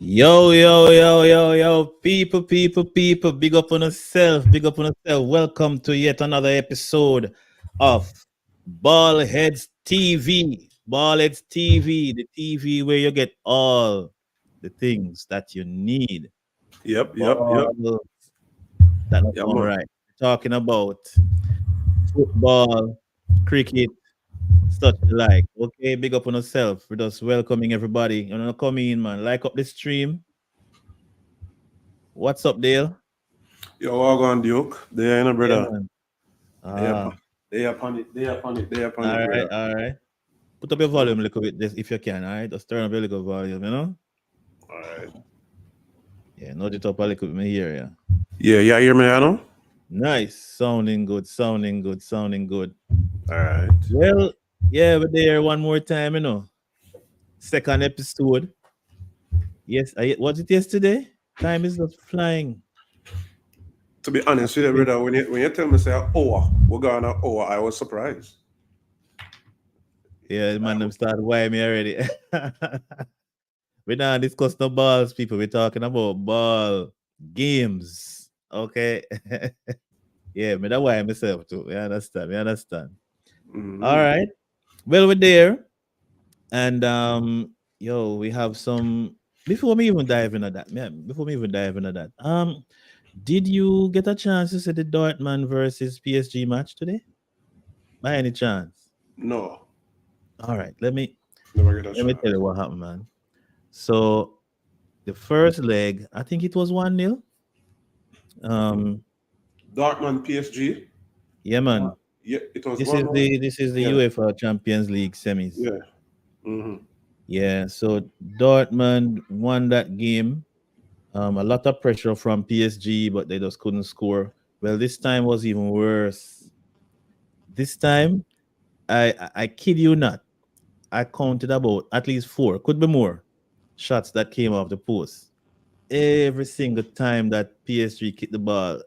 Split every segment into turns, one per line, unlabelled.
Yo, people, big up on yourself, Welcome to yet another episode of Ballheads TV. Ballheads TV, the TV where you get all the things that you need.
Yep.
That's all right. Talking about football, cricket, such like. Okay, big up on yourself. We're just welcoming everybody. You know, come in, man. Like up the stream. What's up, Dale?
Yo, all gone, Duke. They ain't a brother.
Yeah,
they upon it.
All right. Put up your volume a little bit if you can, all right? Just turn up your little volume, you know?
All right.
Yeah, nudge it up a little bit here, yeah.
Yeah, you hear me, I know?
Nice. Sounding good.
All right.
Well, yeah, we're there one more time, you know. Second episode. Yes, was it yesterday? Time is just flying.
To be honest with you, brother, when you tell me say we're going an hour, I was surprised.
Yeah, man, them started why me already. We're not discussing no balls, people. We're talking about ball games. Okay. Yeah, me that why myself too. You understand? Mm-hmm. All right. Well, we're there. And we have some before me even dive into that. Did you get a chance to see the Dortmund versus PSG match today? By any chance?
No.
All right, let me tell you what happened, man. So the first leg, I think it was 1-0.
Dortmund PSG.
Yeah, man.
Yeah, it was.
This is the UEFA Champions League semis.
Yeah. Mm-hmm.
Yeah. So Dortmund won that game. A lot of pressure from PSG, but they just couldn't score. Well, this time was even worse. This time, I kid you not, I counted about at least 4, could be more, shots that came off the post. Every single time that PSG kicked the ball,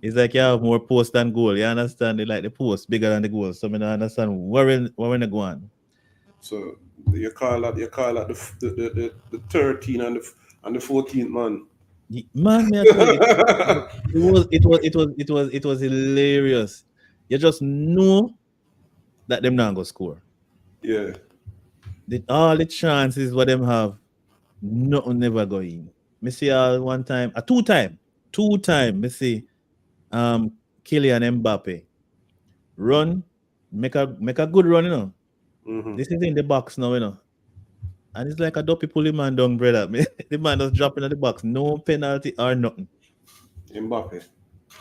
it's like you have more post than goal. You understand? They like the post bigger than the goal. So I don't understand where they go on. So
you call that the 13 and the 14th man.
Man, it was hilarious. You just know that them not gonna score.
Yeah.
All the chances what them have, nothing never go in. Me see one time, two time. Me see Kylian Mbappe run, make a good run, you know. Mm-hmm. This is in the box now, you know. And it's like a dopey pulley man down, brother. The man just dropping at the box, no penalty or nothing.
Mbappe.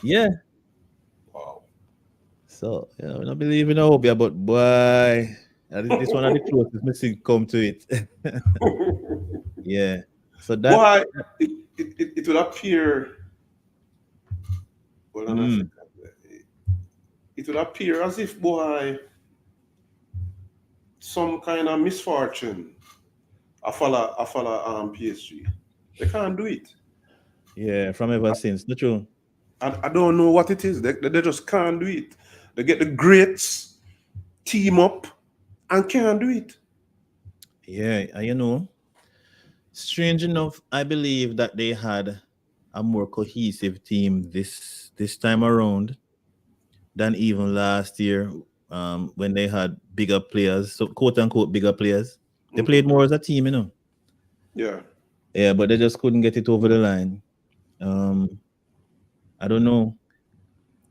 Yeah.
Wow.
So, I don't believe in Hobia, but boy, this one of the closest me see come to it. Yeah. So that,
Boy, it will appear. Hold on a
mm,
second. It will appear as if, boy, some kind of misfortune. I follow PSG. They can't do it.
yeah, from ever since. Not true.
I don't know what it is. They just can't do it. They get the greats, team up, and can't do it.
Yeah, strange enough, I believe that they had a more cohesive team this time around than even last year, when they had bigger players, so quote unquote bigger players. They
Hmm.
played more as a team.
Yeah.
Yeah, but they just couldn't get it over the line. Um, I don't know.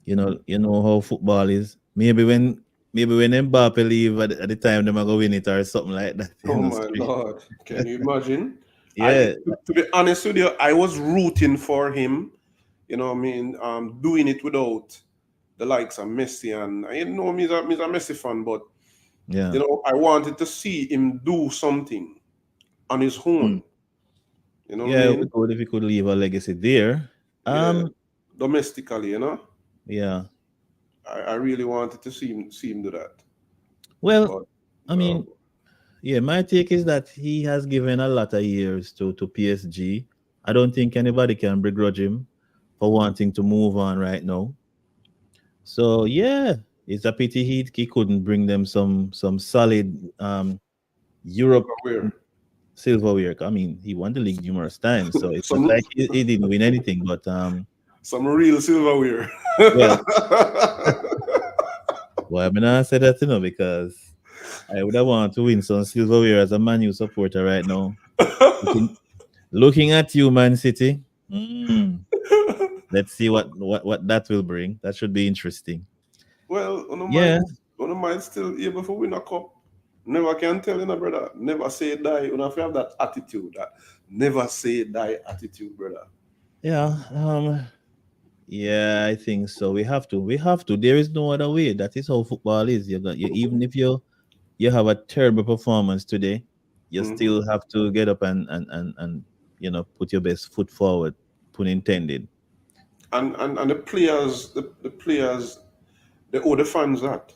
You know how football is. Maybe when Mbappe leave at the time, them are gonna win it or something like that.
Oh my
Straight.
Lord. Can you imagine?
Yeah,
To be honest with you, I was rooting for him, doing it without the likes of Messi. And I'm a Messi fan, but,
yeah.
I wanted to see him do something on his
Mm.
own. You know what I
Yeah, we
mean?
could if we could leave a legacy there.
Yeah. Domestically,
Yeah.
I really wanted to see him do that.
Well,
But,
I
uh,
mean, yeah, my take is that he has given a lot of years to PSG. I don't think anybody can begrudge him for wanting to move on right now. So yeah, it's a pity he couldn't bring them some solid Europe
silverware.
silverware. I mean, he won the league numerous times, so it's not
Some
like he didn't win anything. But
some real silverware.
well, well, I mean, I say that because I would have wanted to win some silverware as a Man U supporter right now. Looking, looking at you, Man City. Mm, let's see what that will bring. That should be interesting.
Well,
Yeah,
one of mine still able to win a cup. Never can tell brother. Never say die. You have to have that attitude, that never say die attitude, brother.
yeah, yeah. I think so. We have to. We have to. There is no other way. That is how football is. Even if you have a terrible performance today, you
Hmm.
still have to get up and put your best foot forward. Pun intended.
And the players, they owe the fans that.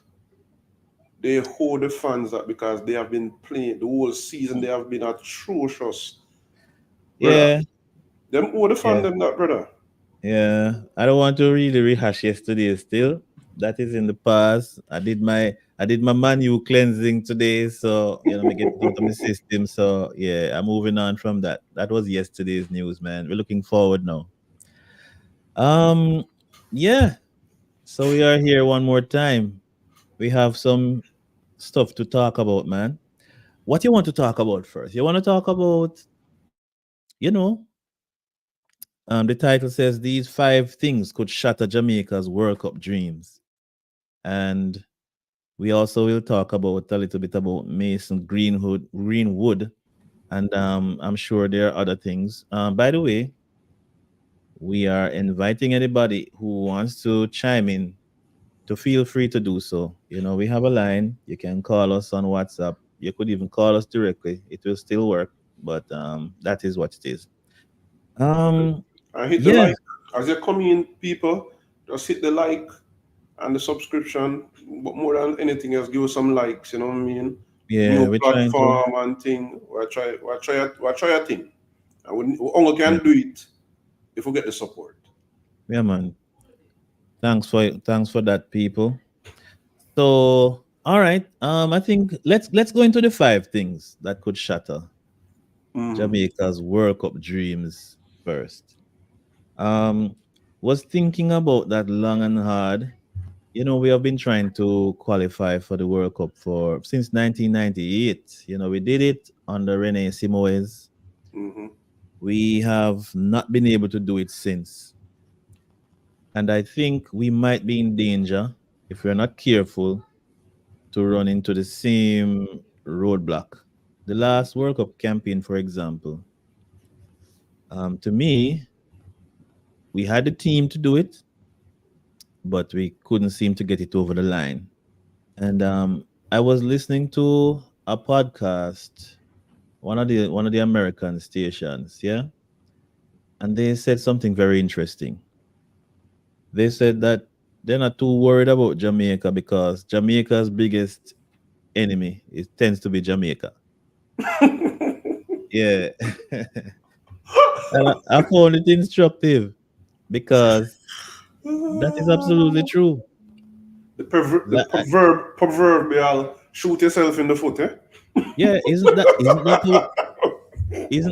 They owe the fans that because they have been playing the whole season. They have been atrocious, brother.
Yeah,
Them owe the fan
yeah.
them that, brother.
Yeah, I don't want to really rehash yesterday still. That is in the past. I did my manual cleansing today, so me get it out of my system. So yeah, I'm moving on from that. That was yesterday's news, man. We're looking forward now. Um yeah, so we are here one more time. We have some stuff to talk about, man. What you want to talk about first? You want to talk about, you know, the title says these five things could shatter Jamaica's World Cup dreams. And we also will talk about a little bit about Mason Greenwood, and I'm sure there are other things. By the way, we are inviting anybody who wants to chime in to feel free to do so. We have a line. You can call us on WhatsApp. You could even call us directly. It will still work, but that is what it is. Um,
I hit the
yeah,
like as you come in, people. Just hit the like and the subscription, but more than anything else, give us some likes. You know what I mean?
yeah,
New
we're trying to.
platform and thing. We try a thing, and we only
Yeah,
can do it if we get the support.
yeah, man. Thanks for that, people. So, all right. I think let's go into the five things that could shatter
Mm,
Jamaica's World Cup dreams first. Um, was thinking about that long and hard. We have been trying to qualify for the World Cup for since 1998. We did it under Rene Simoes.
mm-hmm.
We have not been able to do it since. And I think we might be in danger if we're not careful to run into the same roadblock. The last World Cup campaign, for example, to me, we had the team to do it. but we couldn't seem to get it over the line. And I was listening to a podcast, one of the American stations, yeah, and they said something very interesting. They said that they're not too worried about Jamaica because Jamaica's biggest enemy it tends to be Jamaica. Yeah, and I found it instructive because that is absolutely true.
The
Like,
proverbial shoot yourself in the foot, eh?
yeah, isn't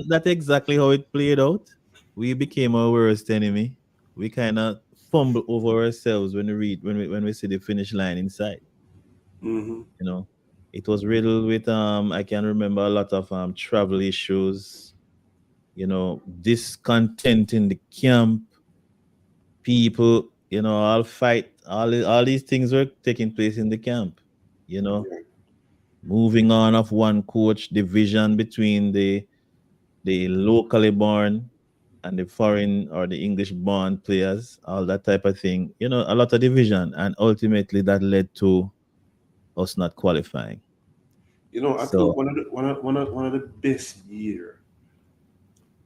that exactly how it played out? We became our worst enemy. We kind of fumble over ourselves when we read when we see the finish line inside.
Hmm.
You know, it was riddled with I can remember a lot of travel issues. Discontent in the camp. People, all fight. All these things were taking place in the camp. You know,
Yeah.
moving on of one coach, division between the locally born and the foreign or the English born players, all that type of thing. A lot of division, and ultimately that led to us not qualifying.
I think
So
one of the best year.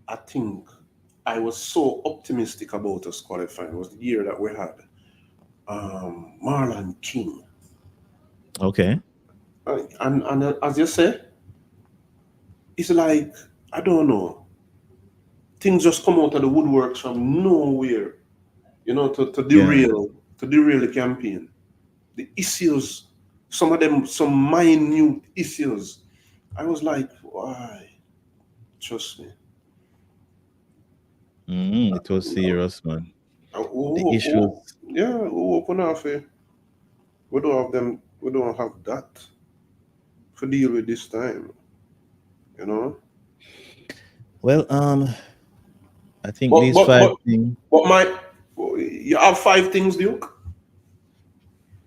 I think I was so optimistic about us qualifying was the year that we had Marlon King.
okay,
And as you say, it's like I don't know, things just come out of the woodworks from nowhere, to
yeah,
derail the campaign. The issues, some of them, some minute issues. I was like, why? Trust me.
it was
You know,
serious, man. The
oh,
issues.
oh, yeah, oh, open up. We don't have them. We don't have that to deal with this time. You know.
Well, I think
But
these
but
five
but
things.
but my, you have five things, Duke.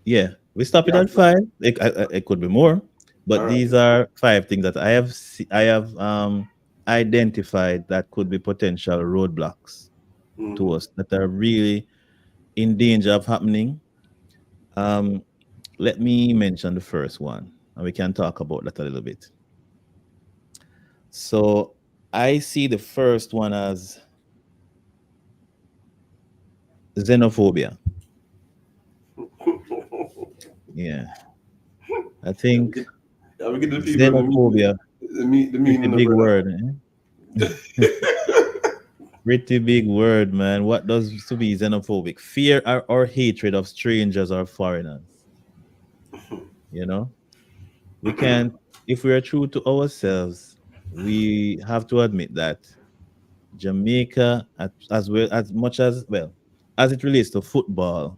Yeah, we stop it
Yeah.
at five. It could be more,
All
but
right.
these are five things that I have identified that could be potential roadblocks to
Mm-hmm.
us that are really in danger of happening. Um, Let me mention the first one, and we can talk about that a little bit. So I see the first one as xenophobia. Yeah, I
Yeah, we
think
get, yeah, we get the people the meaning,
xenophobia,
the
pretty
meaning of
big
brother.
word. Pretty big word, man. What does to be xenophobic? Fear or hatred of strangers or foreigners. You know, we can't. If we are true to ourselves, we have to admit that Jamaica, as well as much as well as it relates to football,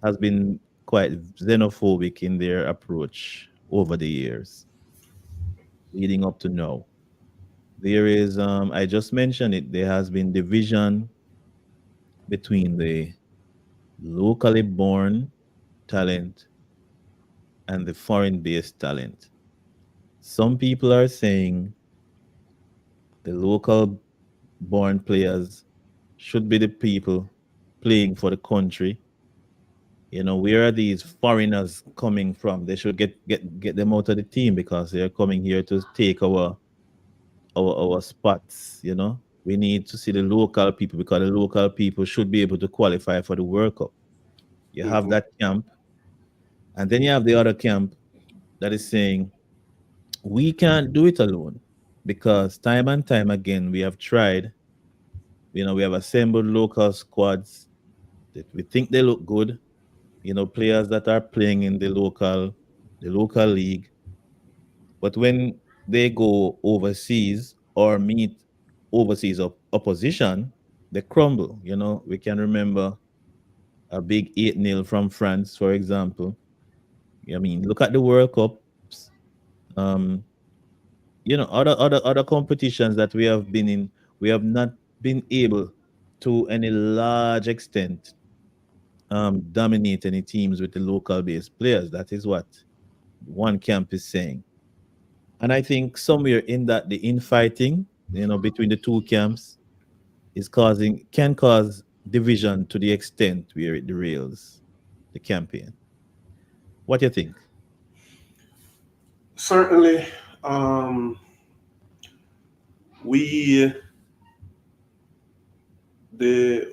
has been quite xenophobic in their approach over the years, leading up to now. There is, I just mentioned it. There has been division between the locally born talent and the foreign-based talent. Some people are saying the local born players should be the people playing for the country. Where are these foreigners coming from? They should get them out of the team because they're coming here to take our spots. We need to see the local people because the local people should be able to qualify for the World Cup. You have
Mm-hmm.
that camp, and then you have the other camp that is saying we can't do it alone because time and time again we have tried. We have assembled local squads that we think they look good. Players that are playing in the local league, but when they go overseas or meet overseas opposition, they crumble. We can remember a big 8-0 from France, for example. I mean, look at the World Cups. Um, other competitions that we have been in, we have not been able to any large extent dominate any teams with the local based players. That is what one camp is saying. And I think somewhere in that the infighting, between the two camps can cause division to the extent where it derails the campaign. What do you think?
Certainly, um, we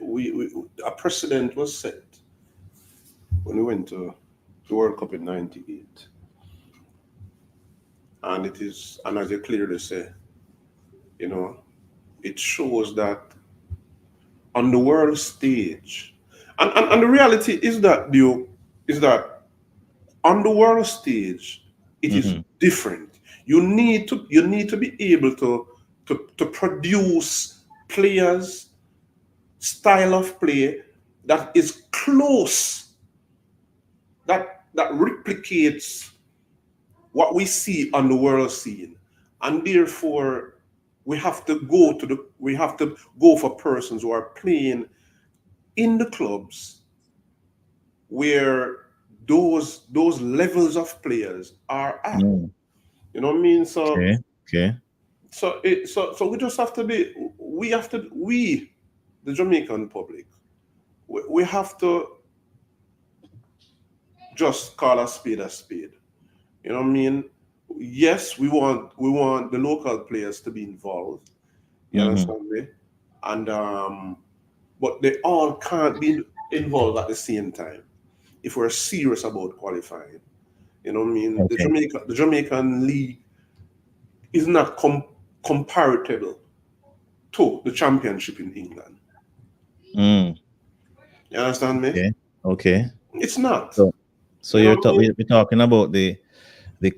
we a precedent was set when we went to the World Cup in '98, and it is, and as you clearly say, you know, it shows that on the world stage, and the reality is that is that on the world stage, it is
Mm-hmm.
different. You need to be able to produce players, style of play that is close, that replicates what we see on the world scene, and therefore we have to go for persons who are playing in the clubs where those levels of players are at.
Mm.
You know what I mean? So
Okay. Okay.
so we just have to be we the Jamaican public, we have to just call a spade a spade. You know what I mean? Yes, we want the local players to be involved. You
Mm-hmm.
understand me? And but they all can't be involved at the same time if we're serious about qualifying. You know what I mean?
Okay.
The Jamaican league is not comparable to the championship in England.
Mm.
You understand me?
Okay. Okay.
It's not.
So, so
You know
you're
what I mean?
we're talking about the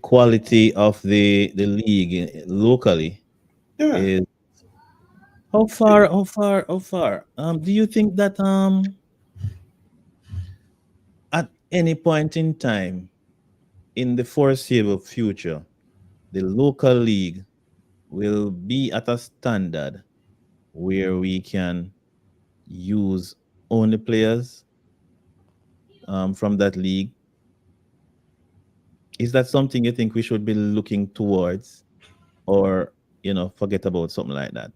quality of the league locally
Yeah.
is how far do you think that at any point in time in the foreseeable future the local league will be at a standard where we can use only players from that league? Is that something you think we should be looking towards, or forget about something like that?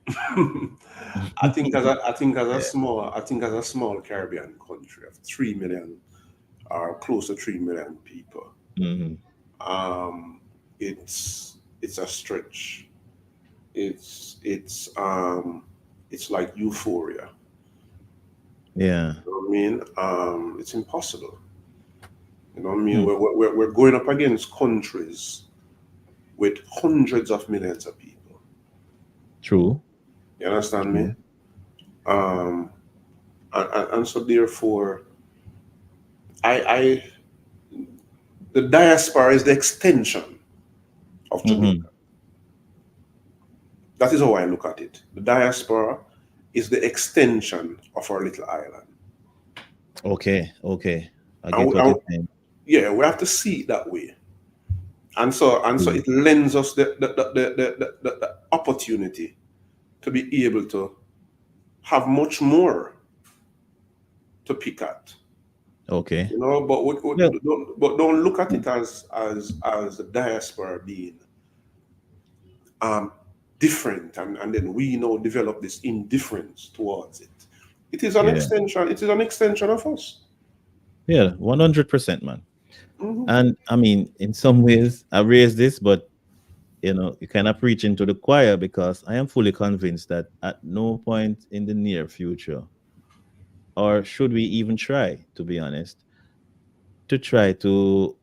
I
Yeah.
think as a small Caribbean country of 3 million or close to 3 million people,
Hmm.
um, it's a stretch. It's like euphoria.
Yeah.
You know what I mean? It's impossible. You know what I mean?
Hmm.
We're going up against countries with hundreds of millions of people.
True.
You understand me?
True.
Um, and so therefore, I the diaspora is the extension of
Hmm.
Jamaica. That is how I look at it. The diaspora is the extension of our little island.
Okay. Okay. I get
And,
what you're
and
saying.
yeah, we have to see it that way. And so
Mm.
it lends us the opportunity to be able to have much more to pick at.
Okay.
You know,
Well.
but don't look at
Mm.
it as the diaspora being um, different, and then we develop this indifference towards it. It is an
Yeah.
extension. It is an extension of us.
Yeah. 100%, man.
Mhm.
And I mean, in some ways, I raised this, but you kind of preach into the choir because I am fully convinced that at no point in the near future, or should we even try, to be honest, to try to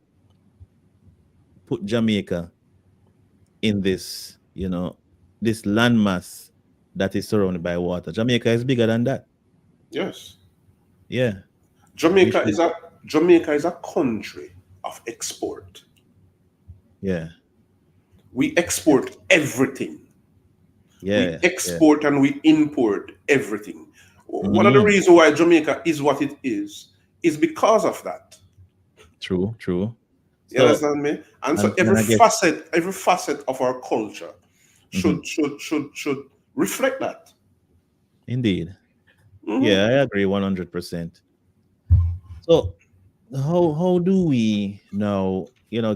put Jamaica in this landmass that is surrounded by water. Jamaica is bigger than that.
Yes,
Yeah, we
Jamaica
should.
is a Jamaica is a country of export.
Yeah,
We export everything. We
yeah, yeah.
export and we import everything. One of the
Hmm.
reasons why Jamaica is what it is because of that.
True, true.
You
So,
understand me? And so
and I guess,
every facet of our culture
mhm,
should reflect that.
indeed.
Mhm.
Yeah, I agree 100%. So, how do we now,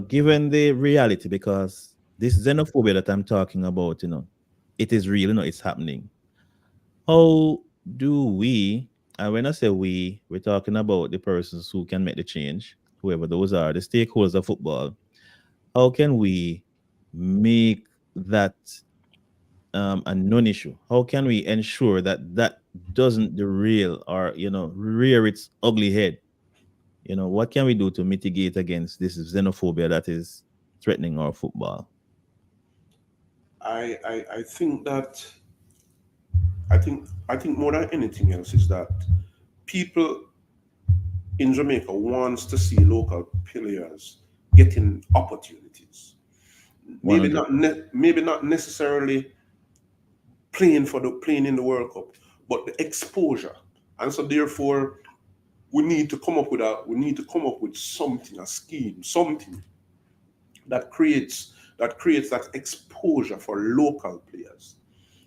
given the reality, because this xenophobia that I'm talking about, it is real, it's happening. How do we, and when I say we, we're talking about the persons who can make the change, whoever those are, the stakeholders of football. How can we make that a non-issue? How can we ensure that that doesn't derail or rear its ugly head? What can we do to mitigate against this xenophobia that is threatening our football?
I think that I think more than anything else is that people in Jamaica wants to see local players getting opportunities. Maybe
100.
not necessarily playing in the World Cup, but the exposure. And so therefore we need to come up with something, a scheme, something that creates that exposure for local players.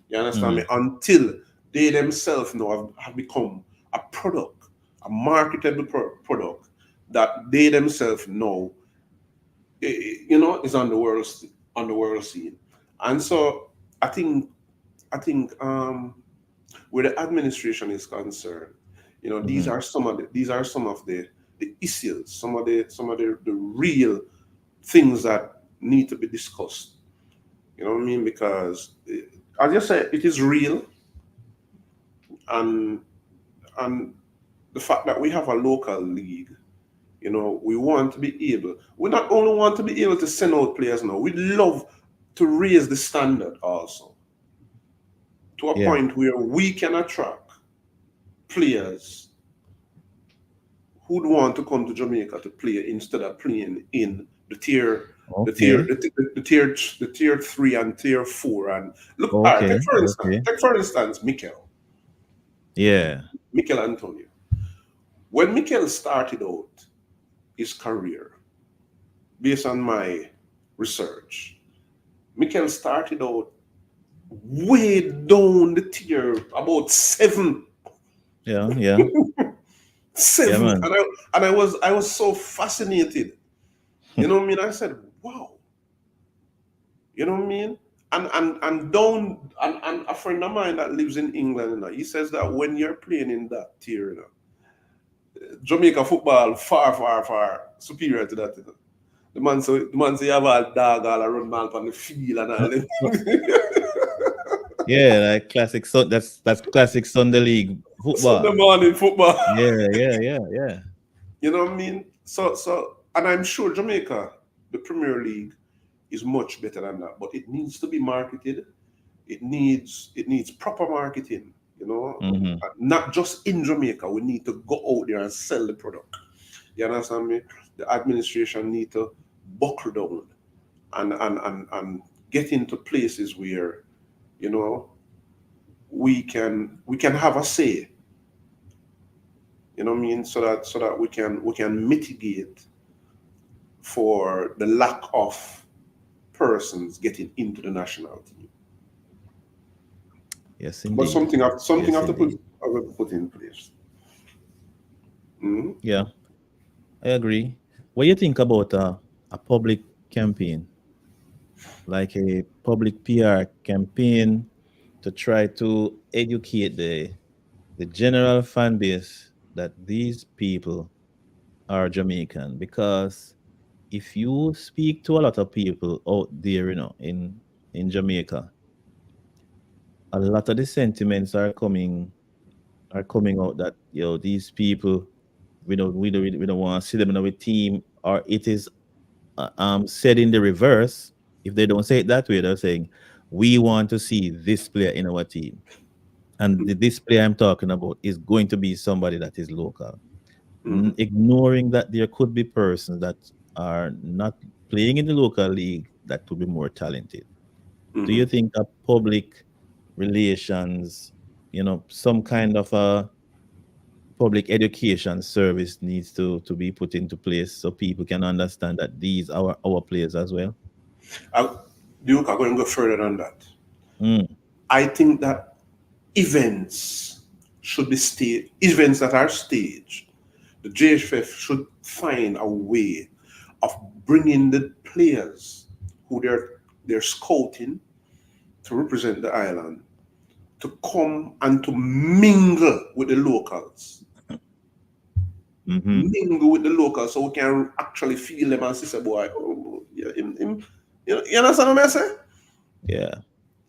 You understand me?
Mm-hmm.
Until they themselves now have become a product, a marketable product that they themselves know, is on the world scene. And so I think where the administration is concerned,
Mm-hmm.
these are some of the issues, some of the real things that need to be discussed. You know what I mean? Because as you say, it is real, and and the fact that we have a local league, we want to be able. We not only want to be able to send out players now. We love to raise the standard also to a
Yeah.
point where we can attract players who'd want to come to Jamaica to play instead of playing in
Okay.
the tier 3 and tier 4. And look, all right,
Okay. Okay.
take for instance,
Yeah.
Mikel Antonio. When Mikel started out his career, based on my research, Mikel started out way down the tier, about
Yeah. Yeah. Yeah,
seventh,
man.
I was so fascinated. You know what I mean? I said, wow. You know what I mean? And down and a friend of mine that lives in England, he says that when you're playing in that tier, Jamaica football far superior to that. The man say you have a dog all around man on the field and all that.
Yeah, like classic. So that's classic Sunday league
Sunday
football.
morning football.
Yeah. Yeah. Yeah. Yeah.
You know what I mean? And I'm sure Jamaica, the Premier League, is much better than that, but it needs to be marketed. It needs proper marketing.
Mm-hmm.
Not just in Jamaica. We need to go out there and sell the product. You understand me? The administration need to buckle down and get into places where you know we can have a say. You know what I mean? So that we can mitigate for the lack of persons getting into the national team.
Yes,
But
indeed.
something
Yes,
have to
indeed.
put in place. Mhm.
Yeah, I agree. What do you think about a public campaign, like a public PR campaign to try to educate the general fan base that these people are Jamaican? Because if you speak to a lot of people out there, in Jamaica, a lot of the sentiments are coming out that these people, we don't want to see them in our team, or it is said in the reverse. If they don't say it that way, they're saying we want to see this player in our team, and this player I'm talking about is going to be somebody that is local.
Mhm.
Ignoring that there could be persons that are not playing in the local league that could be more talented. Do you
Mhm.
think that public relations, some kind of a public education service needs to be put into place so people can understand that these are our players as well?
I, Duke, I'm going to go further than that.
Mm,
I think that events should be staged. Events that are staged, the JFF should find a way of bringing the players who they're scouting to represent the island to come and to mingle with the locals. Mingle with the locals so we can actually feel them and say, boy, oh, yeah, you understand what I say?
Yeah.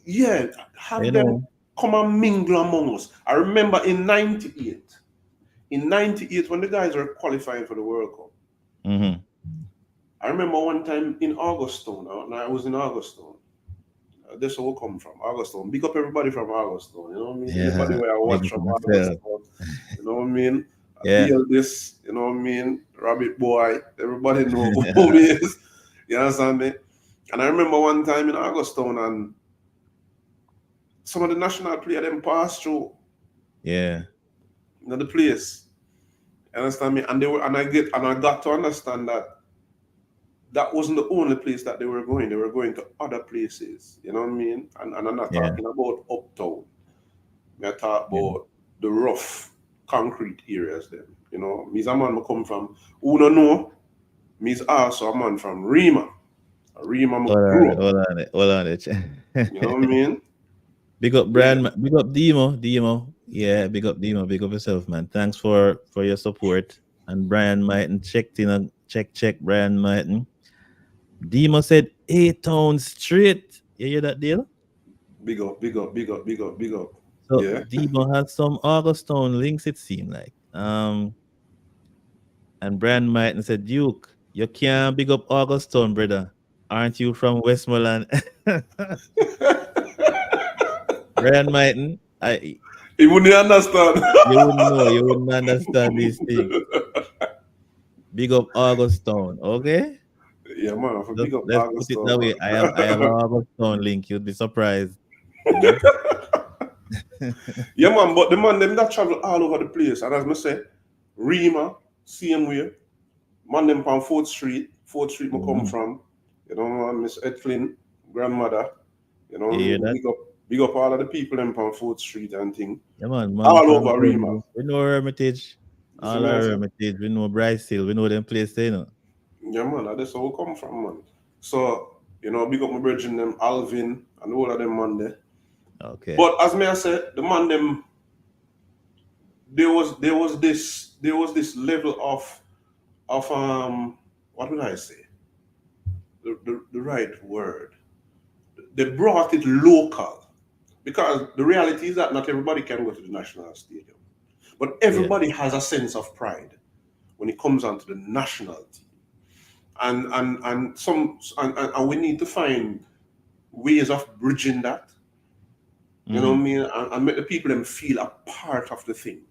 Yeah, have
You
them
know.
come and mingle among us. I remember in '98, when the guys were qualifying for the World Cup,
Mm-hmm.
I remember one time in Augustone, and I was in Augustone. That's where we come from, Augustone. Big up everybody from Augustone, you know what I mean? Anybody
Yeah.
where I
Big
watch
up
from
myself.
Augustone, you know what I mean?
Yeah.
Deal this, you know what I mean? Rabbit boy, everybody know who he is. You understand me? And I remember one time in Augustone, and some of the national players them passed through,
Yeah.
you know, the place. You understand me? And they were, and I got to understand that that wasn't the only place that they were going. They were going to other places. You know what I mean? And I'm not
Yeah.
talking about uptown. I talk
Yeah.
about the rough concrete areas then. You know, me's a man I come from who don't know, me's also a man from Rima. Rima I
Hold on,
grew up.
hold on, hold on.
You know what I mean?
Big up
Yeah.
brand, big up Demo. Yeah, big up Demo, big up yourself, man. Thanks for your support. And Brian Martin checked in on check Brian Martin. Demo said 8 town straight. You hear that deal?
Big up, big up, big up, big up, big up.
So
Yeah.
Demo has some August town links, it seemed like. And Brian Martin said, Duke, you can't big up August town, brother. Aren't you from Westmoreland? Brian Martin,
He wouldn't understand.
you wouldn't know, you wouldn't understand these things. Big up August town, okay?
Yeah, man, for
Just
big up
let's put
August,
it that way. I have a
man.
August town link. You'd be surprised, you know.
Yeah, man, but the man them that travel all over the place. And as I say, Rima, same way. Man them from 4th Street. 4th Street me come
Mhm.
from. You know, man, Miss Edflin, grandmother. You know what
You
I
hear
mean?
that?
Big up all of the people them from 4th Street and thing.
Yeah, man
All
from
over Rima.
we know Hermitage,
You see
all
me I
our
say?
Hermitage. We know Bryce Hill. We know them place, you know.
Yeah, man, that's where we come from, man. So, you know, big up my brethren them, Alvin, and all of them man there.
Okay.
But as me I said, the man them there was this level of what would I say? The right word. They brought it local. Because the reality is that not everybody can go to the national stadium. But
Yeah.
everybody has a sense of pride when it comes onto the national team. And we need to find ways of bridging that, you know what I
Mm-hmm.
mean, and make the people them feel a part of the thing.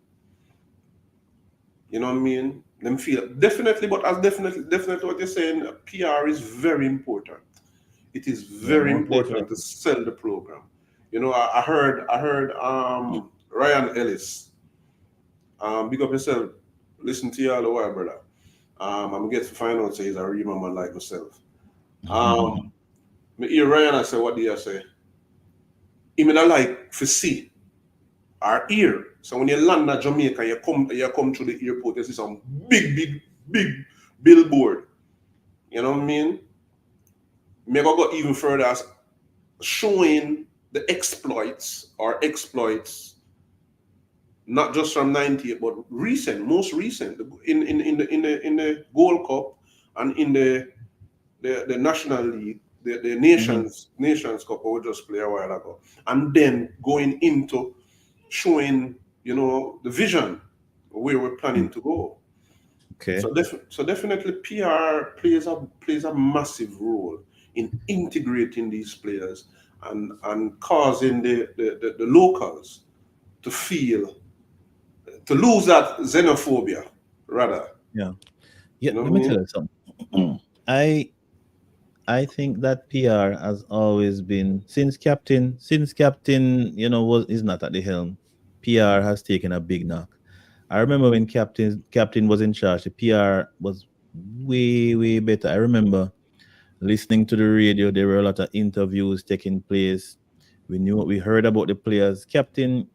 You know what I mean? Them feel definitely, but as definitely what you're saying, PR is very important. It is
Yeah,
very
most
important to
definitely.
sell the program. You know, I heard Ryan Ellis. Big up yourself. Listen to you all the while, brother. I'm get to find out say he's a real man like myself. Um, me hear Ryan I say, what do you say? He mean I like to see our ear. So when you land at Jamaica, you come through the airport, you see some big billboard. You know what I mean? Maybe I go even further as showing the exploits, not just from '98, but most recent, in the Gold Cup and in the National League, the
Mm-hmm.
Nations Cup we just played a while ago, and then going into showing the vision where we're planning to go.
Okay.
So definitely PR plays a massive role in integrating these players and causing the locals to feel to lose that xenophobia rather.
Yeah. Yeah.
You know what
Let
I
me tell
mean?
you something. I I think that PR has always been since captain, was is not at the helm. PR has taken a big knock. I remember when captain was in charge, the PR was way better. I remember listening to the radio. There were a lot of interviews taking place. We heard about the players. Captain,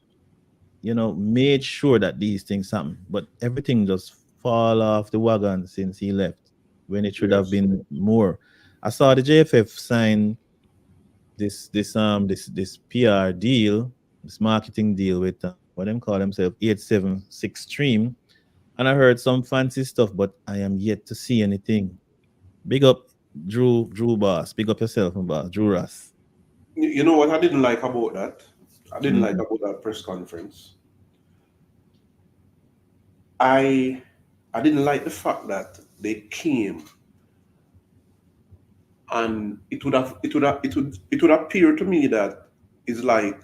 made sure that these things happen, but everything just fall off the wagon since he left when it should have
Yes.
been more. I saw the JFF sign this PR deal. this marketing deal with what them call themselves 876 Stream, and I heard some fancy stuff, but I am yet to see anything. Big up Drew Boss. Big up yourself, my boss. Drew Ross.
You know what I didn't like about that? I didn't like
Mm-hmm.
about that press conference. I I didn't like the fact that they came and it would appear to me that it's like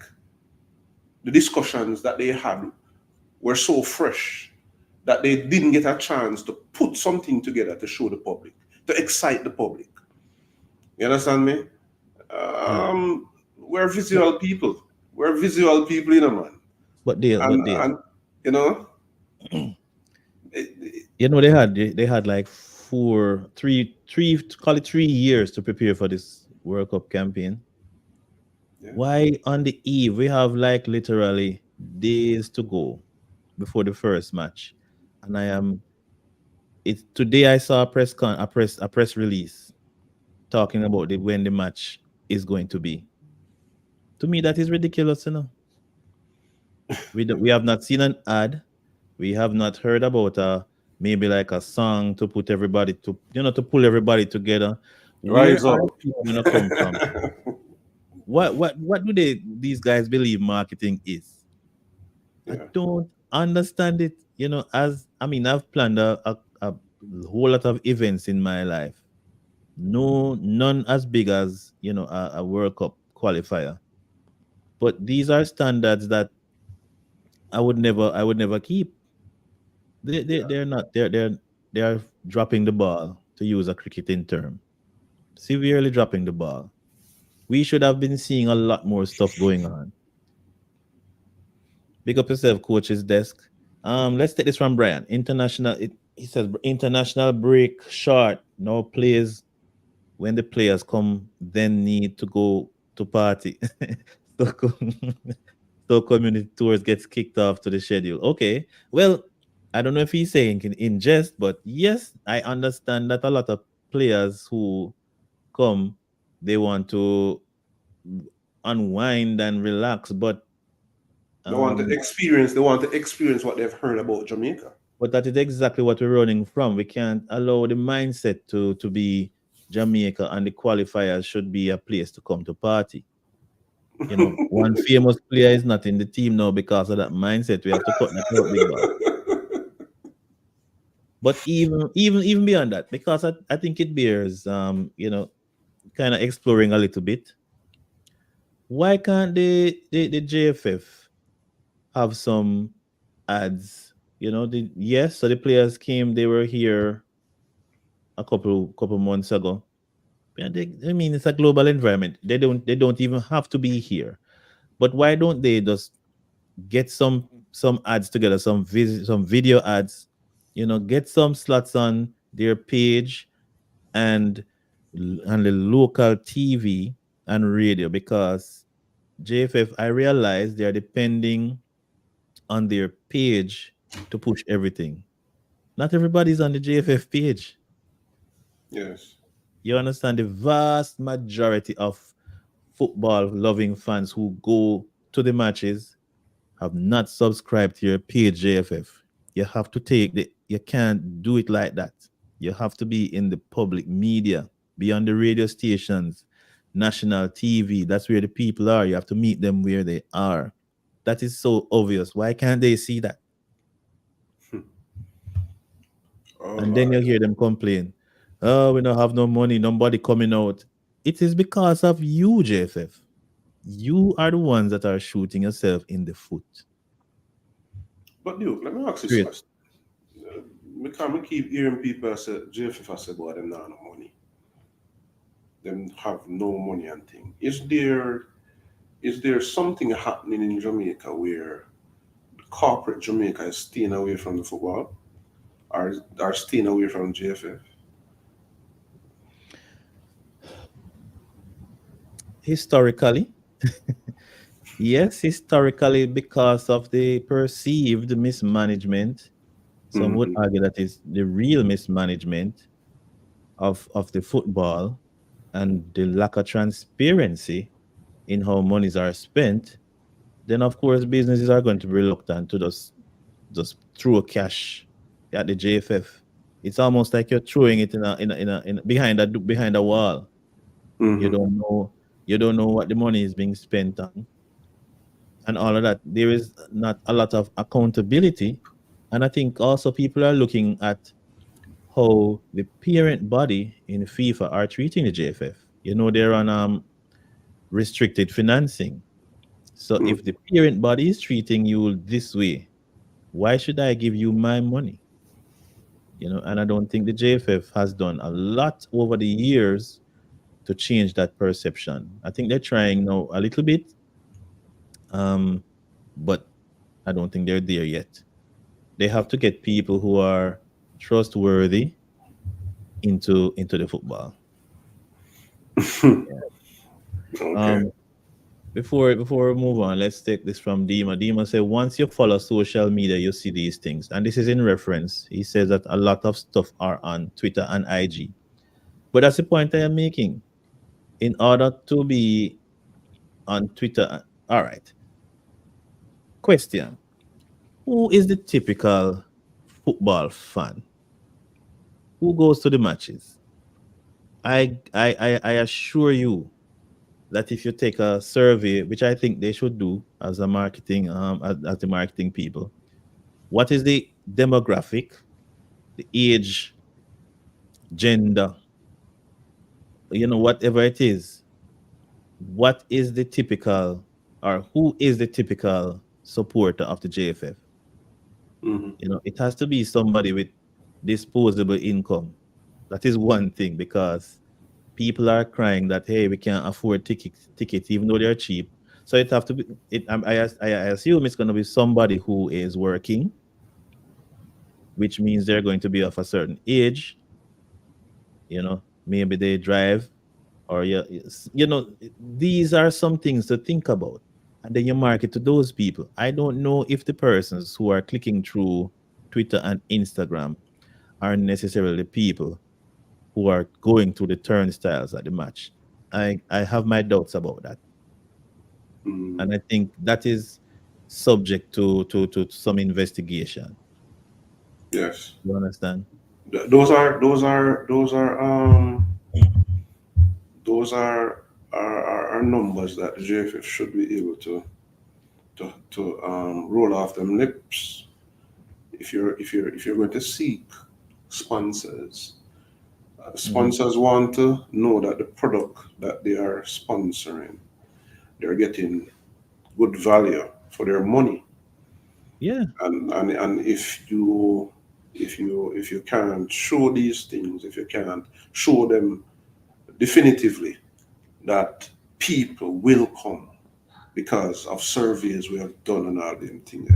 the discussions that they had were so fresh that they didn't get a chance to put something together to show the public, to excite the public. You understand me?
Yeah.
We're
But
visual people. We're visual people, you know, man.
but Dale,
And you know, it,
they had like call it 3 years to prepare for this World Cup campaign.
yeah,
Why on the eve we have like literally days to go before the first match, and I am it today I saw a press release talking about when the match is going to be. To me, that is ridiculous, we have not seen an ad. We have not heard about maybe like a song to put everybody to pull everybody together. Where
rise
are
up.
the people gonna come from? What do these guys believe marketing is? I
Yeah,
don't understand it. As I mean, I've planned a whole lot of events in my life. No, none as big as a World Cup qualifier. But these are standards that I would never keep.
yeah.
They're not they are dropping the ball, to use a cricketing term, severely dropping the ball. We should have been seeing a lot more stuff going on. Big up yourself, coach's desk. Let's take this from Brian. He says international break short. No plays when the players come, then need to go to party. so, so community tours gets kicked off to the schedule. Okay, well, I don't know if he's saying in jest, but yes, I understand that a lot of players who come, they want to unwind and relax, um,
They want to experience what they've heard about Jamaica.
but that is exactly what we're running from. We can't allow the mindset to be Jamaica, and the qualifiers should be a place to come to party. One famous player is not in the team now because of that mindset. We have to cut that out, big boss. But even beyond that, because I think it bears kind of exploring a little bit. Why can't the JFF have some ads? Yes, so the players came, they were here a couple months ago. Yeah, I mean, it's a global environment. They don't even have to be here. But why don't they just get some ads together, some video ads, get some slots on their page and and the local TV and radio, because JFF, I realize they are depending on their page to push everything. Not everybody's on the JFF page.
Yes.
You understand? The vast majority of football loving fans who go to the matches have not subscribed to your page, JFF. You have to you can't do it like that. You have to be in the public media, be on the radio stations, national TV. That's where the people are. You have to meet them where they are. That is so obvious. Why can't they see that?
Oh
And then
Lord.
you hear them complain, oh, we don't have no money, nobody coming out. It is because of you, JFF. You are the ones that are shooting yourself in the foot.
But Duke, let me ask you this
Straight.
question. We can't keep hearing people say JFF say boy them not no money. Them have no money and thing. Is there something happening in Jamaica where corporate Jamaica is staying away from the football? Are staying away from JFF?
Historically, yes, historically, because of the perceived mismanagement, some would
Mm-hmm.
argue that is the real mismanagement of the football, and the lack of transparency in how monies are spent. then of course businesses are going to be reluctant to just throw cash at the JFF. It's almost like you're throwing it in behind a wall. You
Mm-hmm.
don't know you don't know what the money is being spent on and all of that. There is not a lot of accountability. And I think also people are looking at how the parent body in FIFA are treating the JFF. You know, they're on restricted financing. So if the parent body is treating you this way, why should I give you my money? And I don't think the JFF has done a lot over the years to change that perception. I think they're trying now a little bit, um, but I don't think they're there yet. They have to get people who are trustworthy into the football. Yeah.
Okay.
Um, before we move on, let's take this from Dima. Dima said, once you follow social media, you see these things, and this is in reference. He says that a lot of stuff are on Twitter and IG, but that's the point I am making. In order to be on Twitter, all right. Question: who is the typical football fan who goes to the matches? I assure you that if you take a survey, which I think they should do as a marketing as the marketing people, what is the demographic, the age, gender, whatever it is, what is the typical or who is the typical supporter of the JFF?
Mm-hmm.
It has to be somebody with disposable income. That is one thing because people are crying that hey, we can't afford tickets even though they're cheap. So it have to be it. I assume it's going to be somebody who is working, which means they're going to be of a certain age. Maybe they drive, or these are some things to think about, and then you market to those people. I don't know if the persons who are clicking through Twitter and Instagram are necessarily people who are going through the turnstiles at the match. I have my doubts about that,
Mm-hmm.
and I think that is subject to some investigation.
Yes.
You understand?
Those are numbers that the JFF should be able to roll off them lips if you're going to seek sponsors.
Hmm.
Sponsors want to know that the product that they are sponsoring, they're getting good value for their money.
Yeah,
And if you can't show these things, if you can't show them definitively that people will come because of surveys we have done and all them things.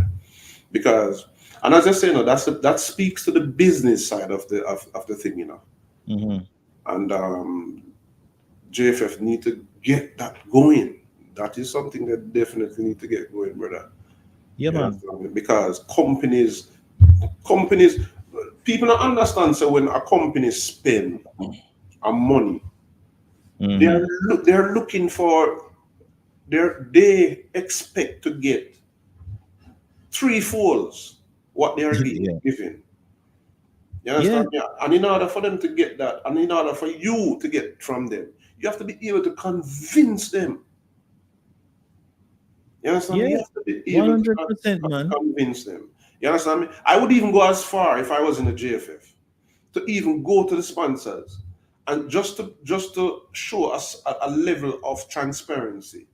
Because, and as I say, that speaks to the business side of the thing.
hmm,
And JFF need to get that going. That is something that definitely need to get going, brother.
yeah,
Yeah,
man.
because companies, people don't understand. So when a company spend a money,
Hmm.
they're looking for they expect to get three folds what they are being
Yeah,
given. You
yeah,
understand? Yeah. And in order for them to get that, and in order for you to get from them, you have to be able to convince them. You understand me?
yeah.
You have to be
One
able to
hundred percent, man.
convince them. You understand me? I would even go as far if I was in the JFF to even go to the sponsors and just to show us a level of transparency.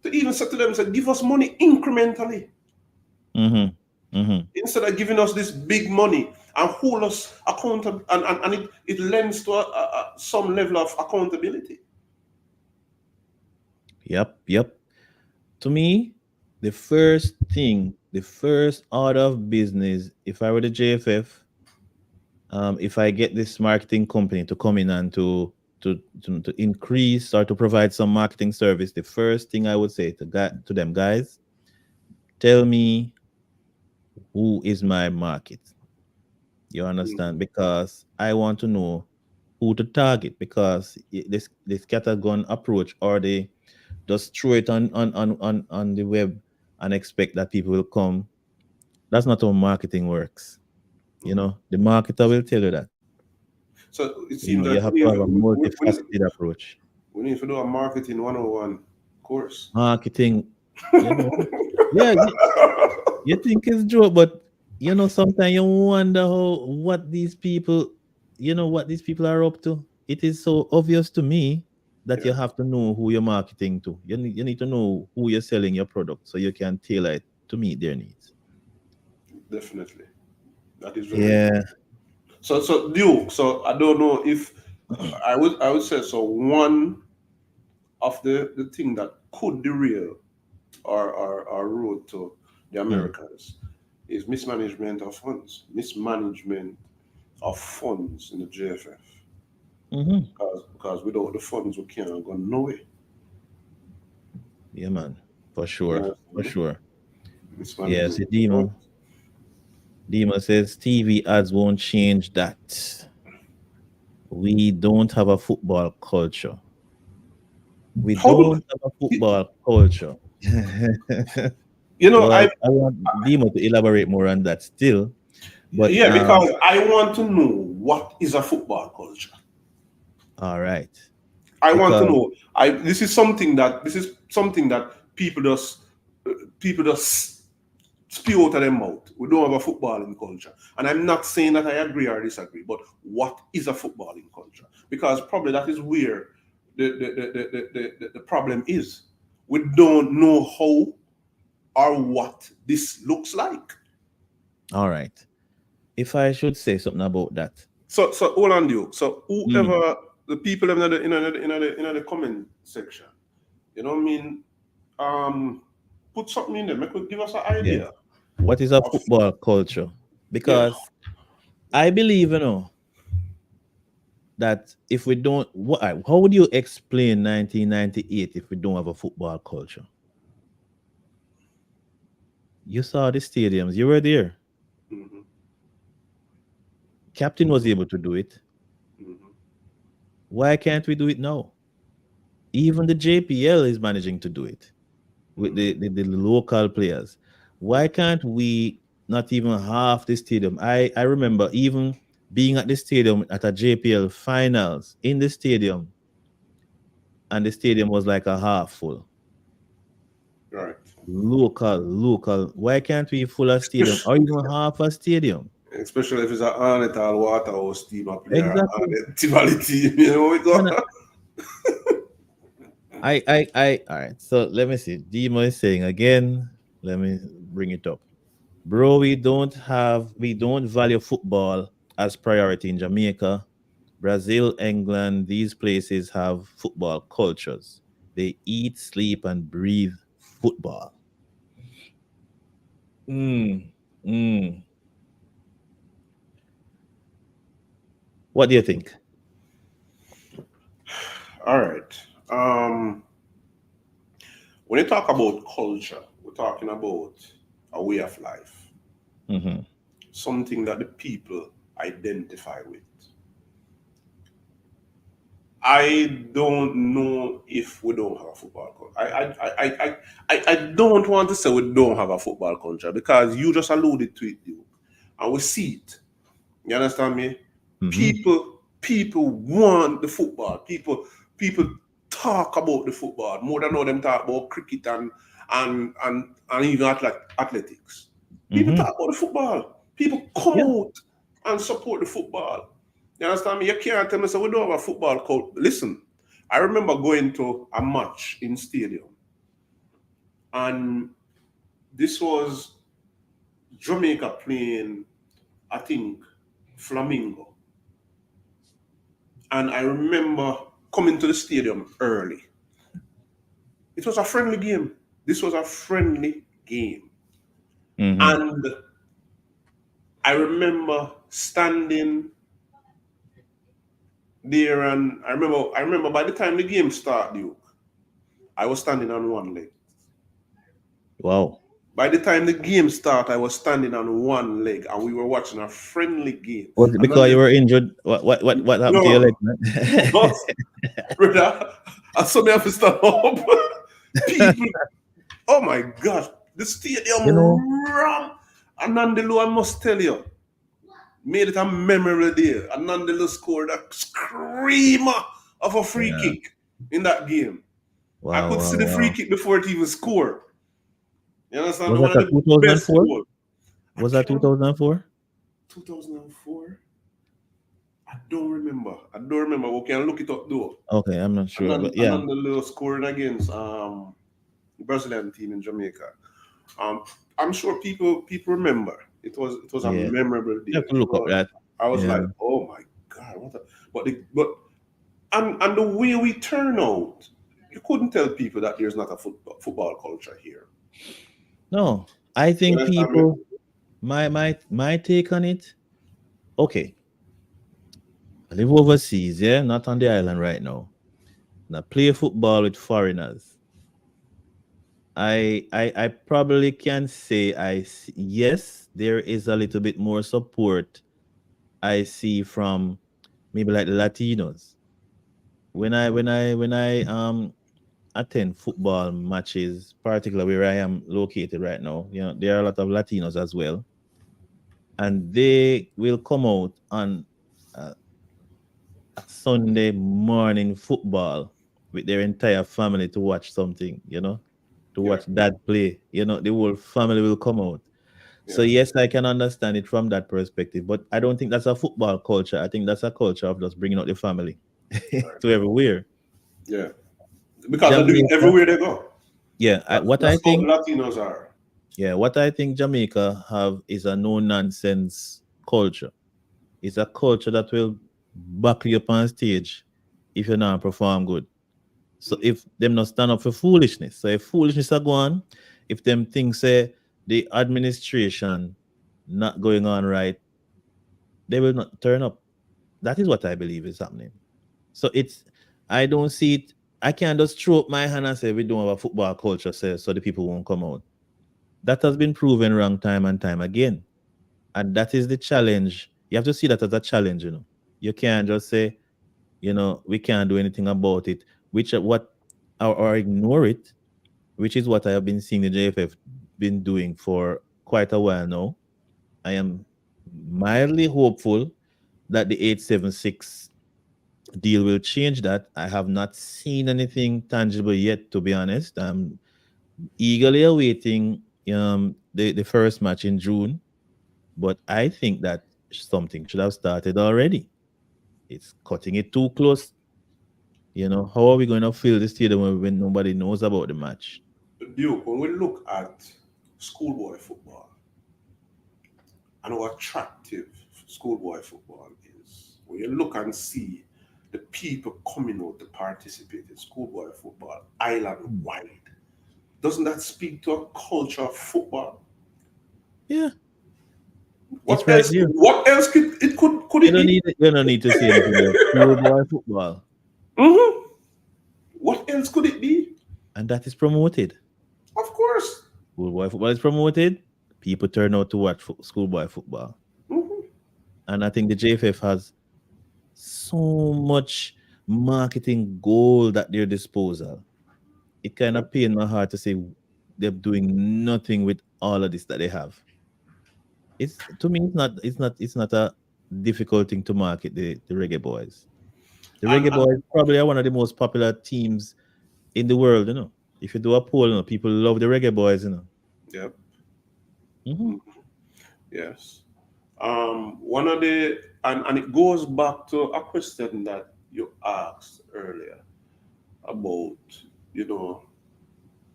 To even say to them, say, give us money incrementally
Hmm. Hmm.
instead of giving us this big money and hold us accountable, and it lends to some level of accountability.
Yep, yep. To me, the first order of business, if I were the JFF, if I get this marketing company to come in and to increase or to provide some marketing service, the first thing I would say to them, guys, tell me who is my market. You understand? Because I want to know who to target. Because this scattergun approach, or they just throw it on the web and expect that people will come. That's not how marketing works. You know, the marketer will tell you that.
So it
You know,
seems
you
like
have to have a multifaceted approach.
we need to do a marketing 101 course.
Marketing, you know, yeah, you think it's joke, but you know, sometimes you wonder how what these people, you know, what these people are up to. It is so obvious to me that you
Yeah,
have to know who you're marketing to. You need to know who you're selling your product so you can tailor it to meet their needs.
definitely. That is very
Yeah.
important. So Duke, so I don't know if I would say so one of the thing that could derail our road to the
Mm.
Americas is mismanagement of funds. Mismanagement of funds in the JFF.
Mm-hmm.
Because without the funds we can't go nowhere.
Yeah, man. For
You
sure. For
understand me?
sure. Yeah,
Mismanagement
see,
of the funds.
Dima says TV ads won't change that. We don't have a football culture. We
How do
don't have a football culture.
you know
Well,
I
I want Dima to elaborate more on that still. But
yeah, because I want to know what is a football culture.
all right.
I want to
Because
know. This is something that people just spew out of their mouth. We don't have a footballing culture, and I'm not saying that I agree or disagree. But what is a footballing culture? Because probably that is where the problem is. We don't know how or what this looks like.
all right. If I should say something about that.
So hold on, Duke. So
Mm,
whoever the people in the comment section, you know what I mean? Put something in there. Make give us an
yeah.
idea
What is a
of
football culture?
yeah.
Because I believe, you know, that if we don't, what, how would you explain 1998 if we don't have a football culture? You saw the stadiums, you were there.
Mhm,
Captain was able to do it.
mhm.
Why can't we do it now? Even the JPL is managing to do it with the local players. Why can't we not even half the stadium? I remember even being at the stadium at a JPL finals in the stadium, and the stadium was like a half full.
Right.
Local. Why can't we full a stadium
Especially,
or even half a stadium?
especially if it's an Arnett Waterhouse team a player,
Exactly.
Arnett Tivoli team, you know, we
Man,
go.
all right. So let me see. Demo is saying again. Let me bring it up. Bro, we don't value football as priority in Jamaica. Brazil, England, these places have football cultures. They eat, sleep, and breathe football. Mm, mm. What do you think?
All right. When you talk about culture, we're talking about a way of life,
Mm-hmm.
something that the people identify with. I don't know if we don't have a football culture. I don't want to say we don't have a football culture because you just alluded to it, Duke, and we see it. You understand me?
Mm-hmm.
People want the football. People talk about the football more than how them talk about cricket and even athletics. People
Mm-hmm.
talk about the football. People come
Yeah.
out and support the football. You understand me? You can't tell me so we don't have a football coach. Listen, I remember going to a match in stadium, and this was Jamaica playing, I think, Flamingo. And I remember coming to the stadium early. It was a friendly game. This was a friendly game.
Mm-hmm.
And I remember standing there and I remember by the time the game started, Duke, I was standing on one leg.
Wow.
By the time the game started, I was standing on one leg and we were watching a friendly game.
Was it
And then
because you were injured? What happened to your leg,
no,
man?
but brother, I saw me have to stand up. People, oh my gosh, The stadium
You know,
ram. And Nandelo, I must tell you, made it a memorable day. And Nandelo scored a screamer of a free
yeah.
kick in that game. I
Wow,
could
wow,
see the free
wow.
kick before it even scored. You understand?
Was
One
that
of
a
the best
2004?
goals. I
Was that
can't.
2004?
2004? I don't remember. I don't remember. We can look it up though.
Okay, I'm not
And
sure,
then
but yeah,
another little scoring against the Brazilian team in Jamaica. Um, I'm sure people remember. It was a
yeah.
memorable
You
day.
have to look up that.
I was
Yeah.
like, oh my god, what? But and the way we turn out, you couldn't tell people that there's not a football culture here.
No, I
You
think
understand me?
people. My take on it. Okay, I live overseas. Yeah, not on the island right now. Now play football with foreigners. I probably can say yes, there is a little bit more support I see from maybe like the Latinos. When I attend football matches, particularly where I am located right now, there are a lot of Latinos as well, and they will come out on uh, a Sunday morning football with their entire family to watch something, to
Yeah,
watch dad play. The whole family will come out. So
yeah,
yes, I can understand it from that perspective, but I don't think that's a football culture. I think that's a culture of just bringing out the family
right.
to everywhere.
Yeah. Because they do it
Jamaica,
everywhere they go.
yeah.
That's,
What I
that's how
think,
Latinos are.
yeah, what I think Jamaica have is a no nonsense culture. It's a culture that will back you up on stage if you not perform good. So if them not stand up for foolishness, so if foolishness are going, if them things say the administration not going on right, they will not turn up. That is what I believe is happening. So I don't see it. I can't just throw up my hand and say we don't have a football culture, so the people won't come out. That has been proven wrong time and time again. And that is the challenge. You have to see that as a challenge. You can't just say, we can't do anything about it, which what or ignore it, which is what I have been seeing the JFF been doing for quite a while now. I am mildly hopeful that the 876 deal will change that. I have not seen anything tangible yet, to be honest. I'm eagerly awaiting the first match in June, but I think that something should have started already. It's cutting it too close. How are we going to fill the stadium when nobody knows about the match?
Duke, when we look at schoolboy football and how attractive schoolboy football is, when you look and see the people coming out to participate in schoolboy football island
Hmm.
wide, doesn't that speak to a culture of football?
Yeah, it's
What
right
else?
there.
What else could
You
it
don't
be?
need you don't need to say anything else. Schoolboy football,
Hmm. What else could it be?
and that is promoted.
Of course.
Schoolboy football is promoted. People turn out to watch schoolboy football,
Hmm.
and I think the JFF has so much marketing gold at their disposal. It kind
Yeah.
of pain my heart to say they're doing nothing with all of this that they have. It's to me, it's not a difficult thing to market the Reggae Boys. The Reggae
And
Boys probably are one of the most popular teams in the world. If you do a poll, people love the Reggae Boys.
yeah.
Hmm.
Yes. One of the and it goes back to a question that you asked earlier about, you know,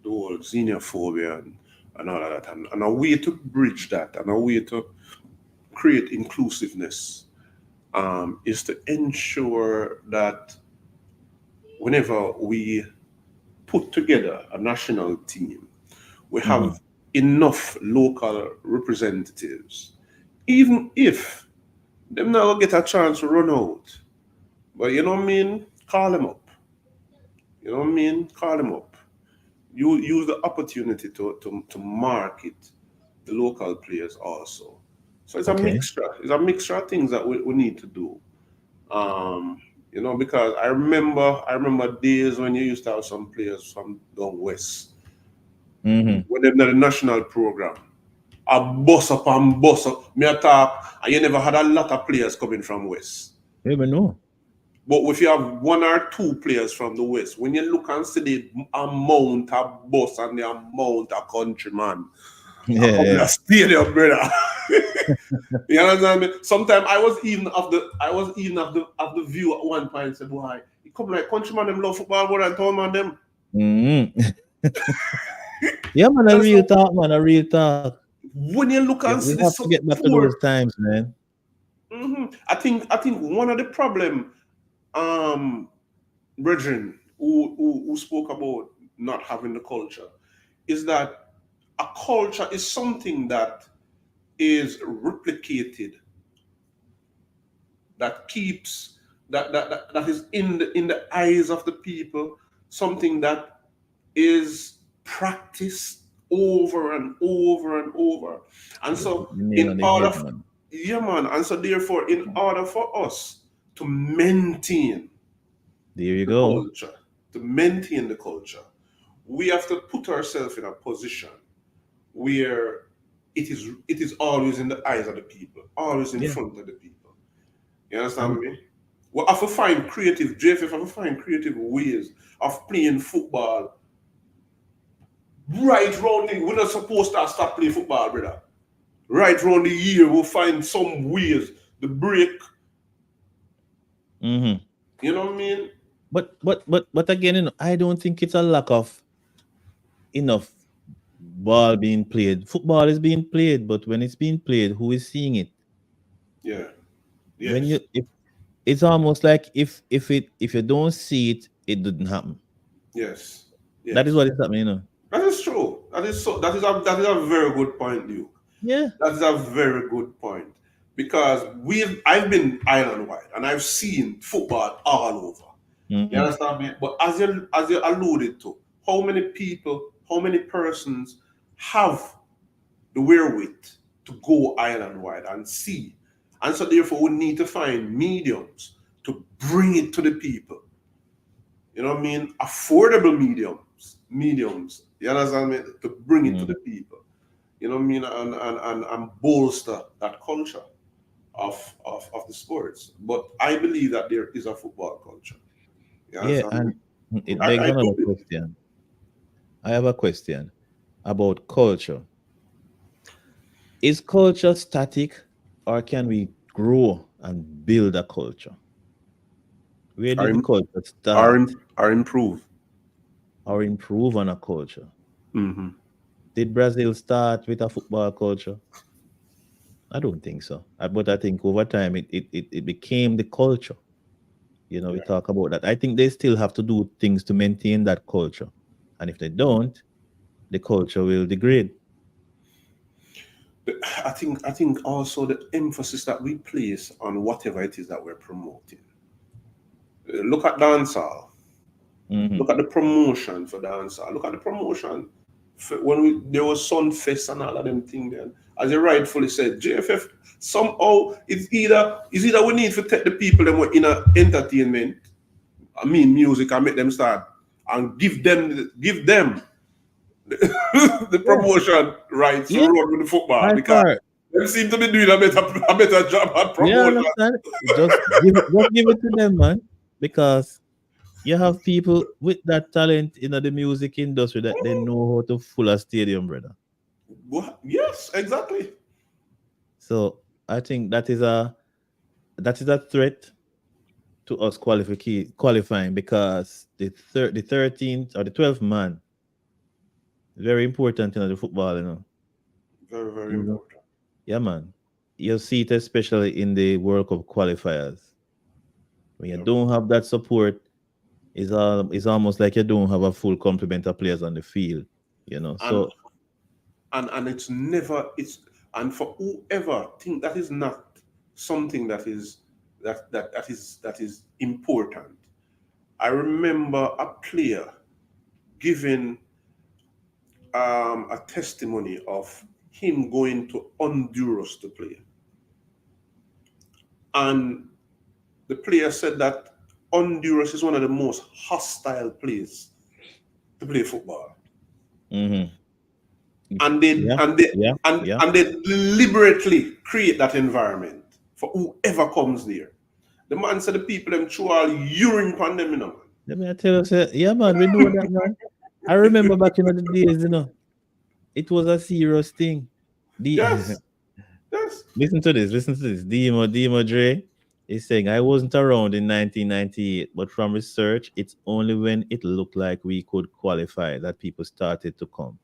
the whole xenophobia and all of that, and a way to bridge that and a way to create inclusiveness is to ensure that whenever we put together a national team, we
Hmm.
have enough local representatives, even if them now get a chance to run out. But you know what I mean? Call them up. You know what I mean? Call them up. You use the opportunity to market the local players also. So it's a
Okay.
mixture. It's a mixture of things that we need to do. Because I remember days when you used to have some players from down west when they're the national program. A bus up and bus up. Me a talk, and you never had a lot of players coming from West.
You never know.
But if you have one or two players from the West, when you look and see the amount of bus and the amount of countryman, I come to the stadium, brother. You understand me? Sometimes I was even of the view at one point and said, why? It come like countryman them love football more than town man them.
Yeah, man, a real talk, man, a real talk.
When you look and
We
see
have
the
to get back to those times, man.
I think one of the problem, brethren who spoke about not having the culture, is that a culture is something that is replicated, that keeps that is in the eyes of the people, something that is practiced over and over and over. And so
Nail on
in
the
order
head, man.
yeah man, and so therefore in order for us to maintain
There you
the
go.
culture, we have to put ourselves in a position where it is always in the eyes of the people, always in
Yeah.
front of the people. You understand
And
me? We have to find JFF have to find creative ways of playing football right round the, we're not supposed to stop playing football, brother. Right round the year, we'll find some ways to break. You know what I mean?
but again, I don't think it's a lack of enough ball being played. Football is being played, but when it's being played, who is seeing it?
Yeah.
When
Yes.
if it's almost like if you don't see it, it didn't happen.
Yes.
That is
Yes.
what is happening.
That is true. That is a very good point, Duke.
Yeah.
That is a very good point. Because I've been island wide and I've seen football all over. You
Mm-hmm.
understand me? But as you alluded to, how many people, how many persons have the wherewith to go island wide and see? And so therefore we need to find mediums to bring it to the people. You know what I mean? Affordable mediums. You understand me? To bring it to the people. You know what I mean? And bolster that culture of the sports. But I believe that there is a football culture. You
Yeah,
understand me?
and it begs
I
another
do believe.
question. I have a question about culture. Is culture static, or can we grow and build a culture? Where
Or,
did the
im-
culture
or,
start
im- or improve.
or improve on a culture?
Mm-hmm.
Did Brazil start with a football culture? I don't think so. But I think over time it became the culture. We
Yeah.
talk about that. I think they still have to do things to maintain that culture. And if they don't, the culture will degrade.
But I think also the emphasis that we place on whatever it is that we're promoting. Look at dancehall.
Hmm.
Look at the promotion for dancehall. Look at the promotion when there was Sunfest and all of them things. Then, as you rightfully said, JFF somehow it's either we need to take the people that were in a entertainment, I mean music, and make them start and give them the
Yeah,
promotion rights to
yeah,
run with the football
by
because
far.
they seem to be doing a better job at
Yeah,
promotion.
understand. Just give it to them, man. Because you have people with that talent in the music industry that they know how to full a stadium, brother.
Yes, exactly.
So I think that is a threat to us qualifying, because the 13th or the 12th man is very important in the football,
Very, very
You know.
important.
Yeah, man. You see it especially in the World Cup qualifiers. When you
Yeah.
don't have that support, it's almost like you don't have a full complement of players on the field.
And
So
and and for whoever think that is not something that is important. I remember a player giving a testimony of him going to Honduras to play, and the player said that Honduras is one of the most hostile places to play football.
mhm.
and they
Yeah,
and they
yeah,
and,
yeah.
and they deliberately create that environment for whoever comes there. The man said the people them throw all urine upon them, you know.
Let me tell you, say, yeah, man, we know that, man. I remember back in the days, it was a serious thing. The
Yes, yes.
listen to this. Demo Dre is saying I wasn't around in 1998, but from research, it's only when it looked like we could qualify that people started to come.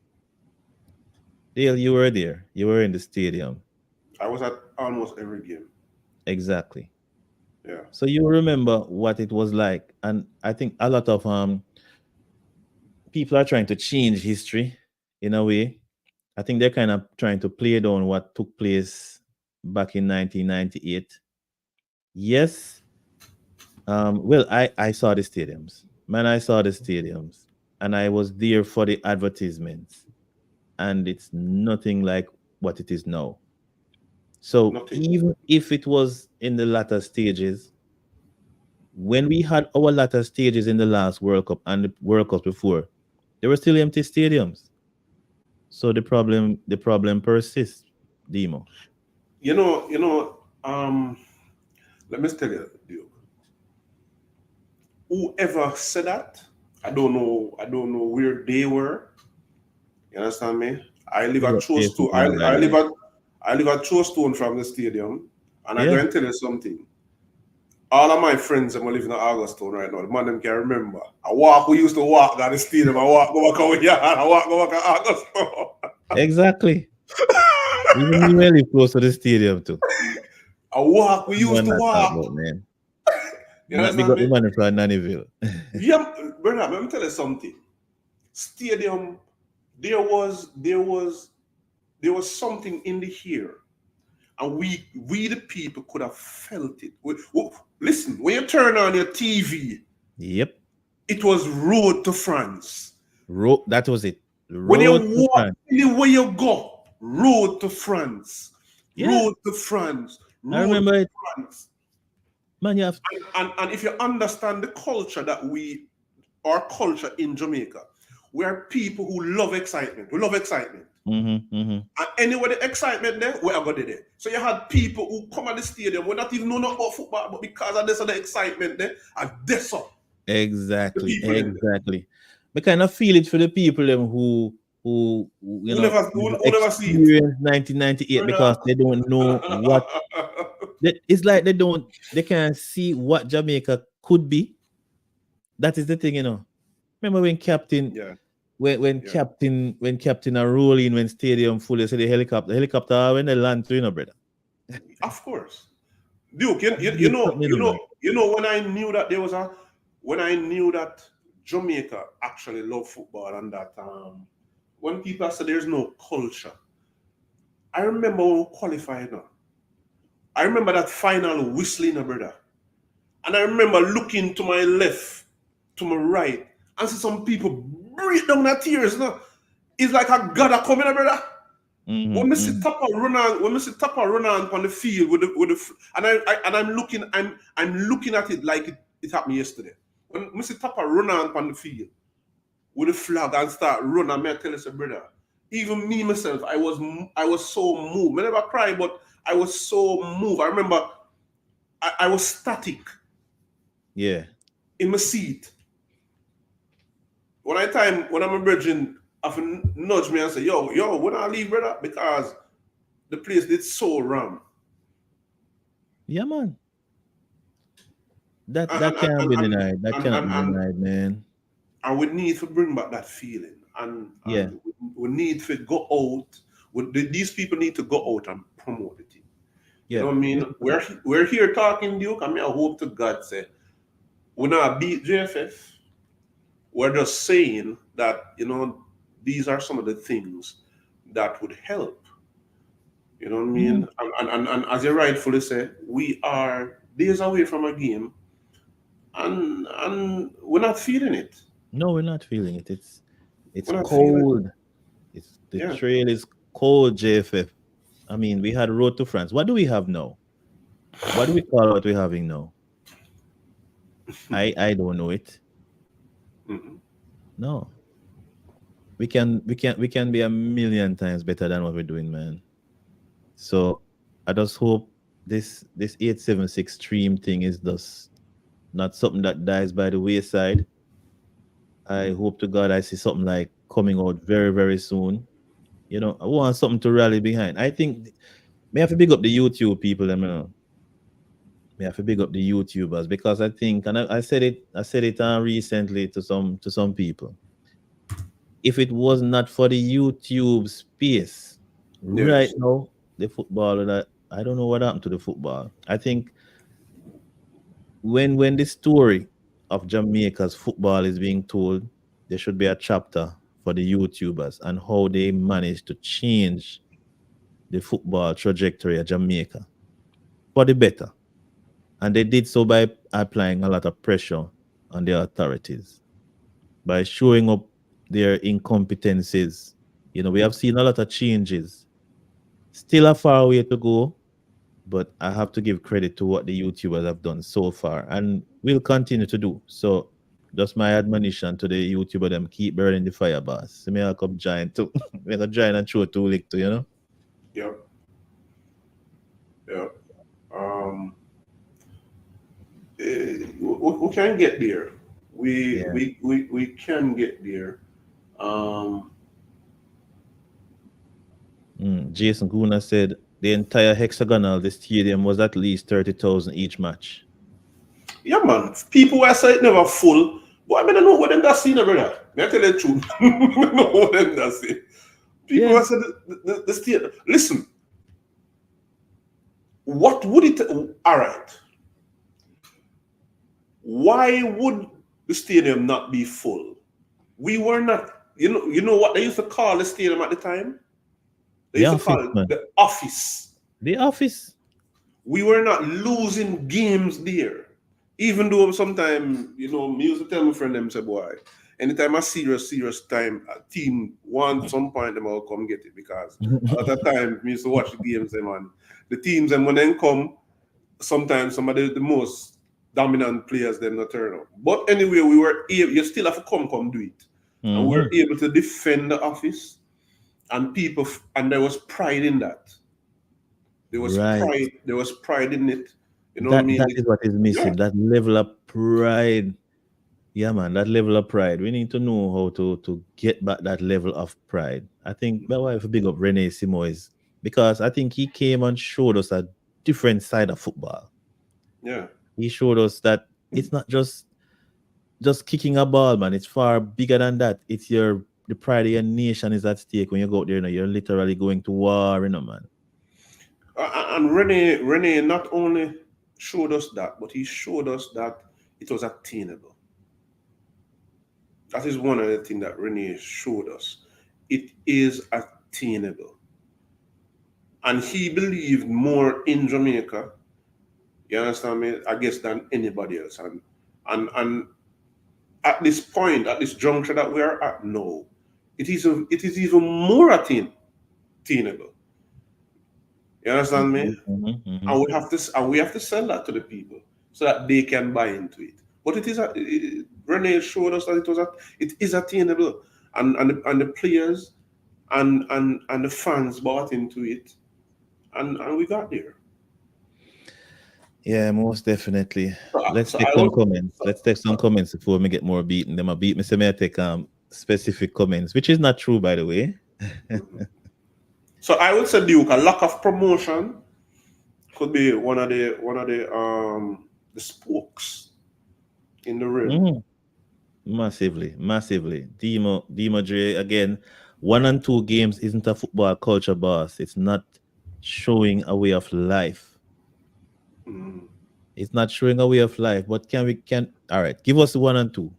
Dale, you were there. You were in the stadium.
I was at almost every game.
Exactly.
Yeah.
So you remember what it was like, and I think a lot of people are trying to change history in a way. I think they're kind of trying to play down what took place back in 1998. Yes, well, I saw the stadiums, man. I saw the stadiums, and I was there for the advertisements, and it's nothing like what it is now. So
Nothing.
even if it was in the latter stages, when we had our latter stages in the last World Cup and the World Cup before, there were still empty stadiums. So the problem persists, Demo.
Let me tell you, Duke. Whoever said that, I don't know where they were. You understand me? I live
Big
at
up
two
Jason
stone.
man, by
I
the
live
way.
at I live at two stone from the stadium, and I'm
Yeah,
going to tell you something. All of my friends that live in Augustone right now, the man them can remember. We used to walk down the stadium, I walk go back over here, I walk go back to Augustone.
exactly. Even me really close to the stadium too.
We
You know
used
what
to
not talk
walk.
about, man.
You
Big
understand
up the
me?
man from Nannyville.
Yeah, brother, let me tell you something. Stadium, there was something in the air, and we the people could have felt it. Listen, when you turn on your TV,
Yep.
it was Road to France.
That was it.
When you
Road to
walk
France.
anywhere you go, Road to France,
Yeah,
Road to France,
I
Road
remember
to
it.
France.
Man, you have
And if you understand the culture our culture in Jamaica, we are people who love excitement. We love excitement.
mm-hmm.
And anywhere the excitement there, we are going there. So you had people who come at the stadium, we not even know nothing about football, but because of this and the excitement there, and this up the
Exactly,
people in there.
exactly. I kind of feel it for the people them who
Who never see it.
experienced 1998 because they don't know what it's like. They can't see what Jamaica could be. That is the thing. Remember when captain
Yeah,
when
yeah.
captain are rolling when stadium full, they say the helicopter when they land to, brother.
Of course. Duke, you, you, you
Big
know,
something,
you know,
man.
you know, when I knew that Jamaica actually love football and that when people say there's no culture, I remember when we qualified now. I remember that final whistling, brother. And I remember looking to my left, to my right, and see some people break down their tears now. It's like a God are coming, brother. When
Mm-hmm,
we see
mm-hmm.
Tapa run on the field and I'm looking at it like it happened yesterday. When we see Tapa run on the field with the flag and start running, I tell us, brother. Even me myself, I was so moved. I never cry, but I was so moved. I remember I was static
Yeah.
in my seat. When I'm a virgin, often nudge me and say, yo, when I leave, brother, because the place did so wrong.
Yeah, man. That
And
that
and
can't
and
be
and,
denied. That
and,
cannot
and,
be
and,
denied, man.
and we need to bring back that feeling. And
Yeah.
we need to go out. These people need to go out and promote it. You know
Yeah.
what I mean? We're here talking, Duke. I mean, I hope to God say we're not beat JFF. We're just saying that, these are some of the things that would help. You know what I
Yeah.
mean? And as you rightfully say, we are days away from a game, and we're not feeling it.
No, we're not feeling it. It's
We're not feeling it.
cold. It's the
Yeah.
trail is cold, JFF. I mean, we had Road to France. What do we have now? What do we call what we're having now? I don't know it.
Mm-mm.
No. we can be a million times better than what we're doing, man. So I just hope this 876 stream thing is just not something that dies by the wayside. I hope to God I see something like coming out very, very soon. I want something to rally behind. I think may have to big up the YouTube people, may have to big up the YouTubers because I think, and I said it recently to some people. If it was not for the YouTube space, right
Yes.
now the football that I don't know what happened to the football. I think when the story of Jamaica's football is being told, there should be a chapter for the YouTubers and how they managed to change the football trajectory of Jamaica for the better. And they did so by applying a lot of pressure on the authorities, by showing up their incompetencies. We have seen a lot of changes. Still a far way to go, but I have to give credit to what the YouTubers have done so far and will continue to do. So just my admonition to the YouTuber them keep burning the fire, boss. So me I come giant too. Me I giant and show too lick too.
Yep. Yep. Um, we can get there. We
Yeah.
we we we can get there. Um,
Jason Guna said the entire hexagonal, the stadium was at least 30,000 each match.
yeah, man. People were saying it never full, but I mean, I know what them that see, brother. May I tell you the truth? I know what them that see. People
Yeah.
were saying the stadium. Listen, what would it? All right. Why would the stadium not be full? We were not. You know what they used to call the stadium at the time? They
The
used to
office,
call it
man.
the office.
The office.
We were not losing games there. Even though sometimes, me used to tell my friend them say, boy, anytime a serious time, a team want some point them will come get it because a lot of time me used to watch the games them and the teams and when they come, sometimes some of the most dominant players them not turn up. But anyway, we were able, you still have to come do it. And we were
Mhm.
able to defend the office and and there was pride in that. There was
Right.
pride. There was pride in it. You know what I
That
mean?
that is what is
Yeah,
missing. That level of pride. Yeah, man, that level of pride. We need to know how to get back that level of pride. I think that's why I have to big up Rene Simoes because I think he came and showed us a different side of football.
yeah.
He showed us that it's not just kicking a ball, man. It's far bigger than that. It's the pride of your nation is at stake when you go out there. You're literally going to war, man.
And Rene not only showed us that, but he showed us that it was attainable. That is one of the things that Rene showed us. It is attainable, and he believed more in Jamaica. You understand me? I guess than anybody else. And at this point, at this juncture that we are at now, it is even more attainable. You understand me?
Mhm, mhm, mhm.
And we have to sell that to the people so that they can buy into it. But Rene showed us that it is attainable, and the players and the fans bought into it, and we got there.
Yeah, most definitely.
So,
Let's
so
take
I
some
would.
comments.
So,
Let's take some
so,
comments before we get more beaten. Them a beat me. Say me I take specific comments, which is not true by the way.
so I would say, Duke, a lack of promotion could be one of the spokes in the rim.
Mhm. Massively, massively. Demo Dre again. 1 and 2 games isn't a football culture, boss. It's not showing a way of life.
Mm,
It's not showing a way of life. But can all right? Give us the 1 and 2.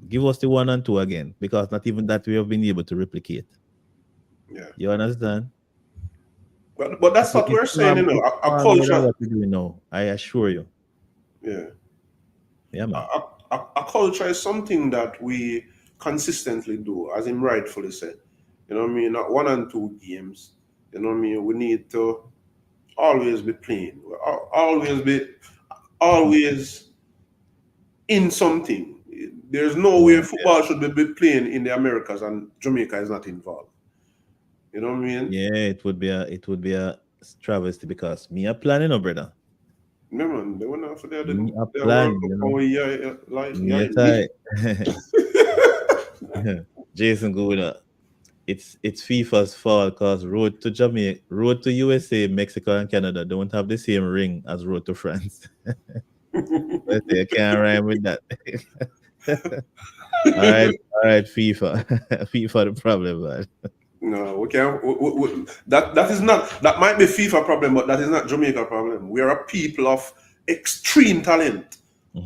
Give us the 1 and 2 again, because not even that we have been able to replicate.
yeah.
You understand?
But that's what we're saying,
It's
a
far more than
culture.
what we're doing now. I assure you.
Yeah.
Yeah, man.
A culture is something that we consistently do, as him rightfully said. You know what I mean? Not 1 and 2 games. You know what I mean? We need to always be playing. Always in something. there's no way football should be playing in the Americas and Jamaica is not involved. You know what I mean?
Yeah, it would be a travesty because me a planning, brother.
No man, they went out for their
Me a
World
plan,
Cup
you know.
and yeah,
Yes, I. Jason Gouda. It's FIFA's fault because road to Jamaica, road to USA, Mexico, and Canada don't have the same ring as road to France. Let's say I can't rhyme with that. all right, FIFA. FIFA the problem, man.
No, we can't. That is not. That might be FIFA problem, but that is not Jamaica problem. We are a people of extreme talent.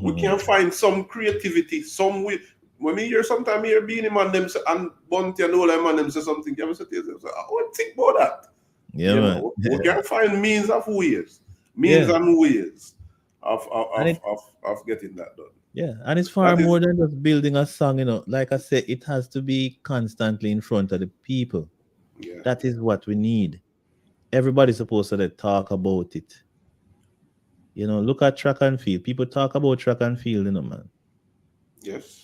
We can find some creativity, some way. When we hear sometimes hear Beanie Man them say, and Bunty and all them man them say something, you ever say to yourself, I won't think about that.
Yeah,
You
man.
know, we can find means and ways of getting that done.
Yeah, and it's far more than just building a song, you know. Like I said, it has to be constantly in front of the people.
Yeah.
That is what we need. Everybody's supposed to talk about it. You know, look at track and field. People talk about track and field, you know, man.
Yes.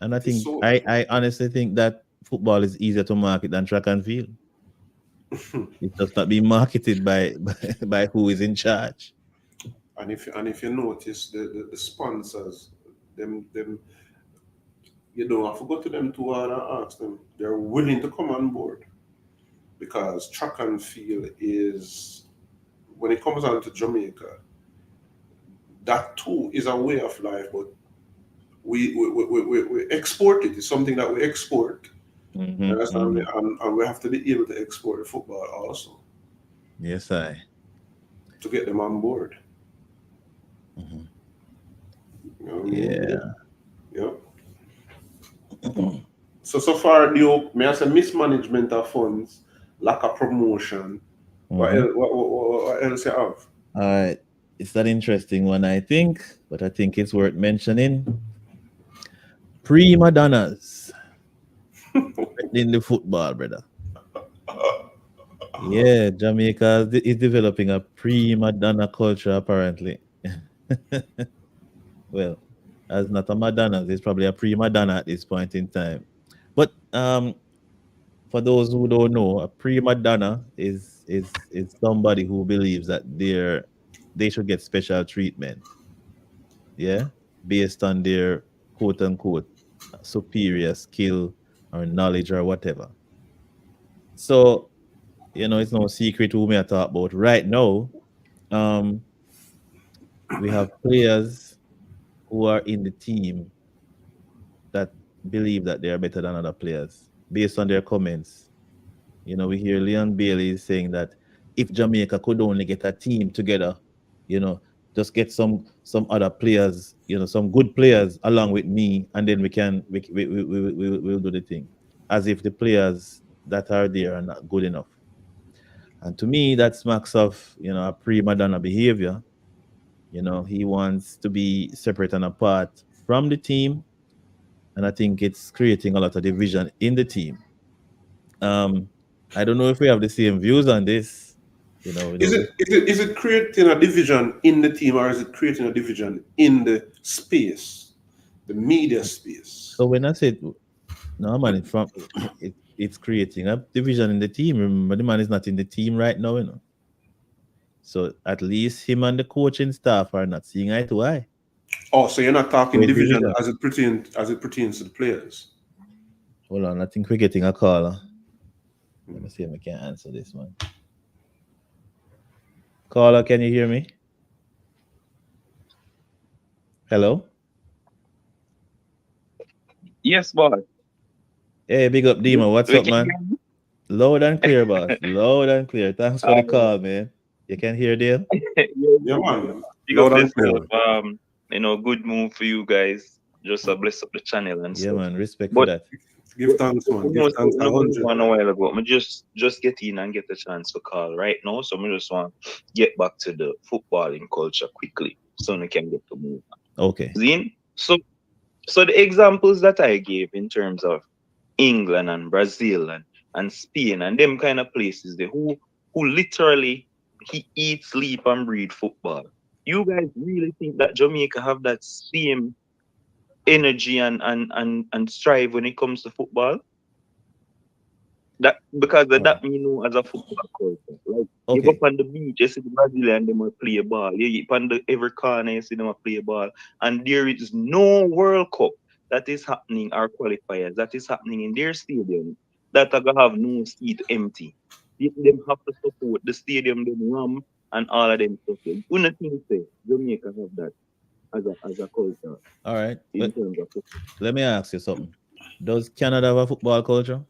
And I think I honestly think that football is easier to market than track and field. It's just not being marketed by who is in charge.
And if you notice the sponsors, them you know, I forgot to them to ask them, they're willing to come on board. Because track and field is, when it comes down to Jamaica, that too is a way of life, but we export it. It's something that we export. And we have to be able to export the football also.
Yes, I.
To get them on board.
Mm-hmm.
You know what I mean? Yeah. So far, may I say mismanagement of funds, lack of promotion. What else you have?
All right. It's that interesting one, I think, but I think it's worth mentioning. Primadonnas in the football, brother. Yeah, Jamaica is developing a Primadonna culture, apparently. Well, as not a Madonna, it's probably a Primadonna at this point in time. But for those who don't know, a Primadonna is somebody who believes that they should get special treatment. Yeah, based on their quote unquote superior skill or knowledge or whatever. So, you know, it's no secret who me I talk about right now. We have players who are in the team that believe that they are better than other players based on their comments. You know, we hear Leon Bailey saying that if Jamaica could only get a team together, you know, just get some other players, you know, some good players along with me, and then we'll do the thing. As if the players that are there are not good enough. And to me, that smacks of, you know, a Primadonna behavior. You know, he wants to be separate and apart from the team. And I think it's creating a lot of division in the team. I don't know if we have the same views on this. You know,
is it creating a division in the team, or is it creating a division in the space, the media space?
So when I said no, man, it's creating a division in the team. Remember, the man is not in the team right now, you know. So at least him and the coaching staff are not seeing eye to eye.
Oh, so you're not talking division as it pertains to the players.
Hold on, I think we're getting a caller. Let me see if I can answer this one. Caller, can you hear me? Hello?
Yes, boss.
Hey, big up, Dima. What's up, man? Loud and clear, boss. Loud and clear. Thanks for the call, man. You can hear Dale?
Yeah, man.
Loud and clear. You know, good move for you guys. Just bless up the channel and
stuff. Yeah, man. Respect
for
that.
Give thanks, man. Give thanks.
A while ago. I just get in and get the chance to call right now. So I just want to get back to the footballing culture quickly, so we can get to move.
Okay.
Zine. So the examples that I gave in terms of England and Brazil and Spain and them kind of places, who literally he eat, sleep, and breathe football. You guys really think that Jamaica have that same energy and strive when it comes to football. That because that me know as a football culture. Like you go
Okay.
up on the beach, you see the Brazilian them will play a ball. You go on the every corner, you see them will play a ball. And there is no World Cup that is happening or qualifiers that is happening in their stadium that are gonna have no seat empty. Them have to support the stadium, them ram and all of them stuff. You don't think say Jamaica have that as a culture
All right.
in terms of football.
Let me ask you something. Does Canada have a football culture?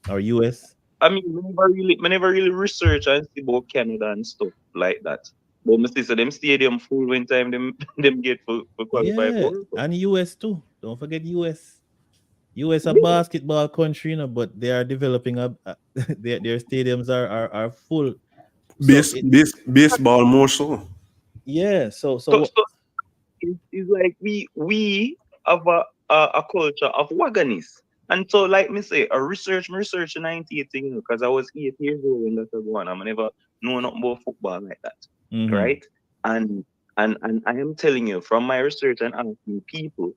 Or US?
I mean, me never really research and see about Canada and stuff like that. But me see so them stadium full when time them them get for qualify
Yeah,
for World Cup.
and US too. Don't forget US. US a
Yeah.
basketball country, but they are developing their stadiums are full. So
Baseball more so.
yeah,
So it's like we have a culture of wagonists. And so, like me say, me research in 1980, because I was 8 years old when that was going on. I never know nothing about football like that,
mhm.
right? And and I am telling you from my research and asking people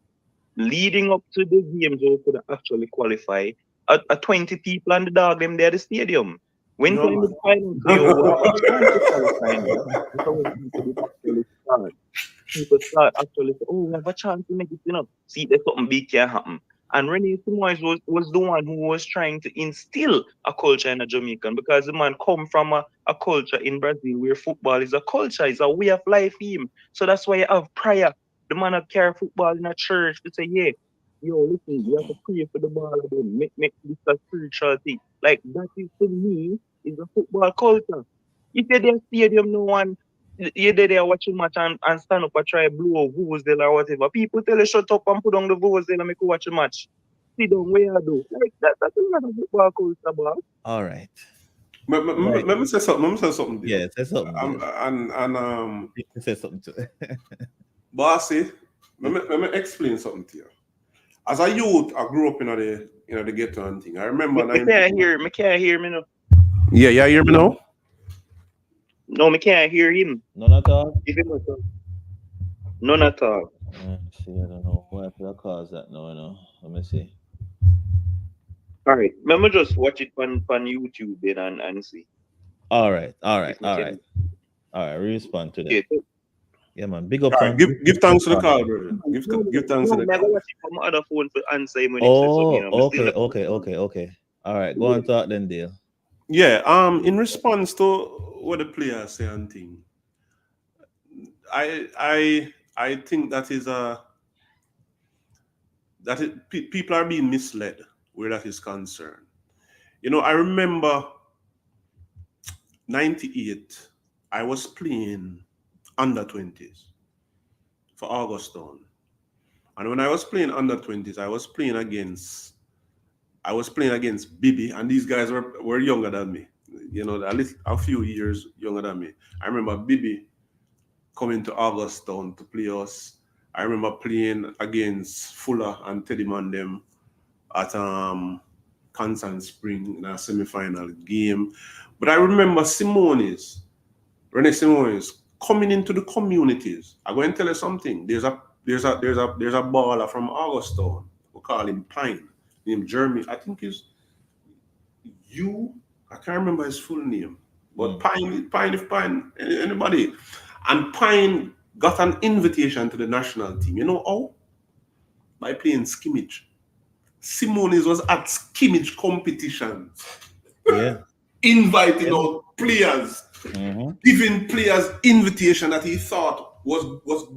leading up to the games who could actually qualify, a 20 people and the dog them there at the stadium. When
No
time is
man.
final, so yo, we have a chance to qualify now. Because when people did actually start, people start actually say, oh, we have a chance to make it, see, there's something big can happen. And Renee Simoes was the one who was trying to instill a culture in a Jamaican, because the man come from a culture in Brazil where football is a culture, it's a way of life for him. So that's why you have prayer. The man that carry football in a church to say, yeah, yo, listen, you have to pray for the ball again, make this a spiritual thing. Like that is to me is a football culture. If you're there stadium, no one you're there watching match and stand up and try blow a vuvuzela or whatever. People tell you shut up and put on the vuvuzela and make you watch a match. Sit down where you do. Like that is not a football culture, bro.
All right.
Let me say something. Let me say something there.
Yeah, say something there. Say something to
Bossy, let me explain something to you. As a youth, I grew up in the ghetto and thing. I remember
Me can't hear me no.
Yeah, yeah, hear me now?
No, me can't hear him.
None at all.
If him not talk. None at all.
See, I don't know what will cause that now, Let me see.
Alright. Let me just watch it on YouTube then and see
All right, all right,
if me
all
can.
right. All right, we respond to that.
Yeah, so-
Yeah, man. Big up
All right,
fam.
give thanks to the call, brother. Give thanks to
no,
the
me
call.
go watch it from my other phone to answer him when him say something,
Oh,
Me still
okay,
not
okay, okay, okay. All right, go on talk then, Dale.
Yeah, in response to what the players say and thing, I think that is people are being misled where that is concerned. I remember 98, I was playing under 20s for Augustone. And when I was playing under 20s, I was playing against Bibi, and these guys were younger than me. A few years younger than me. I remember Bibi coming to Augustone to play us. I remember playing against Fuller and Teddy Mandem at Constant Spring in a semi-final game. But I remember Rene Simones coming into the communities. I'm going to tell you something. There's a baller from Augustone. We call him Pine. Named Jeremy. I think he's I can't remember his full name. But Pine, anybody. And Pine got an invitation to the national team. You know how? By playing skimmage. Simones was at skimmage competitions,
Yeah.
inviting out players,
Mm-hmm.
giving players invitation that he thought was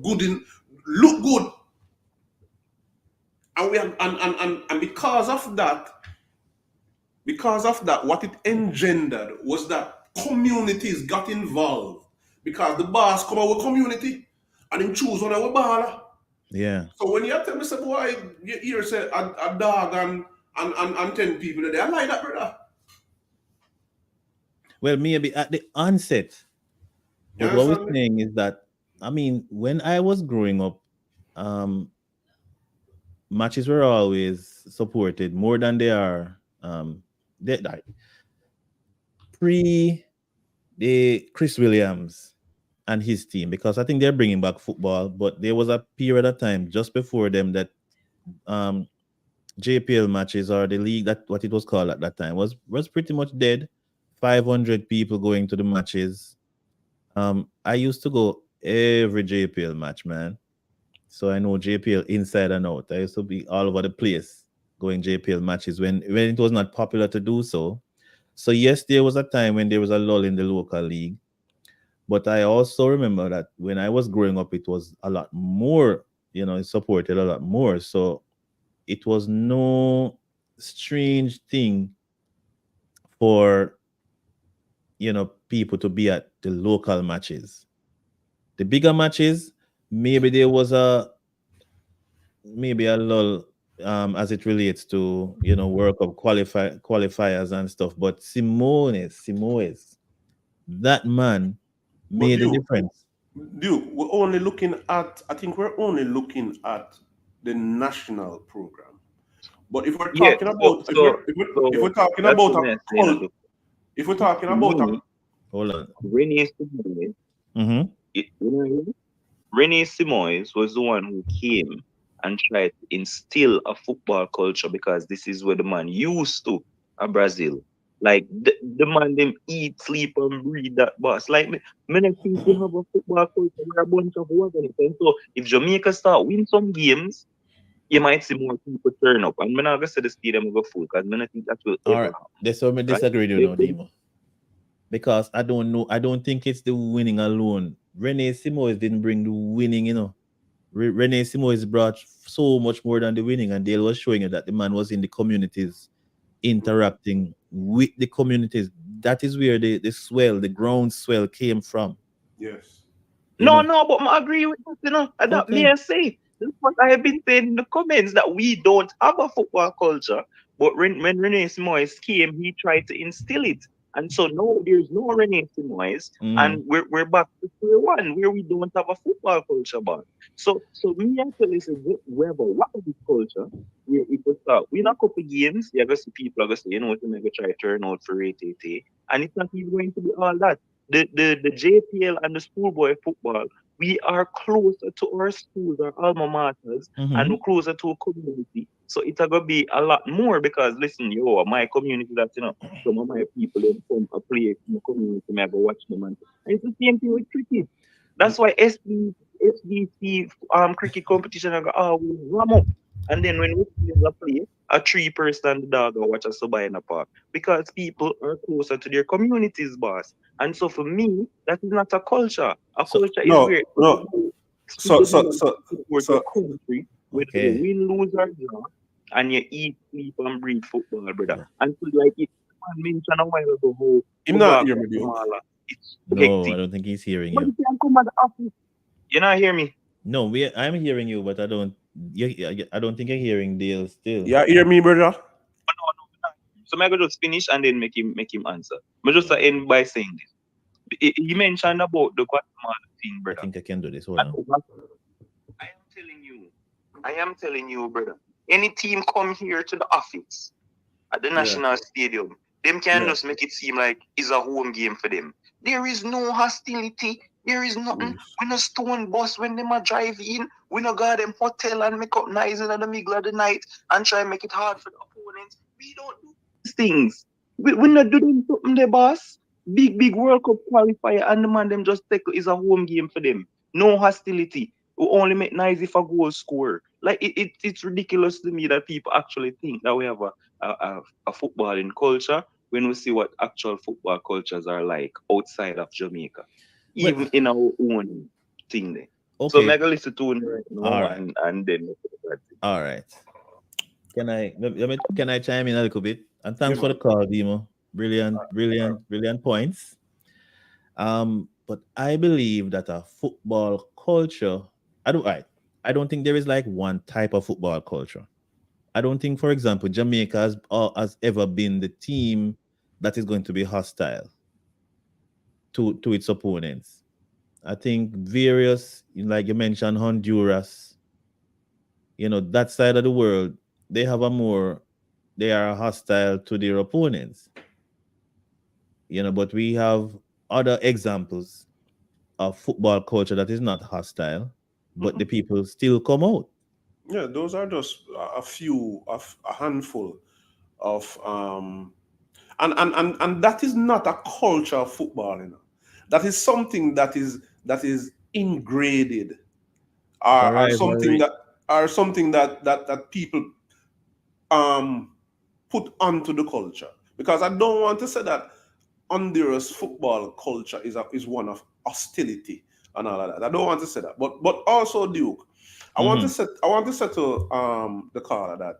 good look good. And we have and because of that, what it engendered was that communities got involved because the boss come out with community and him choose one of our baller.
Yeah.
So when you tell me, say, boy, you hear say a dog and 10 people there, I like that, brother.
Well, maybe at the onset,
You
but what we're
understand me?
saying is that, I mean, when I was growing up, um, matches were always supported more than they are. They, like, pre the Chris Williams, and his team, because I think they're bringing back football, but there was a period of time just before them that um, JPL matches, or the league, that what it was called at that time, was pretty much dead. 500 people going to the matches. I used to go every JPL match, man. So I know JPL inside and out. I used to be all over the place going JPL matches when it was not popular to do so. So yes, there was a time when there was a lull in the local league, but I also remember that when I was growing up, it was a lot more. It supported a lot more. So it was no strange thing for people to be at the local matches. The bigger matches, maybe there was a lull, as it relates to World Cup qualifiers and stuff. But Simoes, that man
But
made a difference.
we're only looking at, I think we're only looking at the national program. But if we're
Yeah,
talking
so
about,
so
if we're
so
talking
that's
about
what
a
I'm saying.
cult, if we're talking
To
about a,
me,
Hold on.
Rene Simoes,
Mm-hmm.
Rene Simoes was the one who came and tried to instill a football culture, because this is where the man used to Brazil. Like the man them eat, sleep, and breathe that boss. Like me not think we have a football culture where a bunch of organizers. So if Jamaica start win some games, you might see more people turn up. And I'm not gonna say the stadium will go full, because I don't think that will
All
ever
right.
happen.
That's where I
Right?
disagree with you
They
now,
could,
Demo. Because I don't know. I don't think it's the winning alone. Rene Simoes didn't bring the winning. Rene Simoes brought so much more than the winning, and Dale was showing you that the man was in the communities, interacting with the communities. That is where the ground swell came from.
yes.
You
no,
know.
no, but I agree with that, and that may
Okay.
I say. That's what I have been saying in the comments, that we don't have a football culture. But when Rene Simoes came, he tried to instill it. And so now there's no Rene Simoes,
Mm.
and we're back to square one, where we don't have a football culture, but so me actually say, we have a lot of this culture. It will start win a couple games, you're gonna see people are gonna say, what, I'm gonna try to turn out for ATT. And it's not even going to be all that. The JPL and the schoolboy football, we are closer to our schools, our alma maters, and
Mm-hmm.
we're closer to a community. So it's gonna be a lot more, because listen, my community, that some of my people they come a play in the community, may I go watch them, and it's the same thing with cricket. That's why SBC cricket competition I go, we ram up. And then when we see a play, a 3 person and the dog go watch us by in the park, because people are closer to their communities, boss. And so for me, that is not a culture. A
So
culture is
No,
where
no.
everybody stick
So,
together
so,
and
so,
support your
so,
country, whether you
okay.
win, lose, or draw, and you eat, sleep, and breathe football, brother.
Yeah.
And so, like it man mentioned a while ago, how
him not
football
hear me, dude.
Guatemala, it's so
No, I
hectic.
don't think he's hearing
But
you.
you can come at the office. You not hear me?
No, I'm hearing you, but I don't. I don't think you're hearing Dale still.
Yeah, hear me, brother?
Oh, no, no, no. So I go just finish and then make him answer. I just
Yeah.
end by saying this. He mentioned about the Guatemala thing,
I
brother.
think I can do this. Hold
And
on.
I am telling you, brother. Any team come here to the office at the
Yeah,
national stadium, them can
yeah.
just make it seem like it's a home game for them. There is no hostility. There is nothing.
Yes.
We no stone bus when them a drive in. We no got them hotel and make up nice in the middle of the night and try and make it hard for the opponents. We don't do these things. We not doing something there, boss. Big World Cup qualifier, and the man them just take is a home game for them. No hostility. We only make nice if a goal score. Like it's ridiculous to me that people actually think that we have a footballing culture when we see what actual football cultures are like outside of Jamaica,
Well,
even in our own thing there. So
okay.
mega listen to it right
All
now,
right.
and then
All right. Can I chime in a little bit? And
Yeah,
thanks for the
man.
call, Dimo. Brilliant points. But I believe that a football culture, I don't think there is like one type of football culture. I don't think, for example, Jamaica has ever been the team that is going to be hostile to its opponents. I think various, like you mentioned, Honduras, that side of the world, they have a more, they are hostile to their opponents. But we have other examples. a football culture that is not hostile, but the
Mhm.
people still come out.
Yeah, those are just a few, a handful of and that is not a culture of football, you know. That is something that is ingraded,
It's a
or something
rivalry.
that people um put onto the culture. Because I don't want to say that Honduras football culture is one of hostility and all of that. I don't want to say that. But also, Duke,
Mm-hmm.
I want to say to the caller that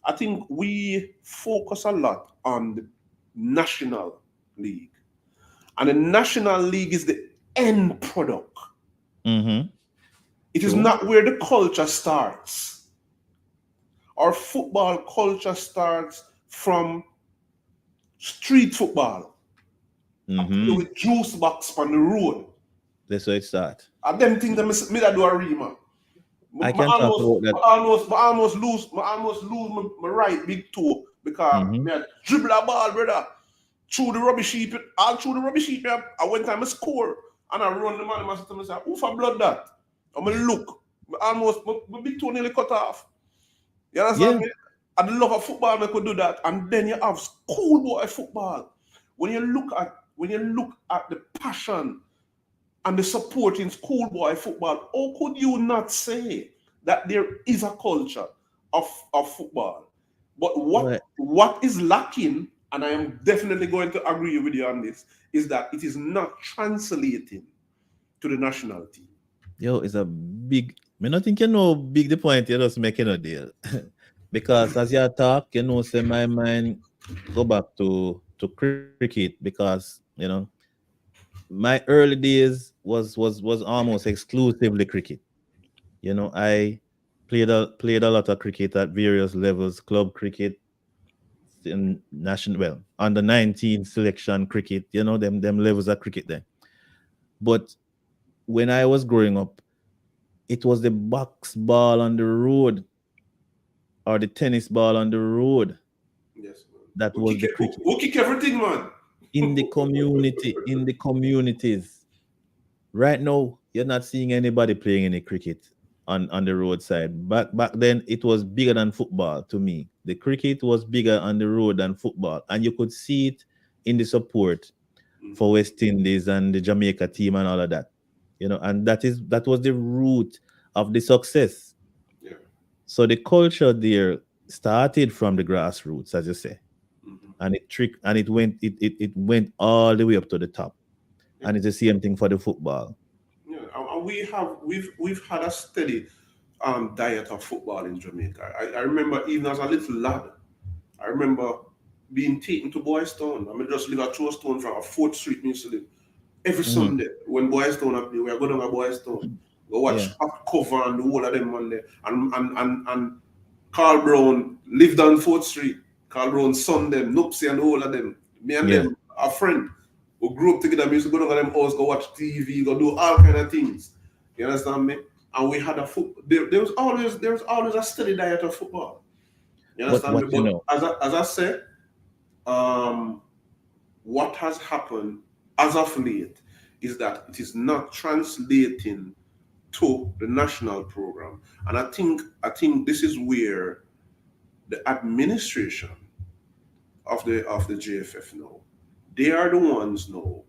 I think we focus a lot on the national league. And the national league is the end product.
Mm-hmm.
It is
True.
not where the culture starts. Our football culture starts from street football. I play
Mm-hmm.
with juice box on the road.
That's where it starts.
And them things that me that do a read, man.
I can talk about that.
I almost lose my right big toe because
Mm-hmm.
me a dribble a ball, brother. Through the rubbish heap, all through the rubbish heap. I went time I score and I run the man and I said to myself, who for blood that? I'm gonna look. My big toe nearly cut off. You
Yeah.
understand me? I love of football, I could do that. And then you have schoolboy football. When you look at the passion and the support in schoolboy football, how could you not say that there is a culture of football? But
Well,
what is lacking, and I am definitely going to agree with you on this, is that it is not translating to the national team.
yo, it's a big. Me not think you know big the point you're just making a deal. Because as you talk, say my mind go back to cricket because my early days was almost exclusively cricket. I played a lot of cricket at various levels, club cricket, in national, well, under 19 selection cricket, them levels of cricket there. But when I was growing up, it was the box ball on the road or the tennis ball on the road
Yes, man.
that was the cricket
We kick everything, man.
in the community, in the communities. Right now, you're not seeing anybody playing any cricket on the roadside. Back then, it was bigger than football to me. The cricket was bigger on the road than football, and you could see it in the support for
Mhm.
West Indies and the Jamaica team and all of that. And that was the root of the success.
Yeah.
So the culture there started from the grassroots, as you say,
Mhm.
and it went all the way up to the top.
Yeah.
And it's the same thing for the football.
Yeah. And we've had a steady diet of football in Jamaica. I remember even as a little lad, I remember being taken to Boys Town. I mean, just live at 2 stone from a 4th Street, me used to live. Every
Mhm.
Sunday, when Boys Town up there, we are going to Boys Town. Go watch
Yeah,
Up Cover and the whole of them on there. And Carl Brown lived on 4th Street. Carl Brown's son, them, Nupsy and the whole of them. Me and
yeah.
them, a friend. We grew up together. We used to go to them house, go watch TV, go do all kind of things. You understand me? And we had a foot. There was always a steady diet of football. You
But
understand me?
what you
But
know,
as I said, um, what has happened as of late is that it is not translating to the national program. And I think this is where the administration of the JFF now, they are the ones now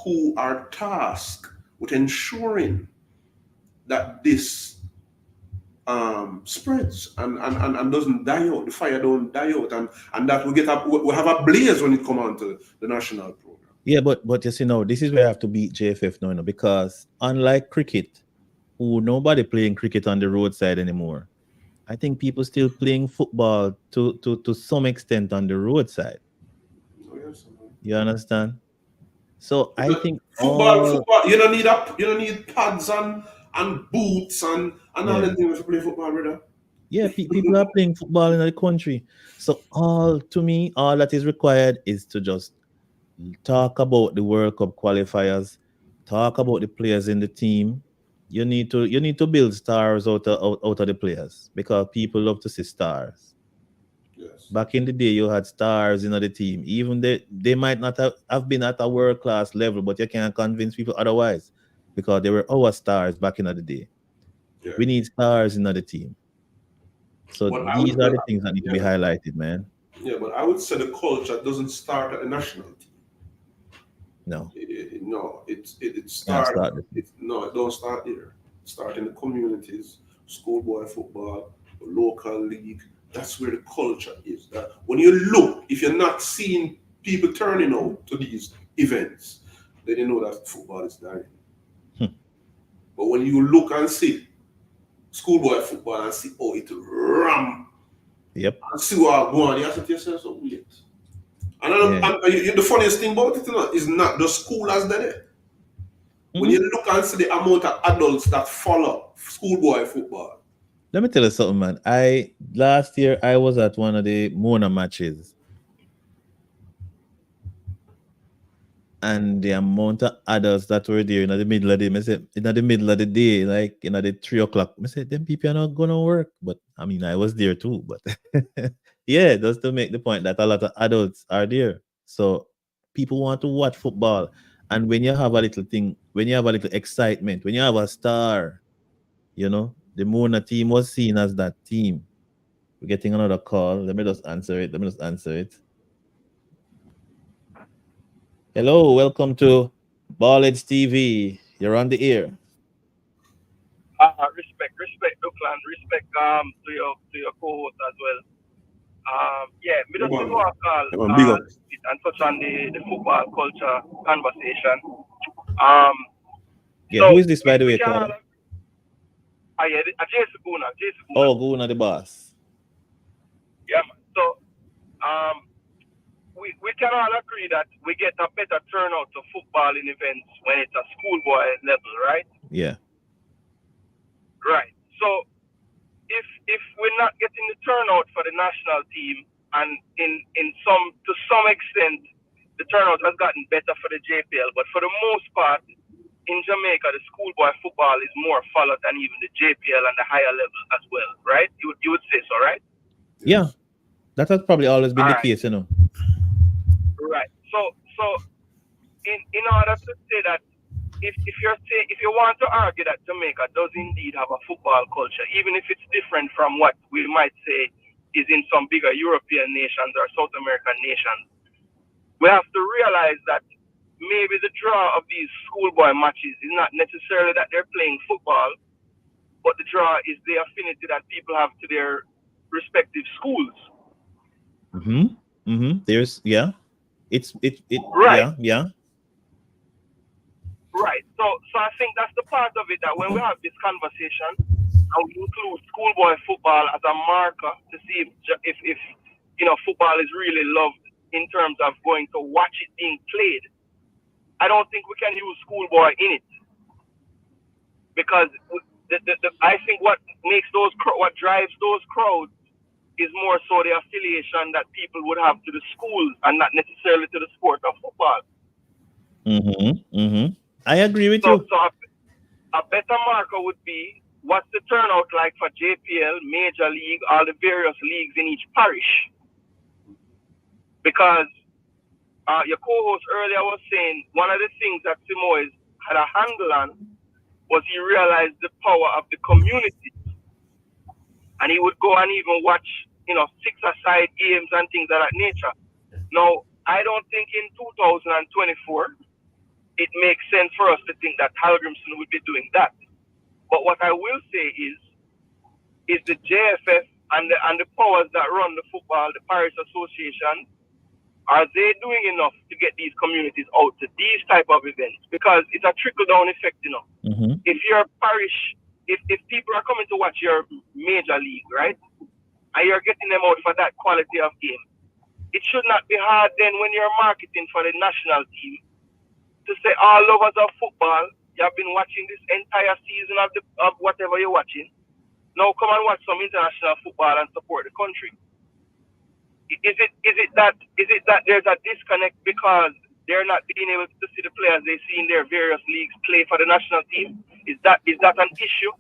who are tasked with ensuring that this spreads and doesn't die out. The fire don't die out, and that we have a blaze when it comes on to the national program.
yeah, but you see now, this is where I have to beat JFF now, because unlike cricket, who nobody playing cricket on the roadside anymore. I think people still playing football to some extent on the roadside.
Oh, yes.
You understand? So I
Because
think all
football, you don't need pads and boots and all
yeah.
them things to play football, brother.
Yeah, people are playing football in the country. So all that is required is to just talk about the World Cup qualifiers, talk about the players in the team. You need to build stars out of the players because people love to see stars.
Yes.
Back in the day, you had stars in the team. Even they might not have been at a world class level, but you can't convince people otherwise. because they were our stars back in the day.
Yeah.
We need stars in the team. So
But
these are the things that need to be highlighted, man.
Yeah, but I would say the culture doesn't start at the national team.
No,
No, it
can't
starts.
start this.
It don't start there. Start in the communities, schoolboy football, local league. That's where the culture is. That when you look, if you're not seeing people turning out to these events, then you know that football is dying. But when you look and see schoolboy football and see, oh, it ram,
Yep.
and see what go on, you have to tell yourself, so wait. And, the funniest thing about it, is not the school as done it. When you look and see the amount of adults that follow schoolboy football.
Let me tell you something, man. Last year I was at one of the Mona matches, and the amount of adults that were there in the middle of the day, like in the 3 o'clock. I said, them people are not gonna work. But I mean, I was there too. But yeah, just to make the point that a lot of adults are there. So people want to watch football. And when you have a little thing, when you have a little excitement, when you have a star, the Mona team was seen as that team. We're getting another call. Let me just answer it. Hello, welcome to Ballheads TV. You're on the air.
Respect, Duckland, respect to your co-host as well. Me just want to call
Big up.
and touch on the football culture conversation.
Yeah, who is this, by the way,
Jason
caller?
Jason Guna.
Oh, Guna the boss.
Yeah, man. So we can all agree that we get a better turnout to footballing events when it's a schoolboy level, right?
Yeah.
Right. So if we're not getting the turnout for the national team, and to some extent the turnout has gotten better for the JPL, but for the most part in Jamaica the schoolboy football is more followed than even the JPL and the higher level as well, right? You would say so, right?
Yeah. That has probably always been the case,
Right. So in order to say that if you want to argue that Jamaica does indeed have a football culture, even if it's different from what we might say is in some bigger European nations or South American nations, we have to realize that maybe the draw of these schoolboy matches is not necessarily that they're playing football, but the draw is the affinity that people have to their respective schools.
There's
right.
Yeah.
Right. So I think that's the part of it that when we have this conversation and we include schoolboy football as a marker to see if football is really loved in terms of going to watch it being played, I don't think we can use schoolboy in it, because I think what drives those crowds is more so the affiliation that people would have to the schools and not necessarily to the sport of football.
I agree with you.
So a better marker would be, what's the turnout like for JPL, Major League, all the various leagues in each parish? Because your co-host earlier was saying one of the things that Simoes had a handle on was he realized the power of the community. And he would go and even watch, 6-a-side games and things of that nature. Now, I don't think in 2024 it makes sense for us to think that Halgrimson would be doing that. But what I will say is the JFF and the powers that run the football, the parish association, are they doing enough to get these communities out to these type of events? Because it's a trickle-down effect, If your parish, if people are coming to watch your major league, right, and you're getting them out for that quality of game, it should not be hard then when you're marketing for the national team to say, all lovers of football, you have been watching this entire season of whatever you're watching. Now come and watch some international football and support the country. Is it that there's a disconnect because they're not being able to see the players they see in their various leagues play for the national team? Is that an issue?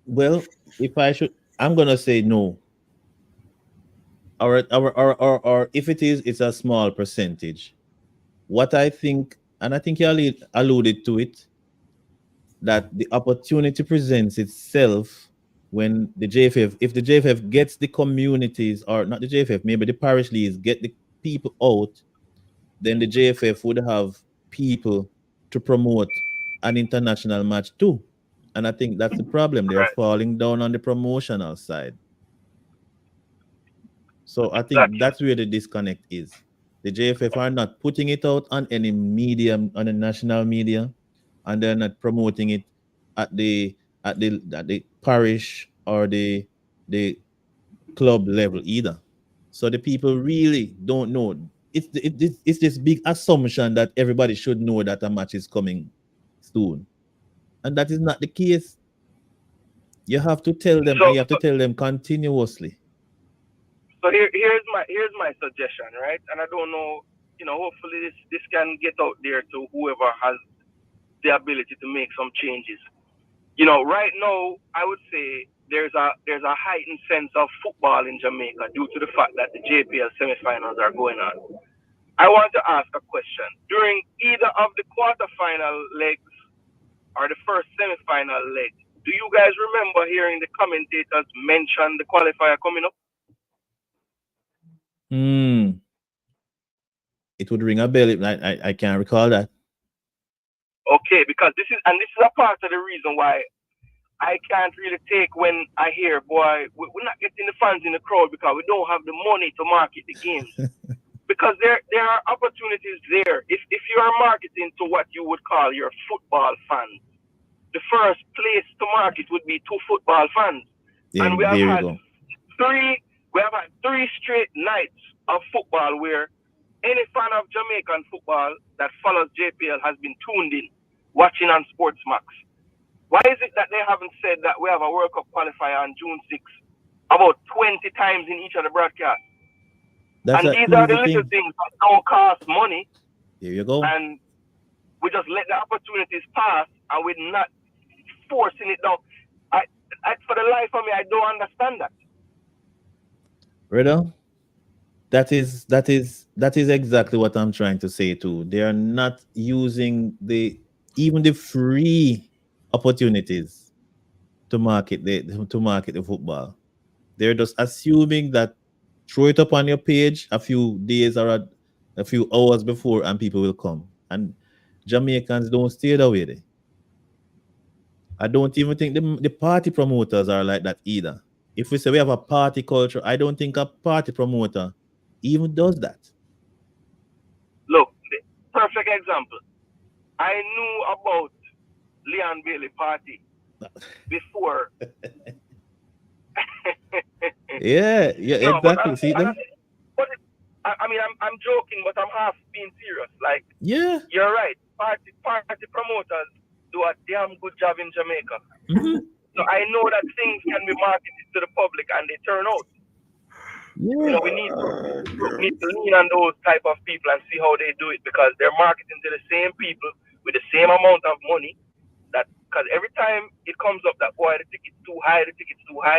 Well, I'm gonna say no. Or if it is, it's a small percentage. What I think and I think you alluded to it, that the opportunity presents itself when the JFF, if the JFF gets the communities, or not the JFF, maybe the parish leagues get the people out, then the JFF would have people to promote an international match too. And I think that's the problem. They're
Right.
falling down on the promotional side. So I think
Exactly.
that's where the disconnect is. The JFF are not putting it out on any medium, on the national media, and they're not promoting it at the parish or the club level either. So the people really don't know. It's this big assumption that everybody should know that a match is coming soon, and that is not the case. You have to tell them, and you have to tell them continuously.
So here's my suggestion, right? And I don't know, hopefully this can get out there to whoever has the ability to make some changes. Right now I would say there's a heightened sense of football in Jamaica due to the fact that the JPL semifinals are going on. I want to ask a question. During either of the quarterfinal legs or the first semifinal leg, do you guys remember hearing the commentators mention the qualifier coming up?
It would ring a bell. I can't recall that.
Okay, because this is a part of the reason why I can't really take when I hear, boy, we're not getting the fans in the crowd because we don't have the money to market the games. Because there are opportunities there. If you are marketing to what you would call your football fans, the first place to market would be to football fans.
Yeah,
and we have
there you
had
go.
three straight nights of football where any fan of Jamaican football that follows JPL has been tuned in, watching on Sportsmax. Why is it that they haven't said that we have a World Cup qualifier on June 6th about 20 times in each of the broadcasts?
That's
and these are the little things that don't cost money.
There you go.
And we just let the opportunities pass and we're not forcing it down. For the life of me, I don't understand that.
Brother, that is exactly what I'm trying to say too. They are not using even the free opportunities to market the football. They're just assuming that throw it up on your page a few days or a few hours before and people will come. And Jamaicans don't stay that way. I don't even think the party promoters are like that either. If we say we have a party culture, I don't think a party promoter even does that.
Look, perfect example. I knew about Leon Bailey party before.
yeah,
No,
exactly. See them?
I mean, I'm joking, but I'm half being serious. Like,
yeah,
you're right. Party promoters do a damn good job in Jamaica.
Mm-hmm.
So I know that things can be marketed to the public and they turn out.
Yeah.
We need to lean on those type of people and see how they do it, because they're marketing to the same people with the same amount of money. Because every time it comes up that, boy, the ticket's too high,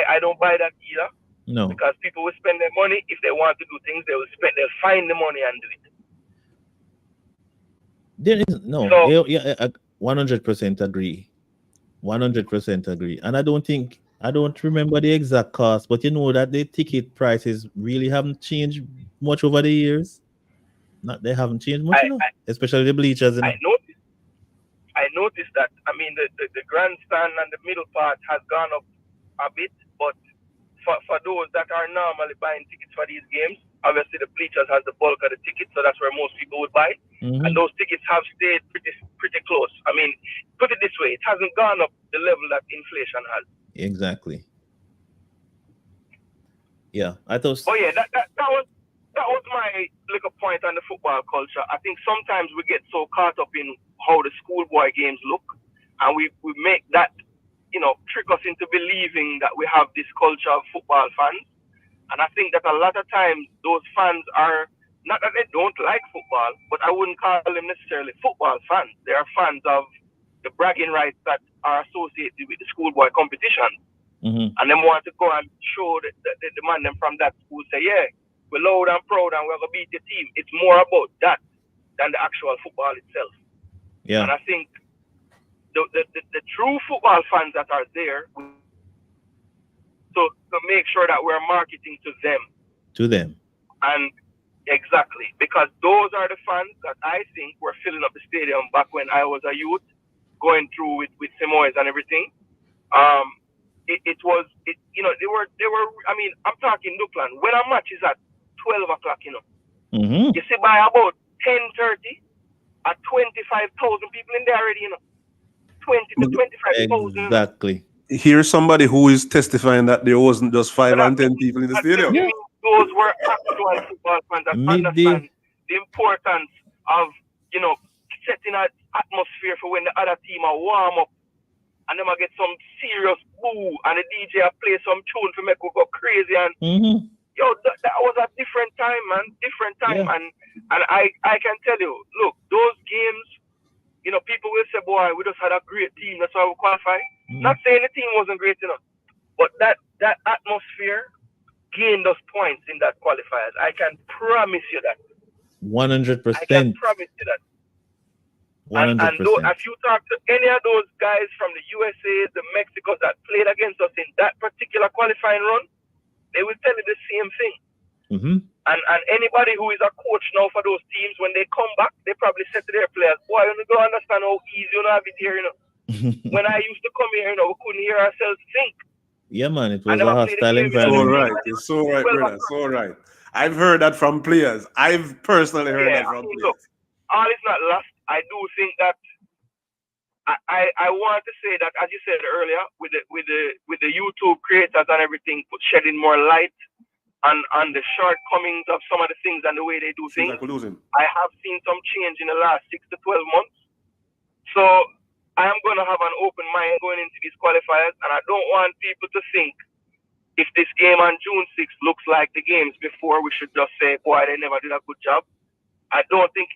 I don't buy that either.
No.
Because people will spend their money. If they want to do things, they'll find the money and do it.
There is no. So, yeah, 100% agree. 100% agree. And I don't remember the exact cost, but you know that the ticket prices really haven't changed much over the years. They haven't changed much, especially the bleachers.
I noticed that. I mean, the grandstand and the middle part has gone up a bit, but for those that are normally buying tickets for these games, obviously the bleachers has the bulk of the tickets, so that's where most people would buy. Mm-hmm. And those tickets have stayed pretty close. I mean, put it this way, it hasn't gone up the level that inflation has.
Exactly. Yeah, I thought.
Oh yeah, that was my little point on the football culture. I think sometimes we get so caught up in how the schoolboy games look, and we make that, trick us into believing that we have this culture of football fans. And I think that a lot of times those fans are, not that they don't like football, but I wouldn't call them necessarily football fans. They are fans of the bragging rights that are associated with the schoolboy competition. Mm-hmm. And them want to go and show the man them from that school, say, yeah, we're loud and proud and we're going to beat the team. It's more about that than the actual football itself.
Yeah.
And I think the true football fans that are there, to make sure that we're marketing to them.
To them.
And exactly, because those are the fans that I think were filling up the stadium back when I was a youth, going through with Samoas and everything. They were. I mean, I'm talking Duckland. When a match is at 12 o'clock,
Mm-hmm.
you see by about 10:30, at 25,000 people in there already, 20 to 25,000.
Exactly.
Here's somebody who is testifying that there wasn't just 5
So
and 10 people in the stadium.
Yeah.
Those were actual football fans that understand the importance of, setting an atmosphere for when the other team are warm up and them get some serious boo and the DJ play some tune for make we go crazy and that was a different time, man. Different time.
Yeah.
And I can tell you, look, those games, people will say, boy, we just had a great team, that's why we qualified. Not saying the team wasn't great enough, but that atmosphere gained us points in that qualifiers. I can promise you that.
100%.
I can promise you that.
100%.
And if you talk to any of those guys from the USA, the Mexicos that played against us in that particular qualifying run, they will tell you the same thing.
Mm-hmm.
And anybody who is a coach now for those teams, when they come back, they probably say to their players, boy, you don't understand how easy you have it here, When I used to come here, we couldn't hear ourselves think.
Yeah, man, it was a hostile environment.
So right, it's so right, brother, so right. I've heard that from players. I've personally heard that from players.
Look, all is not lost. I do think that I want to say that, as you said earlier, with the YouTube creators and everything, shedding more light on the shortcomings of some of the things and the way they do things. I have seen some change in the last 6 to 12 months. So I am going to have an open mind going into these qualifiers, and I don't want people to think if this game on June 6th looks like the games before, we should just say, boy, they never did a good job. I don't think,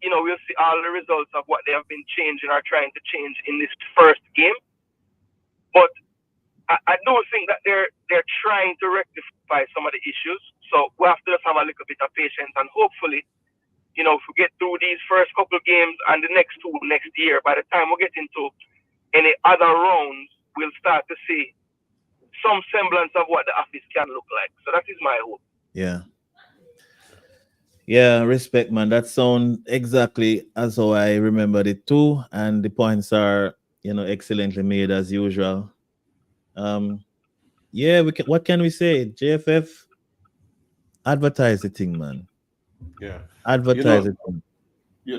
we'll see all the results of what they have been changing or trying to change in this first game. But I do think that they're trying to rectify some of the issues. So we have to just have a little bit of patience, and hopefully, if we get through these first couple of games and the next two next year, by the time we get into any other rounds, we'll start to see some semblance of what the office can look like. So that is my hope.
Yeah. Yeah, respect, man. That sounds exactly as how I remembered it too. And the points are, excellently made as usual. Yeah, what can we say? JFF, advertise the thing, man.
Yeah.
Advertise it.
Yeah,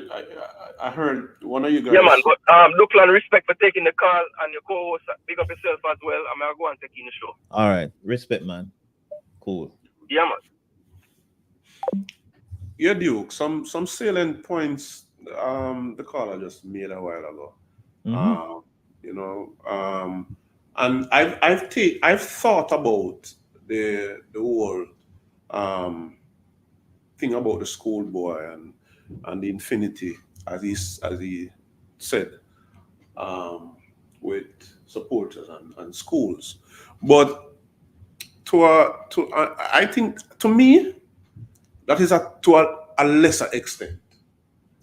I heard one of you guys.
Yeah, man. But Duckland, respect for taking the call, and your co-host, big up yourself as well. I'm going to go and take in the show.
All right. Respect, man. Cool.
Yeah, man.
Yeah, Duke. Some salient points the caller just made a while ago. And I've thought about the whole thing about the schoolboy and the infinity, as he said, with supporters and schools. But I think to me that is to a lesser extent.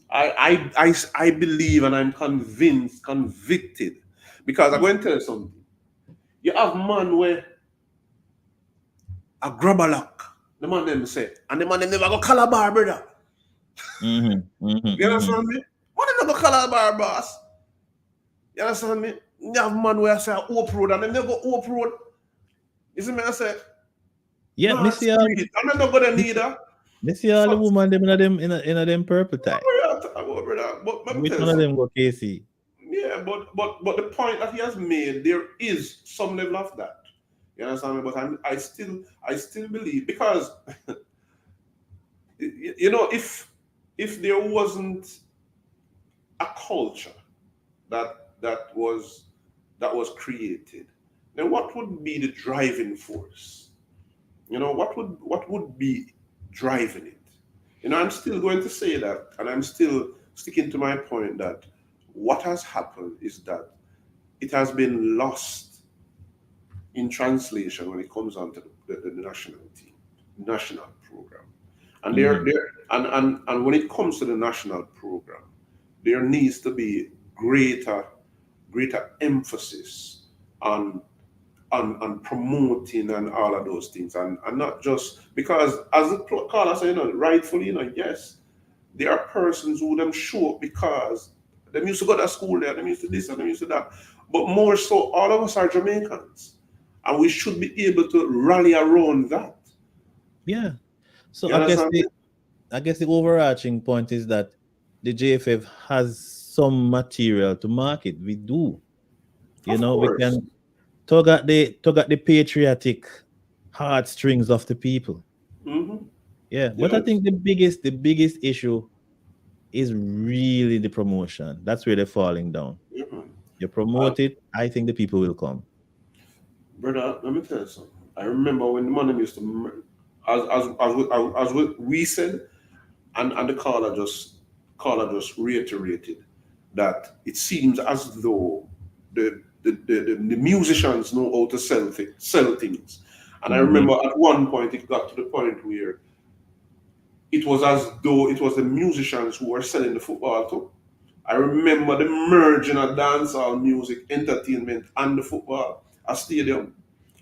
I believe, and I'm convicted, because I'm going to tell you something. You have man where a grab a lock, the man them say, and the man them never go Calabar, brother. You understand me? Man them never go Calabar, boss. You understand me? You have man where I say Oak Road, and them never go Oak Road. You see me? I say,
yeah,
no,
Missy, I'm
not going to neither.
Missy, all the woman them in them purple tie. Which one of them go KC?
Yeah, but the point that he has made, there is some level of that. You understand me? But I still believe, because if there wasn't a culture that was created, then what would be the driving force? What would be driving it? I'm still going to say that, and I'm still sticking to my point that what has happened is that it has been lost in translation when it comes on to the national team, national program. And and when it comes to the national program, there needs to be greater emphasis on promoting and all of those things, and not just because, as the caller said, rightfully, yes, there are persons who them show up because them used to go to school there, them used to this and them used to that. But more so, all of us are Jamaicans, and we should be able to rally around that.
Yeah. So
You
I guess
understand?
the overarching point is that the JFF has some material to market. We do.
Of
We
course.
can tug at the patriotic heartstrings of the people.
Mm-hmm.
Yeah. But I
Yes.
think the biggest issue is really the promotion. That's where they're falling down.
Yeah, man.
You promote it, I think the people will come.
Brother, let me tell you something. I remember when the money used to, as we said, and the caller just reiterated that it seems as though the musicians know how to sell things. And I remember at one point it got to the point where it was as though it was the musicians who were selling the football too. I remember the merging of dancehall music, entertainment, and the football, a stadium,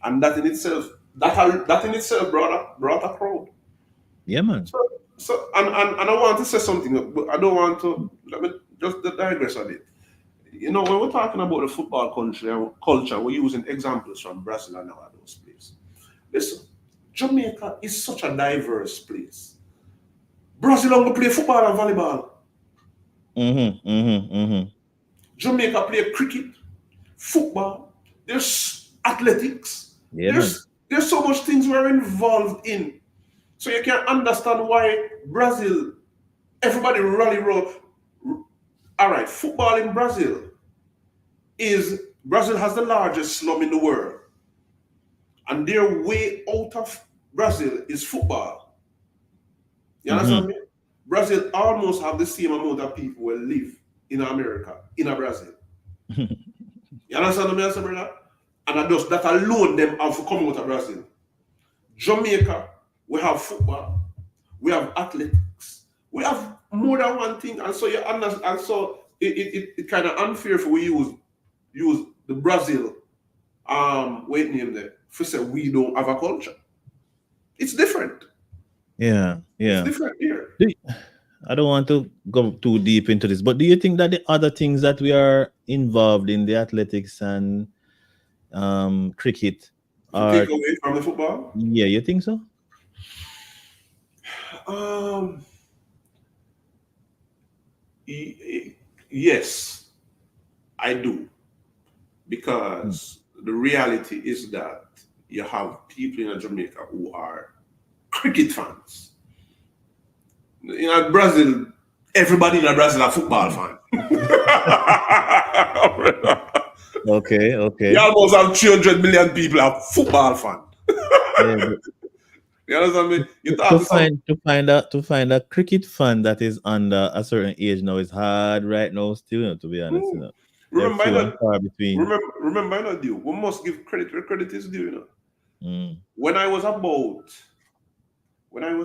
and that in itself brought a crowd.
Yeah, man.
So, and I want to say something, but I don't want to. Let me just digress a bit. When we're talking about the football country and culture, we're using examples from Brazil and all those places. Listen, Jamaica is such a diverse place. Brazil only play football and volleyball. Jamaica play cricket, football. There's athletics.
Yeah, man.
There's so much things we're involved in. So you can understand why Brazil, everybody rally roll. All right, football in Brazil has the largest slum in the world. And their way out of Brazil is football. You understand me? Brazil almost have the same amount of people who live in America, in Brazil. You understand me, brother? And that alone them have to come out of Brazil. Jamaica, we have football, we have athletics, we have more than one thing, and so you understand, and so it kind of unfair for we use the Brazil wait name there for say we don't have a culture. It's different.
Yeah.
It's different here.
I don't want to go too deep into this, but do you think that the other things that we are involved in, the athletics and cricket,
To
are
take away from the football?
Yeah, you think so?
Yes, I do. Because the reality is that you have people in Jamaica who are cricket fans. In Brazil, everybody in Brazil are football fan.
Okay.
You almost have 300 million people are football fan.
Yeah,
You understand me? You talk
to
to some.
find a cricket fan that is under a certain age now is hard right now. Still, to be honest, they're
Remember,
few and far between.
remember, I know due. We must give credit where credit is due.
Mm.
When I was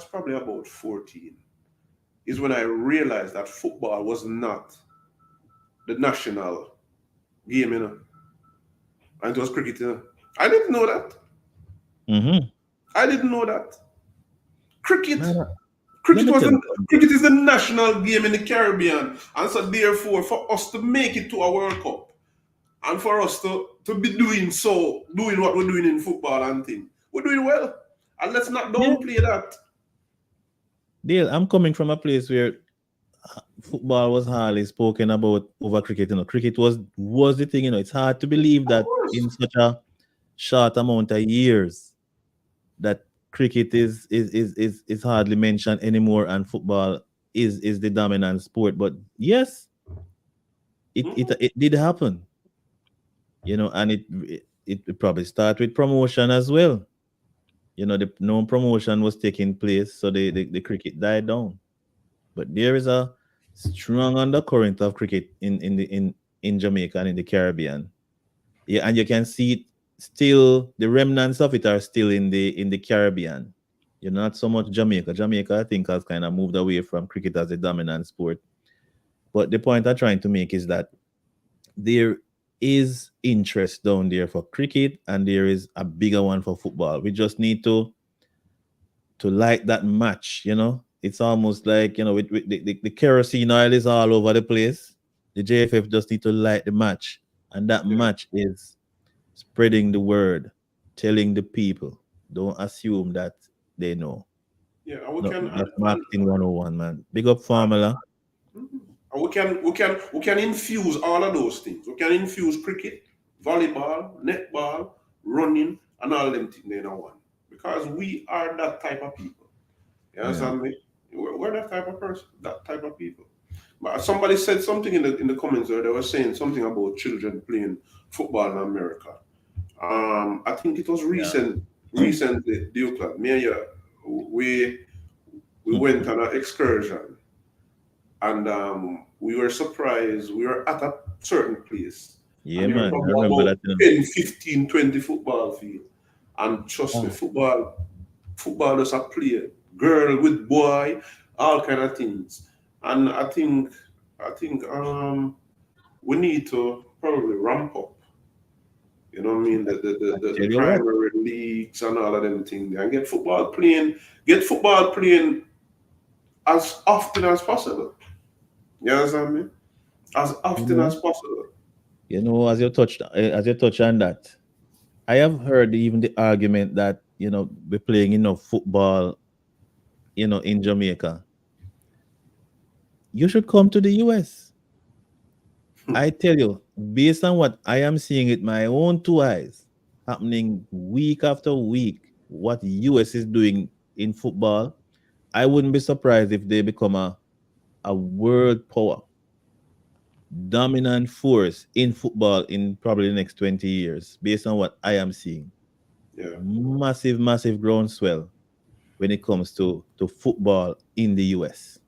probably about 14, is when I realized that football was not the national game, and it was cricket. I didn't know that. I didn't know that. Cricket is the national game in the Caribbean, and so therefore, for us to make it to a World Cup, and for us to be doing what we're doing in football and things, we're doing well. And let's not downplay that.
Dale, I'm coming from a place where football was hardly spoken about over cricket. Cricket was the thing. It's hard to believe that in such a short amount of years that cricket is hardly mentioned anymore, and football is the dominant sport. But yes, it did happen. And it probably started with promotion as well. The no promotion was taking place, so the cricket died down. But there is a strong undercurrent of cricket in Jamaica and in the Caribbean. Yeah, and you can see it still. The remnants of it are still in the Caribbean. Not so much Jamaica. Jamaica, I think, has kind of moved away from cricket as a dominant sport. But the point I'm trying to make is that there is interest down there for cricket, and there is a bigger one for football. We just need to light that match. It's almost like with the kerosene oil is all over the place. The JFF just need to light the match, and that
Yeah.
match is spreading the word, telling the people. Don't assume that they know.
Yeah, and we
No,
can
that's marketing 101, man. Big up formula.
and we can infuse all of those things. We can infuse cricket, volleyball, netball, running, and all them things in one. Because we are that type of people. You understand me? We're that type of person, that type of people. But somebody said something in the comments where they were saying something about children playing football in America. I think it was recently, Duke, me and you, we went on an excursion, and we were surprised. We were at a certain place,
Yeah,
and there were
man. I
probably
remember
about
that.
10, 15, 20 football field. And trust me, footballers are playing, girl with boy, all kind of things. And I think we need to probably ramp up. You know what I mean?
I
The
tell you what.
primary leagues and all of them things, and get football playing as often as possible. You understand me? As
You
often as
know,
possible.
as you touch on that, I have heard even the argument that we're playing football, in Jamaica. You should come to the US. I tell you, based on what I am seeing with my own two eyes, happening week after week, what US is doing in football, I wouldn't be surprised if they become a world power, dominant force in football in probably the next 20 years, based on what I am seeing.
Yeah.
Massive, massive groundswell when it comes to football in the US.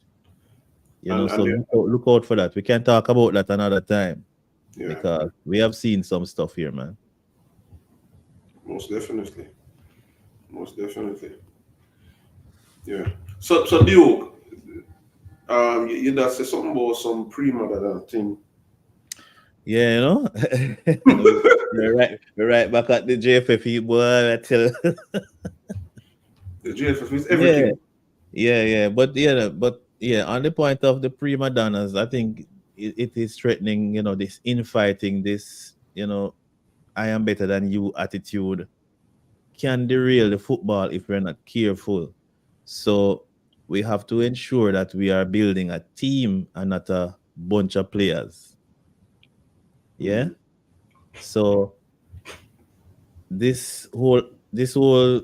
And
So look out for that. We can talk about that another time
yeah,
because we have seen some stuff here, man.
most definitely. Most definitely. Yeah. So Duke, you that say something about some Primadonna thing.
Yeah, we're right back at the JFF, boy. I tell you.
The GFF is
Yeah,
everything.
yeah. But on the point of the prima donnas, I think it is threatening, this infighting, this, I am better than you attitude can derail the football if we're not careful. So we have to ensure that we are building a team and not a bunch of players. Yeah. So this whole this whole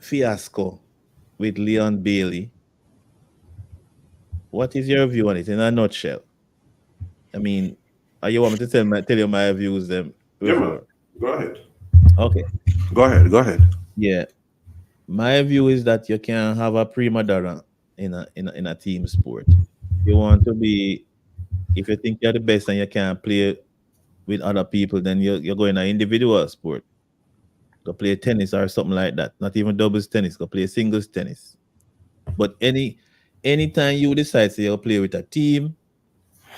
fiasco with Leon Bailey, what is your view on it in a nutshell? I mean, you want me to tell you my views them
Yeah, man.
before?
Go ahead.
Okay.
Go ahead. Go ahead.
Yeah. My view is that you can have a prima donna in a team sport. You want to be if you think you're the best and you can't play with other people, then you're going an individual sport. Go play tennis or something like that. Not even doubles tennis. Go play singles tennis. But anytime you decide to play with a team,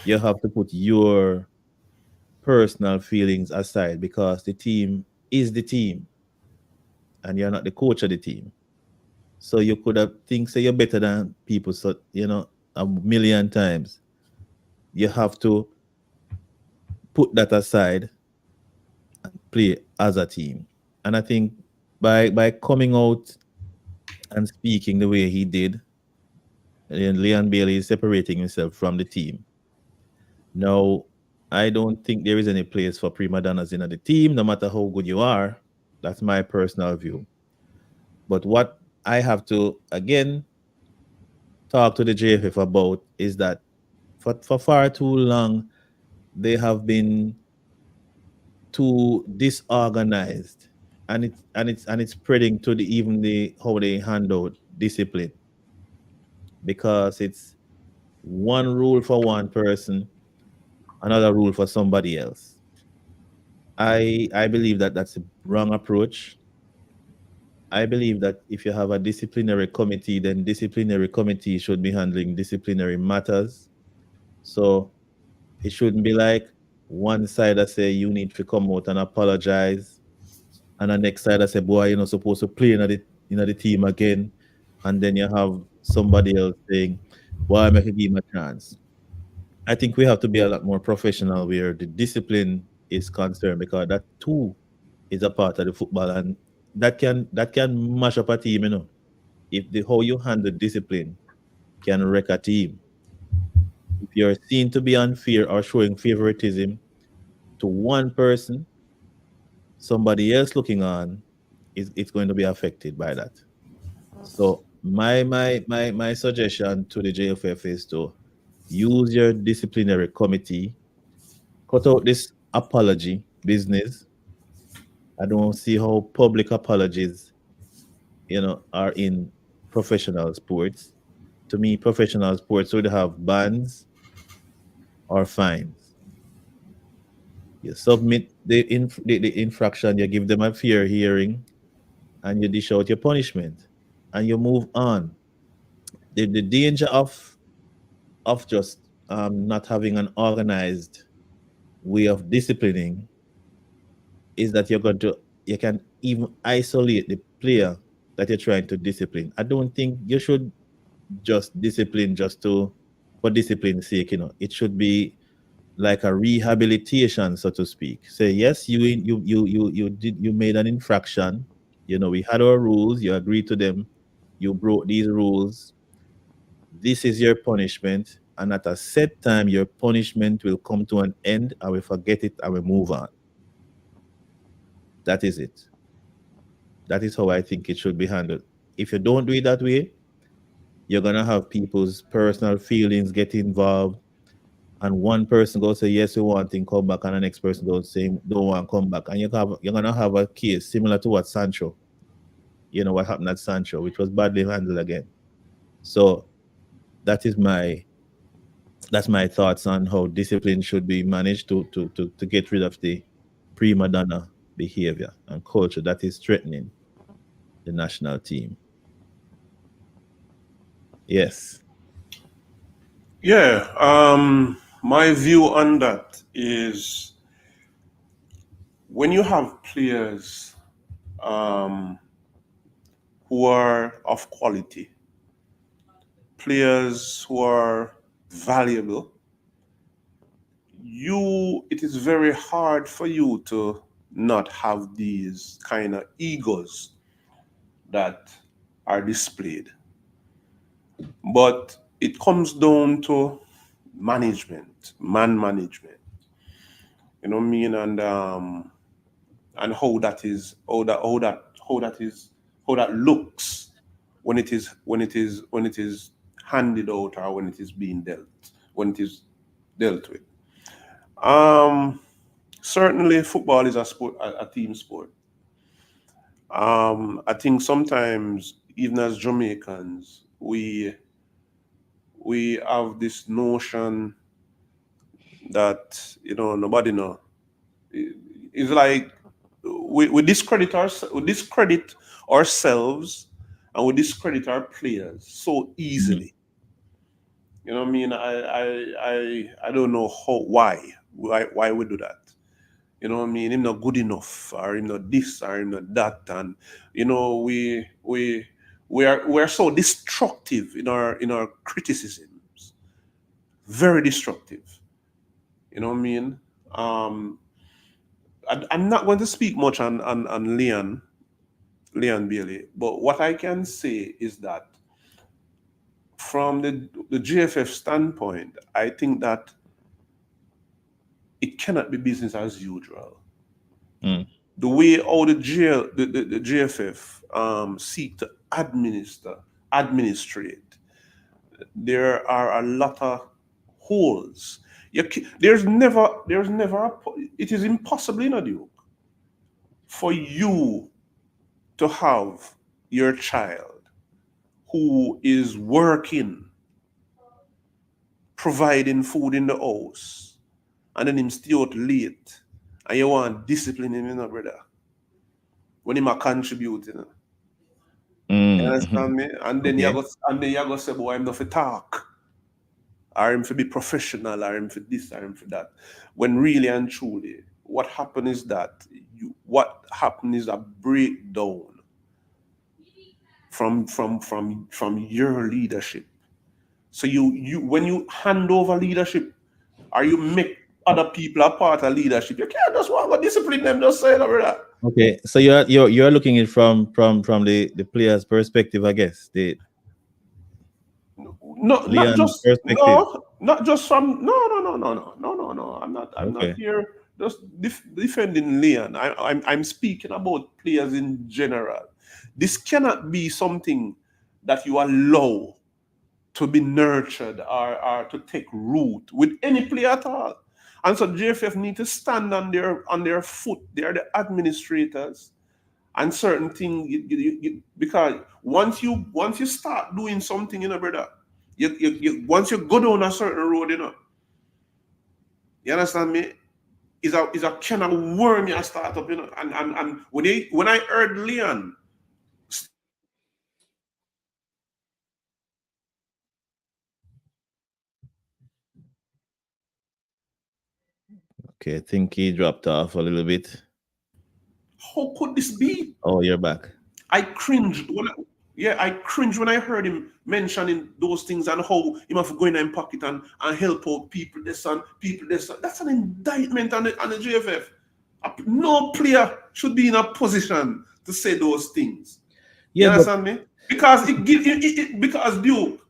you have to put your personal feelings aside because the team is the team and you're not the coach of the team. So you could have think say you're better than people, so a million times. You have to put that aside and play as a team. And I think by coming out and speaking the way he did, Leon Bailey is separating himself from the team. Now, I don't think there is any place for prima donnas in the team, no matter how good you are. That's my personal view. But what I have to again talk to the JFF about is that for far too long they have been too disorganized, and it's spreading to the even the how they handle discipline because it's one rule for one person, another rule for somebody else. I believe that that's a wrong approach. I believe that if you have a disciplinary committee, then disciplinary committee should be handling disciplinary matters. So it shouldn't be like one side that say you need to come out and apologize, and the next side that say, boy, you're not supposed to play in the team again. And then you have somebody else saying, boy, make a give him a chance. I think we have to be a lot more professional where the discipline is concerned, because that too is a part of the football, and that can mash up a team, if the how you handle discipline can wreck a team. If you're seen to be unfair or showing favoritism to one person, somebody else looking on is it's going to be affected by that. So my suggestion to the JFF is to use your disciplinary committee, cut out this apology business. I don't see how public apologies, are in professional sports. To me, professional sports would have bans or fines. You submit the infraction, you give them a fair hearing, and you dish out your punishment, and you move on. The danger of just not having an organized way of disciplining is that you can even isolate the player that you're trying to discipline. I don't think you should just discipline just to for discipline's sake. It should be like a rehabilitation, so to speak. Say yes, you made an infraction. We had our rules. You agreed to them. You broke these rules. This is your punishment, and at a set time, your punishment will come to an end. I will forget it. I will move on. That is it. That is how I think it should be handled. If you don't do it that way, you're gonna have people's personal feelings get involved, and one person goes say yes, we want to come back, and the next person goes say don't want to come back, and you're gonna have a case similar to what Sancho, what happened at Sancho, which was badly handled again. So that is that's my thoughts on how discipline should be managed to get rid of the Primadonna behavior and culture that is threatening the national team. Yes.
Yeah, my view on that is when you have players um, who are of quality, players who are valuable, it is very hard for you to not have these kind of egos that are displayed. But it comes down to management, man management. You know what I mean? And how that looks when it is handed out, or when it is dealt with. Um, Certainly, football is a team sport. I think sometimes, even as Jamaicans, we have this notion that nobody know. It's like we discredit ourselves, and we discredit our players so
Mhm.
easily. You know what I mean? I don't know why we do that. You know what I mean? Him not good enough, or him not this, or him not that, and we are so destructive in our criticisms, very destructive. You know what I mean? Um, I'm not going to speak much on Leon Bailey, but what I can say is that from the GFF standpoint, I think that it cannot be business as usual.
Mm.
The way all the GFF seek to administrate, there are a lot of holes. It is impossible in a Duke for you to have your child who is working, providing food in the house, and then him stay out late, and you want discipline him, brother. When him a contribute, You
Mm.
understand me? And then
Okay.
you go say, boy, I'm not for talk. or him for be professional, or him for this, or him for that. When really and truly, what happened is that a breakdown from your leadership. So you when you hand over leadership, or you make other people a part of leadership, you can't just want to discipline them. Just say over that.
Okay, so you're looking at it from the player's perspective, I guess. The
No,
Leon's perspective.
not just from no. I'm not
Okay.
here just defending Leon. I'm speaking about players in general. This cannot be something that you allow to be nurtured, or to take root with any player at all. And so JFF need to stand on their foot. They are the administrators, and certain things because once you start doing something, brother, once you go down a certain road, you understand me? Is a kind of worm you start up, and when I heard Leon,
Okay, I think he dropped off a little bit.
how could this be?
Oh, you're back.
I cringed I cringed when I heard him mentioning those things, and how he must go in and pocket and help out people this and people this. That's an indictment on the JFF. No player should be in a position to say those things. You
Yeah, but
understand me? Because because Duke,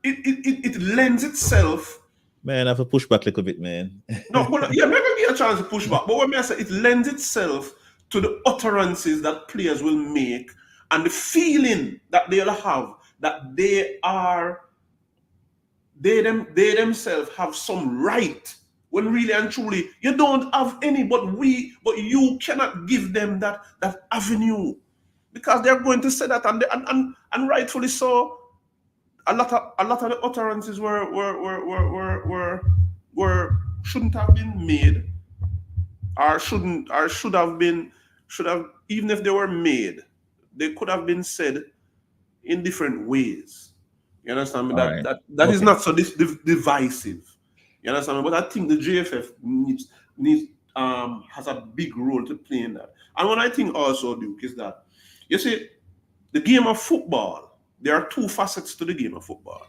it lends itself.
man, I have to push back a little bit, man.
No, but yeah, maybe get a chance to push back. But what I say, it lends itself to the utterances that players will make, and the feeling that they'll have that they themselves have some right, when really and truly you don't have any. But you cannot give them that avenue, because they're going to say that, and rightfully so. A lot of the utterances were shouldn't have been made, or should have, even if they were made, they could have been said in different ways. You understand me?
All right.
That is
Okay.
not so divisive. You understand me? But I think the JFF needs has a big role to play in that. And what I think also, Duke, is that, you see, the game of football, there are two facets to the game of football.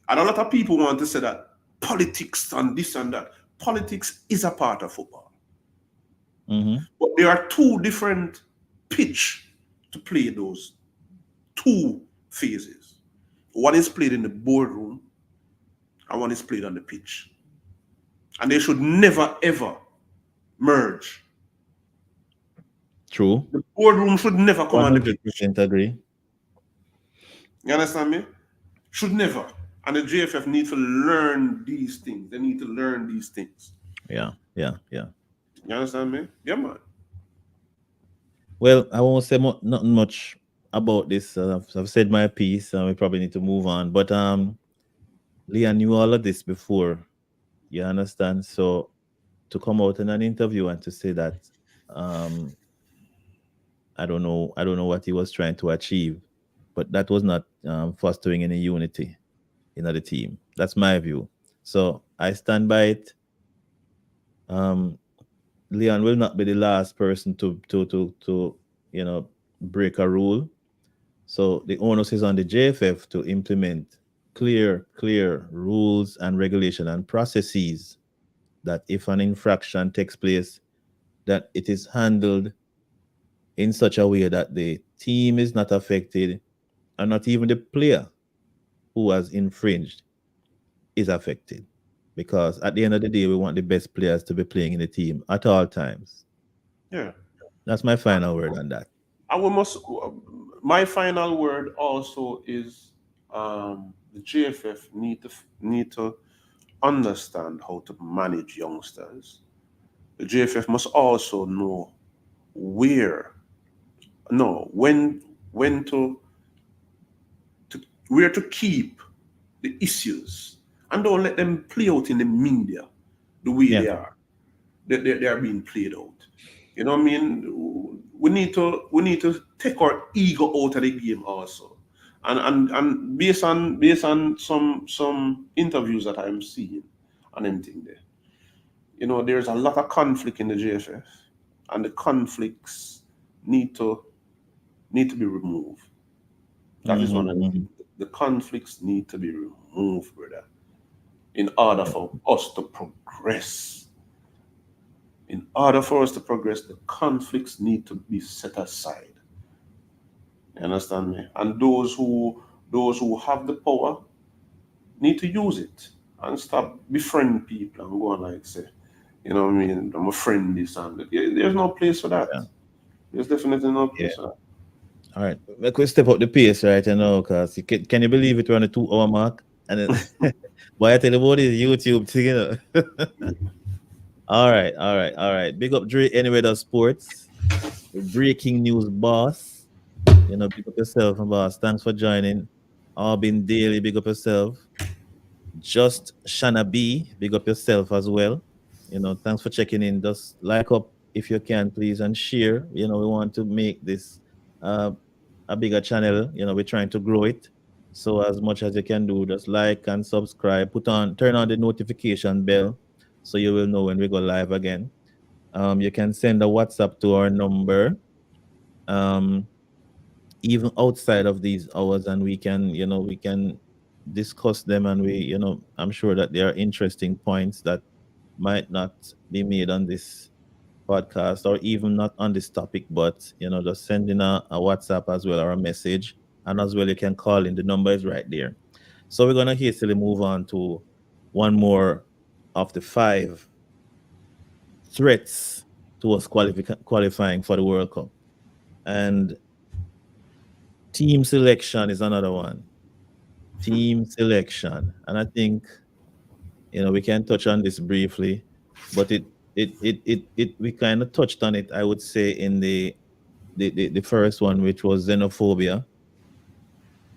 And a lot of people want to say that politics and this and that. Politics is a part of football.
Mm-hmm.
But there are two different pitch to play those two phases. One is played in the boardroom, and one is played on the pitch. And they should never, ever merge.
True.
The boardroom should never come on the pitch.
100% agree.
You understand me? Should never. And the JFF need to learn these things. They need to learn these things.
Yeah.
You understand me? Yeah, man.
Well, I won't say nothing much about this. I've said my piece. We probably need to move on. But Leah knew all of this before. You understand? So to come out in an interview and to say that, I don't know what he was trying to achieve, but that was not fostering any unity in the team. That's my view. So I stand by it. Leon will not be the last person to break a rule. So the onus is on the JFF to implement clear rules and regulation and processes, that if an infraction takes place, that it is handled in such a way that the team is not affected, and not even the player who has infringed is affected. Because at the end of the day, we want the best players to be playing in the team at all times.
Yeah.
That's my final word on that.
My final word also is, the JFF need to understand how to manage youngsters. The JFF must also know when to where to keep the issues, and don't let them play out in the media the way
Yeah.
they are. They are being played out. You know what I mean? We need to take our ego out of the game also, And based on some interviews that I'm seeing and everything there, there's a lot of conflict in the JFF, and the conflicts need to be removed. That is one of the
Mm-hmm.
things. The conflicts need to be removed, brother, in order for us to progress. In order for us to progress, the conflicts need to be set aside. You understand me? And those who have the power need to use it and stop befriend people and go on like say, what I mean, I'm a friend this and that. There's no place for that.
Yeah.
There's definitely no
Yeah.
place for that.
All right. Like we step up the pace right now, because can you believe it? We're on the 2 hour mark. And then boy, I tell you about this YouTube thing. All right, all right, all right. Big up Dre anyway does sports. The breaking news boss. Big up yourself, boss. Thanks for joining. All been daily, big up yourself. Just Shana B, big up yourself as well. Thanks for checking in. Just like up if you can, please, and share. We want to make this uh, a bigger channel. We're trying to grow it. So as much as you can do, just like and subscribe. Turn on the notification bell so you will know when we go live again. You can send a WhatsApp to our number, um, even outside of these hours, and we can discuss them. And I'm sure that there are interesting points that might not be made on this podcast, or even not on this topic, but just sending a WhatsApp as well, or a message, and as well you can call in. The number is right there. So we're gonna hastily move on to one more of the 5 threats towards qualifying for the World Cup. And team selection is another one. Team selection. And I think, we can touch on this briefly, but it we kind of touched on it, I would say, in the first one, which was xenophobia.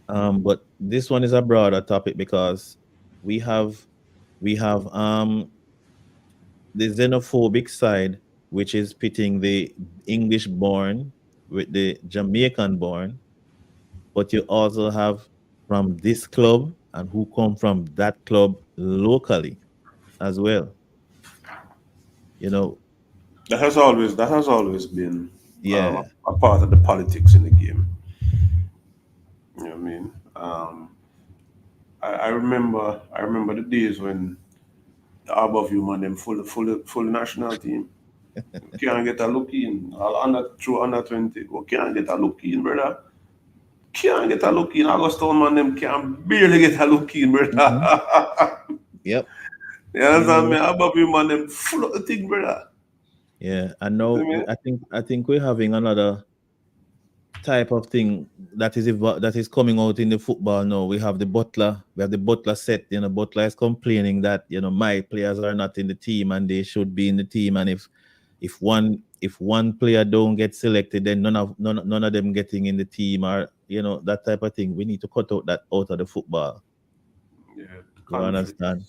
But this one is a broader topic, because we have the xenophobic side, which is pitting the English born with the Jamaican born, but you also have from this club and who come from that club locally as well. You know,
That has always been
yeah,
a part of the politics in the game. You know what I mean? I remember the days when the above you man them full national team. Can't get a look in. All under 20. Go can't get a look in, brother. Can't get a look in. Augustine man them can barely get a look in,
mhm,
brother.
yep.
You
You
understand me?
know,
Above you man them full of the thing, brother.
yeah. And
You
now
see me?
I think we're having another type of thing that is coming out in the football now. We have the butler. We have the butler set. Butler is complaining that my players are not in the team and they should be in the team. And if one player don't get selected, then none of them getting in the team, or that type of thing. We need to cut out that out of the football.
Yeah, the
You understand?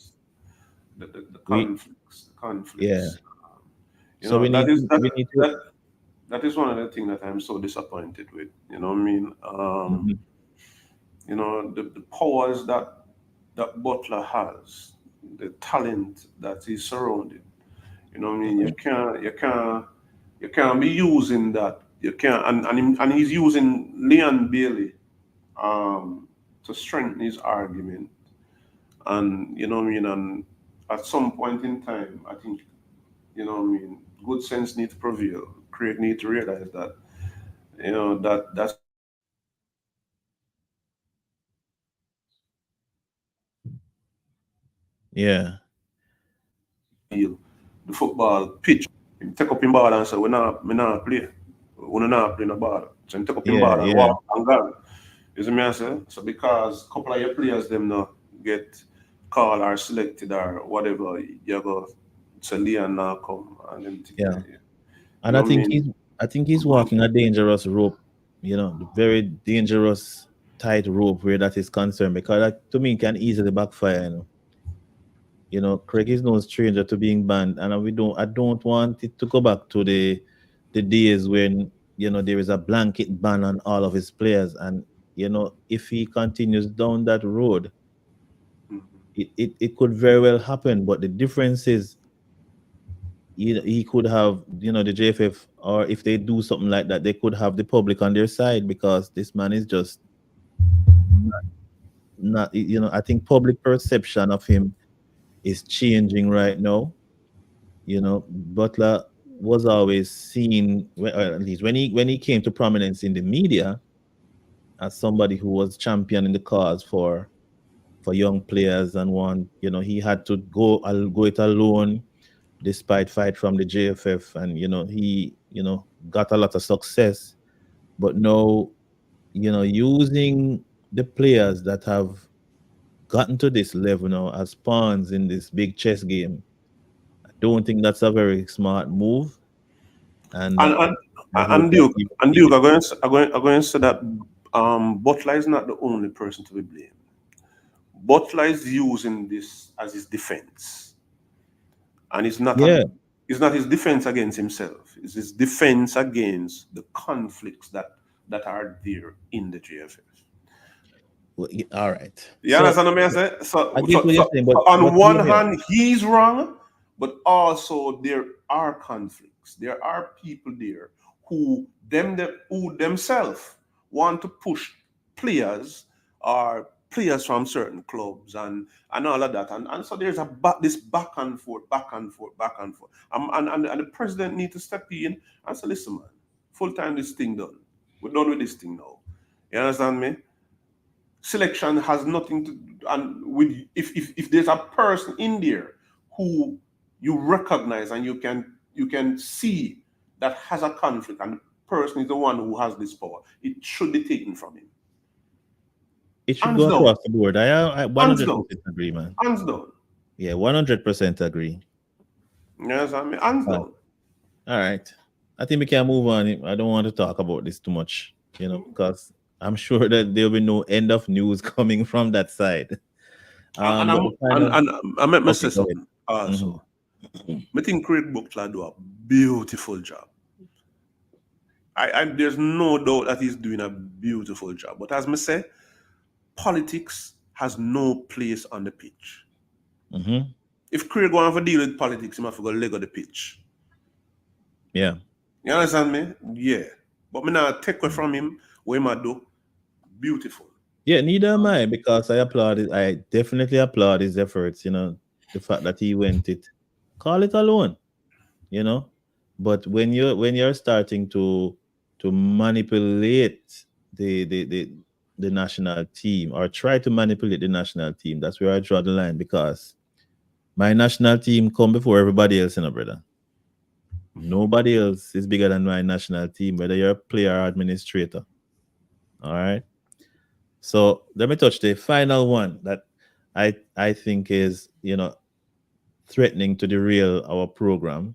conflicts, the
We
conflicts, the
Yeah.
conflicts. You
So
know,
we
that
need
is
to
that
we need to.
that that is one of the things that I'm so disappointed with. You know what I mean?
Mhm.
The powers that Butler has, the talent that he's surrounded. You know what I mean?
Mhm.
You can't be using that. You can't, and he's using Leon Bailey to strengthen his argument. And you know what I mean? And at some point in time, I think, good sense need to prevail. Craig need to realize that, that's
Yeah.
the football pitch. Him take up him ball and say, we not play. We not play no ball. So him take up him
Yeah.
ball and
Yeah.
walk and go. You see me I say? So because a couple of your players them not get called or selected or whatever, you go to Leon now come and them thing
Yeah.
there. You
And
know what I mean?
I think he's walking a dangerous rope. The very dangerous tight rope where that is concerned, because that to me can easily backfire. Craig is no stranger to being banned, and I don't want it to go back to the days when there is a blanket ban on all of his players, and if he continues down that road,
Mhm.
it could very well happen. But the difference is, he could have, the JFF, or if they do something like that, they could have the public on their side, because this man is just not, I think public perception of him is changing right now. Butler was always seen, or at least when he came to prominence in the media, as somebody who was championing the cause for young players, and one, he had to go it alone, despite fight from the JFF, and he got a lot of success. But now, using the players that have gotten to this level now as pawns in this big chess game, I don't think that's a very smart move, and
And and,
I hope
and
that
Duke,
he
and
keep
Duke,
it.
I'm going to say that Butler is not the only person to be blamed. Butler is using this as his defense, and
Yeah,
it's not his defense against himself. It's his defense against the conflicts that are there in the JFF.
well, all right.
You
So
understand what I'm saying?
I get what you're saying, but
On
hear
one
me out.
hand, he's wrong, but also there are conflicts. There are people there who themselves want to push players, or players from certain clubs, and all of that. And so there's this back and forth, back and forth, back and forth. And the president need to step in and say, listen, man, full time this thing done. We're done with this thing now. You understand me? Selection has nothing to, and with, if there's a person in there who you recognize and you can see that has a conflict, and the person is the one who has this power, it should be taken from him.
It should
Hands
go
down.
across the board. I
Hands down.
100% agree, man.
Hands down.
Yeah, 100% agree.
Yes, I mean, hands
Uh,
down.
all right. I think we can move on. I don't want to talk about this too much, because I'm sure that there'll be no end of news coming from that side.
And
But
I'm
the final.
and I meant me
Okay,
say
go ahead.
something also.
Hmm.
I think Craig Butler do a beautiful job. There's no doubt that he's doing a beautiful job. But as me say, politics has no place on the pitch.
Hmm.
If Craig want to deal with politics, he must go leg of the pitch.
Yeah.
You understand me? Yeah. But me not take away from him what he might do. Beautiful.
Yeah, neither am I, because I applaud it. I definitely applaud his efforts, the fact that he went it. Call it alone, you know. But when you're starting to manipulate the national team, or try to manipulate the national team, that's where I draw the line, because my national team come before everybody else, brother. Nobody else is bigger than my national team, whether you're a player or administrator. All right. So let me touch the final one that I think is, threatening to derail our program,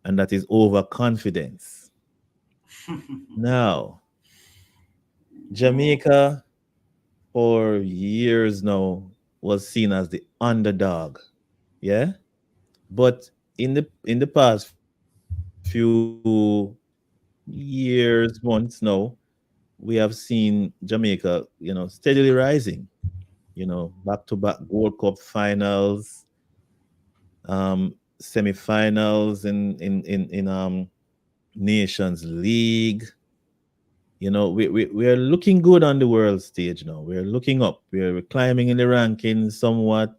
and that is overconfidence. Now, Jamaica for years now was seen as the underdog. Yeah. But in the past few years, months now, we have seen Jamaica, steadily rising, back to back World Cup finals, semifinals in Nations League. We're looking good on the world stage now. We're looking up. We're climbing in the rankings somewhat.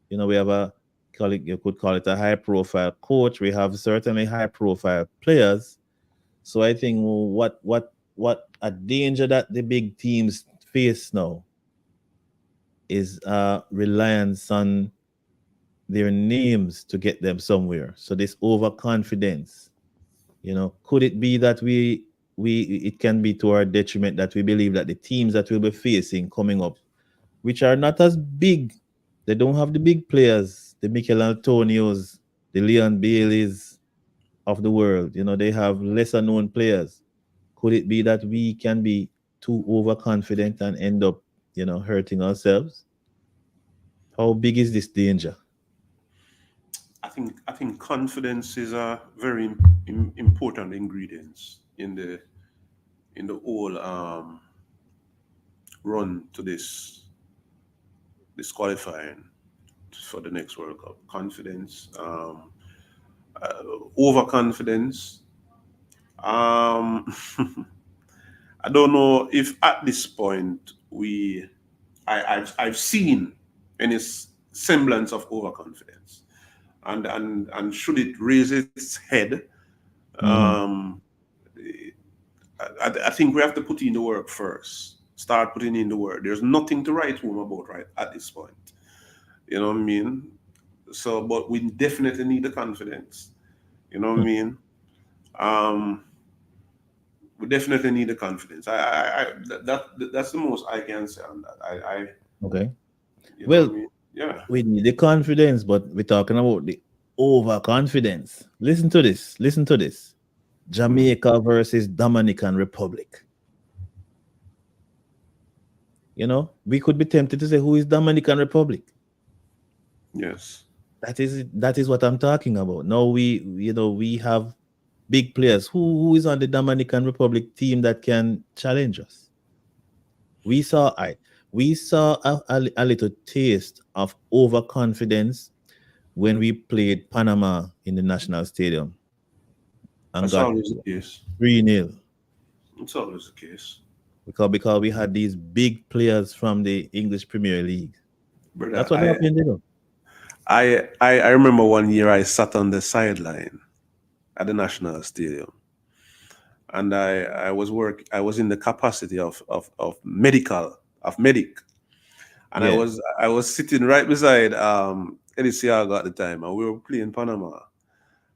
We have you could call it a high profile coach. We have certainly high profile players. So I think what a danger that the big teams face now is reliance on their names to get them somewhere. So this overconfidence, could it be that we it can be to our detriment, that we believe that the teams that we'll be facing coming up, which are not as big, they don't have the big players, the Mikel Antonios, the Leon Baileys of the world. They have lesser known players. Could it be that we can be too overconfident and end up, hurting ourselves? How big is this danger?
I think confidence is a very important ingredient in the whole run to this qualifying for the next World Cup. Confidence, overconfidence. I don't know if at this point I've seen any semblance of overconfidence, and should it raise its head, I think we have to put in the work first. Start putting in the work. There's nothing to write home about right at this point. You know what I mean? So, but we definitely need the confidence. You know what I mean? We definitely need the confidence. That's the most I can say on that.
Okay.
You know
Well,
what I mean? Yeah.
we need the confidence, but we're talking about the overconfidence. Listen to this. Listen to this. Jamaica versus Dominican Republic. You know, we could be tempted to say, who is Dominican Republic?
Yes.
That is what I'm talking about. Now we have big players. Who is on the Dominican Republic team that can challenge us? We saw a little taste of overconfidence when we played Panama in the National Stadium and
That's
got
always the case.
3-0.
It's always the case.
Because we had these big players from the English Premier League.
Brother,
That's what happened, you know.
I remember one year I sat on the sideline at the National Stadium, and I was in the capacity of medic, and
Yeah.
I was sitting right beside Eddie Siaga at the time, and we were playing Panama.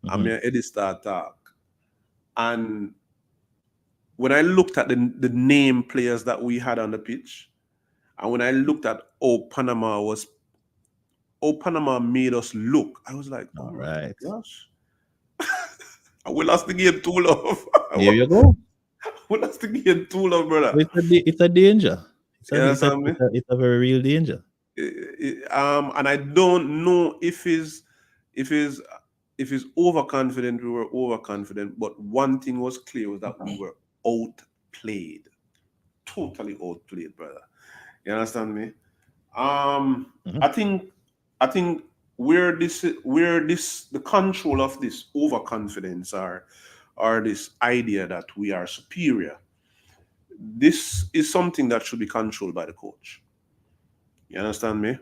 And me and Eddie start talk, and when I looked at the name players that we had on the pitch, and when I looked at how Panama made us look, I was like,
All
oh my
right.
gosh. And we lost the game too, love.
There you go.
We lost the game too, love, brother.
It's a danger. It's a very real danger.
And I don't know if he's overconfident. We were overconfident, but one thing was clear was that we were outplayed, totally outplayed, brother. You understand me? I think where the control of this overconfidence or this idea that we are superior, this is something that should be controlled by the coach. You understand me?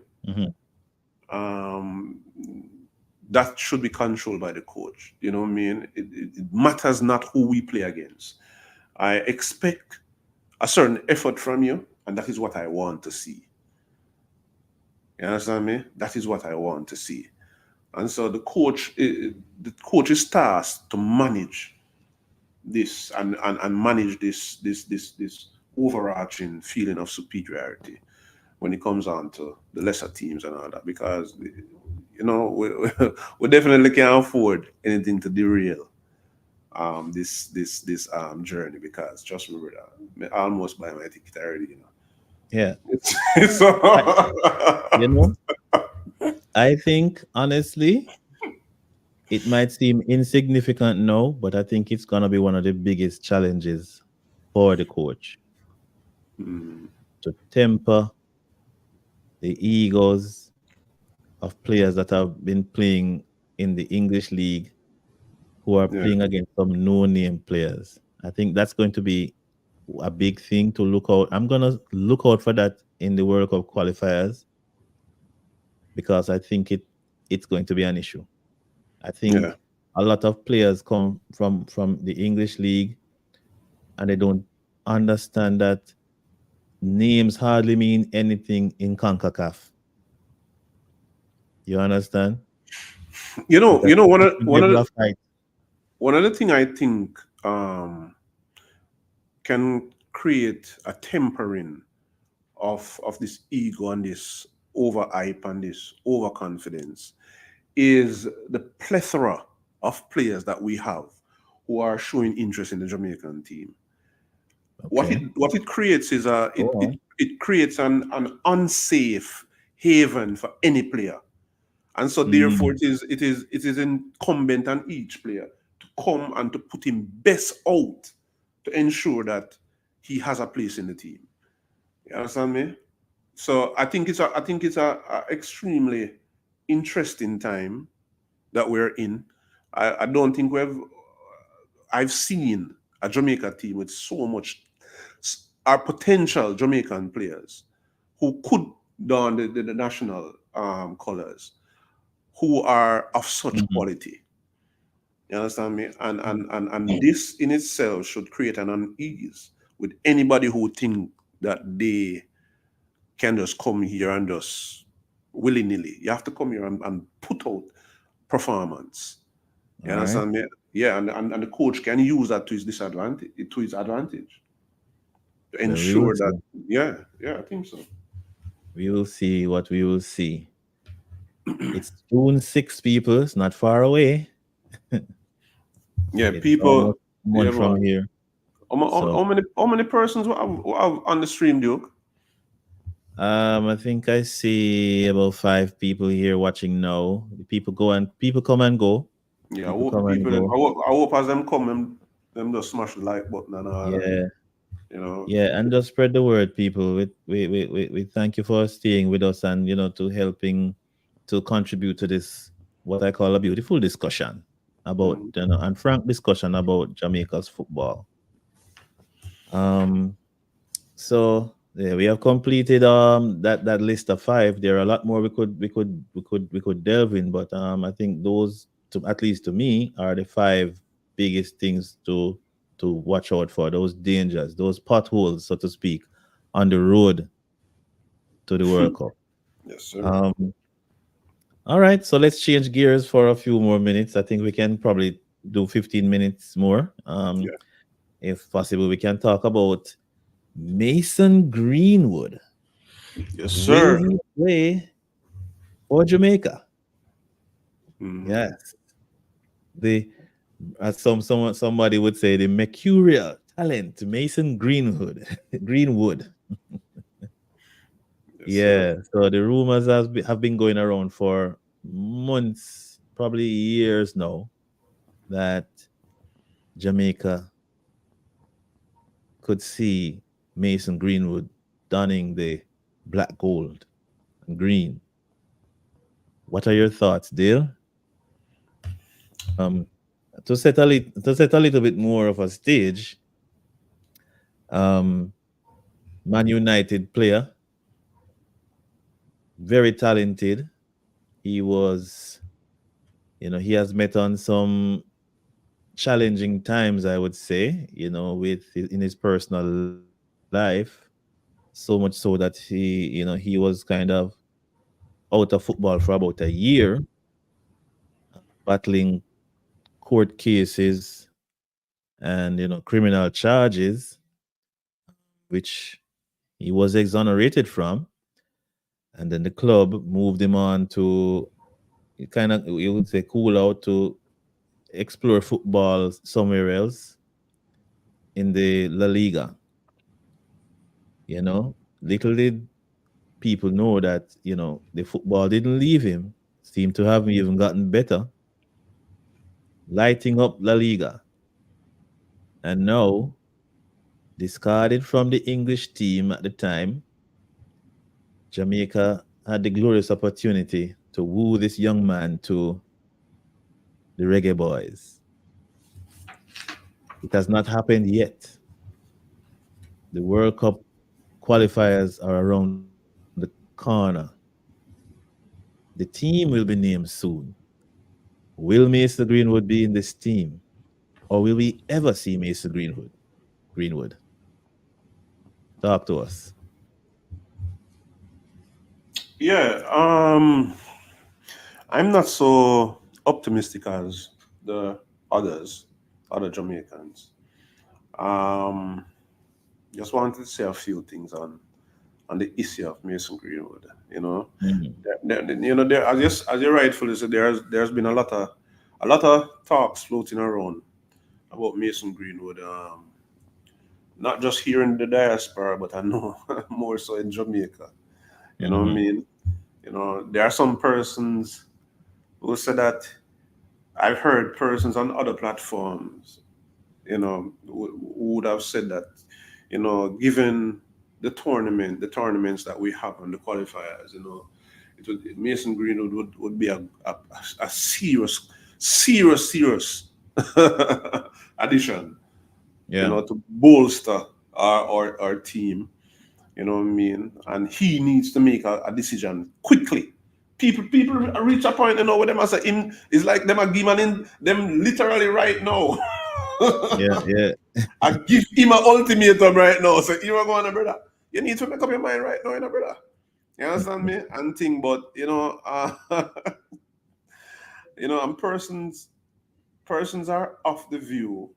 That should be controlled by the coach. You know what I mean? It matters not who we play against. I expect a certain effort from you, and that is what I want to see. You understand me? That is what I want to see. And so the coach is tasked to manage this and manage this overarching feeling of superiority when it comes on to the lesser teams and all that, because we definitely can't afford anything to derail this journey, because trust me, brother, I almost buy my ticket already,
Yeah.
So,
I think honestly, it might seem insignificant now, but I think it's gonna be one of the biggest challenges for the coach to temper the egos of players that have been playing in the English league, who are playing against some no-name players. I think that's going to be a big thing to look out. I'm gonna look out for that in the World Cup qualifiers, because I think it's going to be an issue. I think a lot of players come from the English league, and they don't understand that names hardly mean anything in CONCACAF. You understand?
One of the thing I think can create a tempering of this ego and this overhype and this overconfidence is the plethora of players that we have who are showing interest in the Jamaican team.
Okay.
What it creates is it creates an unsafe haven for any player. And so therefore it is incumbent on each player to come and to put him best out to ensure that he has a place in the team. You understand me? So I think it's a extremely interesting time that we're in. I don't think I've seen a Jamaica team with so much our potential Jamaican players who could don the national colors, who are of such
Mhm.
quality. You understand me? And this in itself should create an unease with anybody who think that they can just come here and just willy nilly. You have to come here and put out performance. You
All right.
understand me? Yeah, and the coach can use that to his disadvantage, to his advantage, to
Well, we will
ensure that.
see.
Yeah, I think so.
We will see what we will see. It's June 6, people. It's not far away.
Yeah,
It's
people.
almost a
Yeah,
month from
man.
here.
How
So,
many persons who have on the stream, Duke?
I think I see about 5 people here watching now. People come and go.
Yeah, I
People
hope the
come and
people them.
go.
I hope as them come, them just smash the like button and all that.
Yeah,
You know.
yeah, and just spread the word, people. We thank you for staying with us and to helping to contribute to this what I call a beautiful discussion about
Mhm.
and frank discussion about Jamaica's football. Um, so yeah, we have completed that list of 5. There are a lot more we could delve in, but I think those, to at least to me, are the 5 biggest things to watch out for. Those dangers, those potholes, so to speak, on the road to the World Cup.
Yes, sir.
Um, all right, so let's change gears for a few more minutes. I think we can probably do 15 minutes more.
Yeah.
If possible, we can talk about Mason Greenwood.
Yes,
Will
sir.
he play for Jamaica?
Mhm.
Yes. The as somebody would say, the mercurial talent, Mason Greenwood. Greenwood.
Yes, sir.
Yeah. So the rumors have been going around for months, probably years now, that Jamaica could see Mason Greenwood donning the black, gold, and green. What are your thoughts, Dale? Um, to set a little bit more of a stage, um, Man United player, very talented. He was, he has met on some challenging times, I would say, in his personal life, so much so that he was kind of out of football for about a year, battling court cases and criminal charges, which he was exonerated from, and then the club moved him on to kind of, you would say, cool out to explore football somewhere else in the La Liga. Little did people know that the football didn't leave him. Seemed to have even gotten better, lighting up La Liga, and now discarded from the English team at the time. Jamaica had the glorious opportunity to woo this young man to the Reggae Boys. It has not happened yet. The World Cup qualifiers are around the corner. The team will be named soon. Will Mason Greenwood be in this team? Or will we ever see Mason Greenwood? Greenwood. Talk to us.
Yeah. I'm not so optimistic as the others, other Jamaicans. Um, just wanted to say a few things on the issue of Mason Greenwood.
Mhm.
There, as you rightfully said, there's been a lot of talks floating around about Mason Greenwood. Not just here in the diaspora, but I know more so in Jamaica. You know what I
Mhm.
mean? There are some persons who say that I've heard persons on other platforms, who would have said that, given the tournaments that we have and the qualifiers, you know, Mason Greenwood would be a serious addition, you know, to bolster our team, you know what I mean? And he needs to make a decision quickly. People reach a point, you know, where them as him is like them a give man in them literally right now.
Yeah.
I give him an ultimatum right now. So you are going, brother. You need to make up your mind right now, you know, brother. You understand me? And thing, but you know, you know, and persons are of the view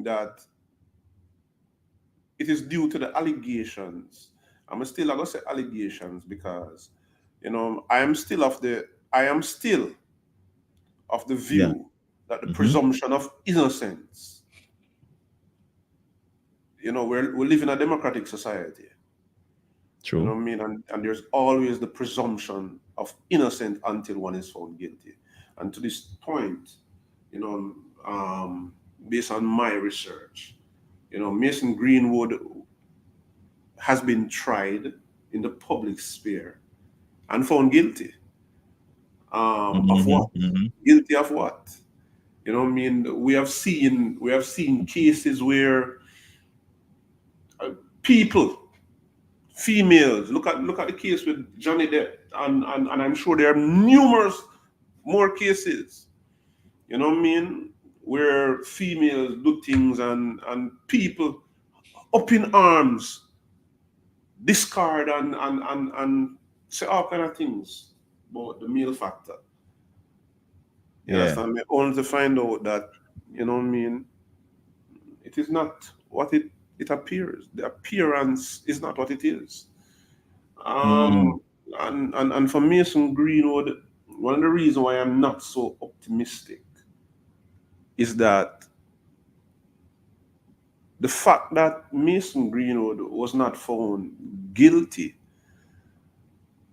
that it is due to the allegations. I'm gonna say allegations because, you know, I am still of the view that the presumption of innocence. You know, we live in a democratic society.
True.
You know what I mean? And there's always the presumption of innocent until one is found guilty. And to this point, you know, based on my research, you know, Mason Greenwood has been tried in the public sphere and found guilty. Of what? Guilty of what? You know what I mean? We have seen cases where people, females, look at the case with Johnny Depp, and I'm sure there are numerous more cases. You know what I mean? Where females do things and people up in arms discard and say all kind of things about the male factor. You understand me? Only to find out that, you know what I mean, it is not what it appears. The appearance is not what it is. And for Mason Greenwood, one of the reasons why I'm not so optimistic is that the fact that Mason Greenwood was not found guilty.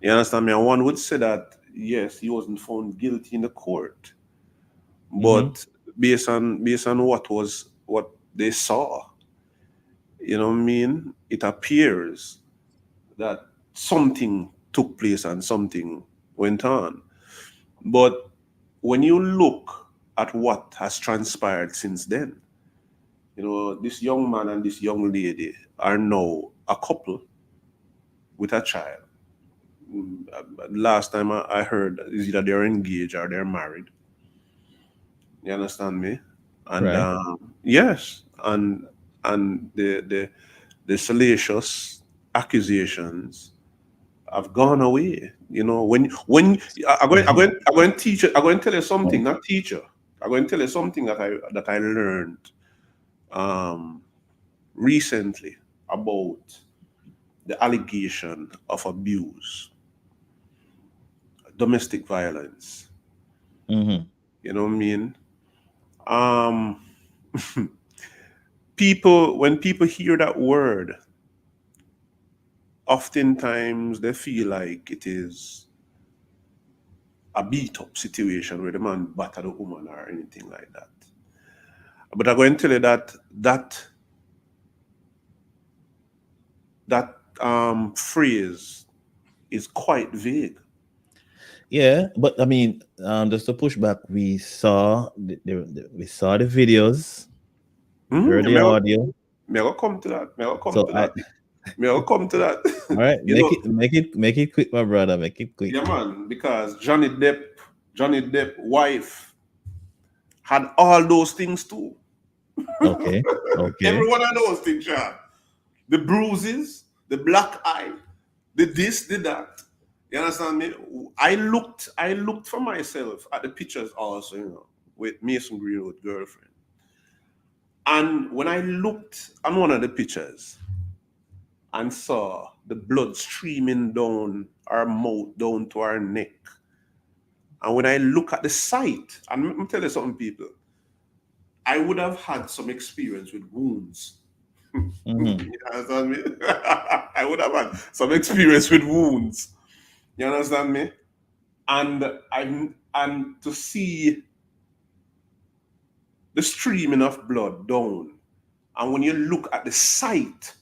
You understand me? And one would say that yes, he wasn't found guilty in the court, but based on what they saw, you know what I mean, it appears that something took place and something went on. But when you look at what has transpired since then, you know, this young man and this young lady are now a couple with a child. Last time I heard is either they're engaged or they're married. You understand me? And yes, and the salacious accusations have gone away. You know, when I'm going to tell you something, not teacher. I'm going to tell you something that I learned recently about the allegation of abuse, domestic violence. You know what I mean? When people hear that word, oftentimes they feel like it is a beat up situation where the man battered a woman or anything like that. But I'm going to tell you that phrase is quite vague.
Yeah, but I mean, just to push back, we saw the videos, heard the audio.
May I come to that? May I come to that?
All right, make it quick, my brother. Make it quick.
Yeah, man, because Johnny Depp wife had all those things too.
Okay.
Every one of those things, yeah. The bruises, the black eye, the this, the that. You understand me? I looked for myself at the pictures also, you know, with Mason Greenwood girlfriend. And when I looked on one of the pictures and saw the blood streaming down our mouth, down to our neck, and when I look at the site, and let me tell you something, people, I would have had some experience with wounds. You understand me? I would have had some experience with wounds. You understand me? And to see the streaming of blood down, and when you look at the site,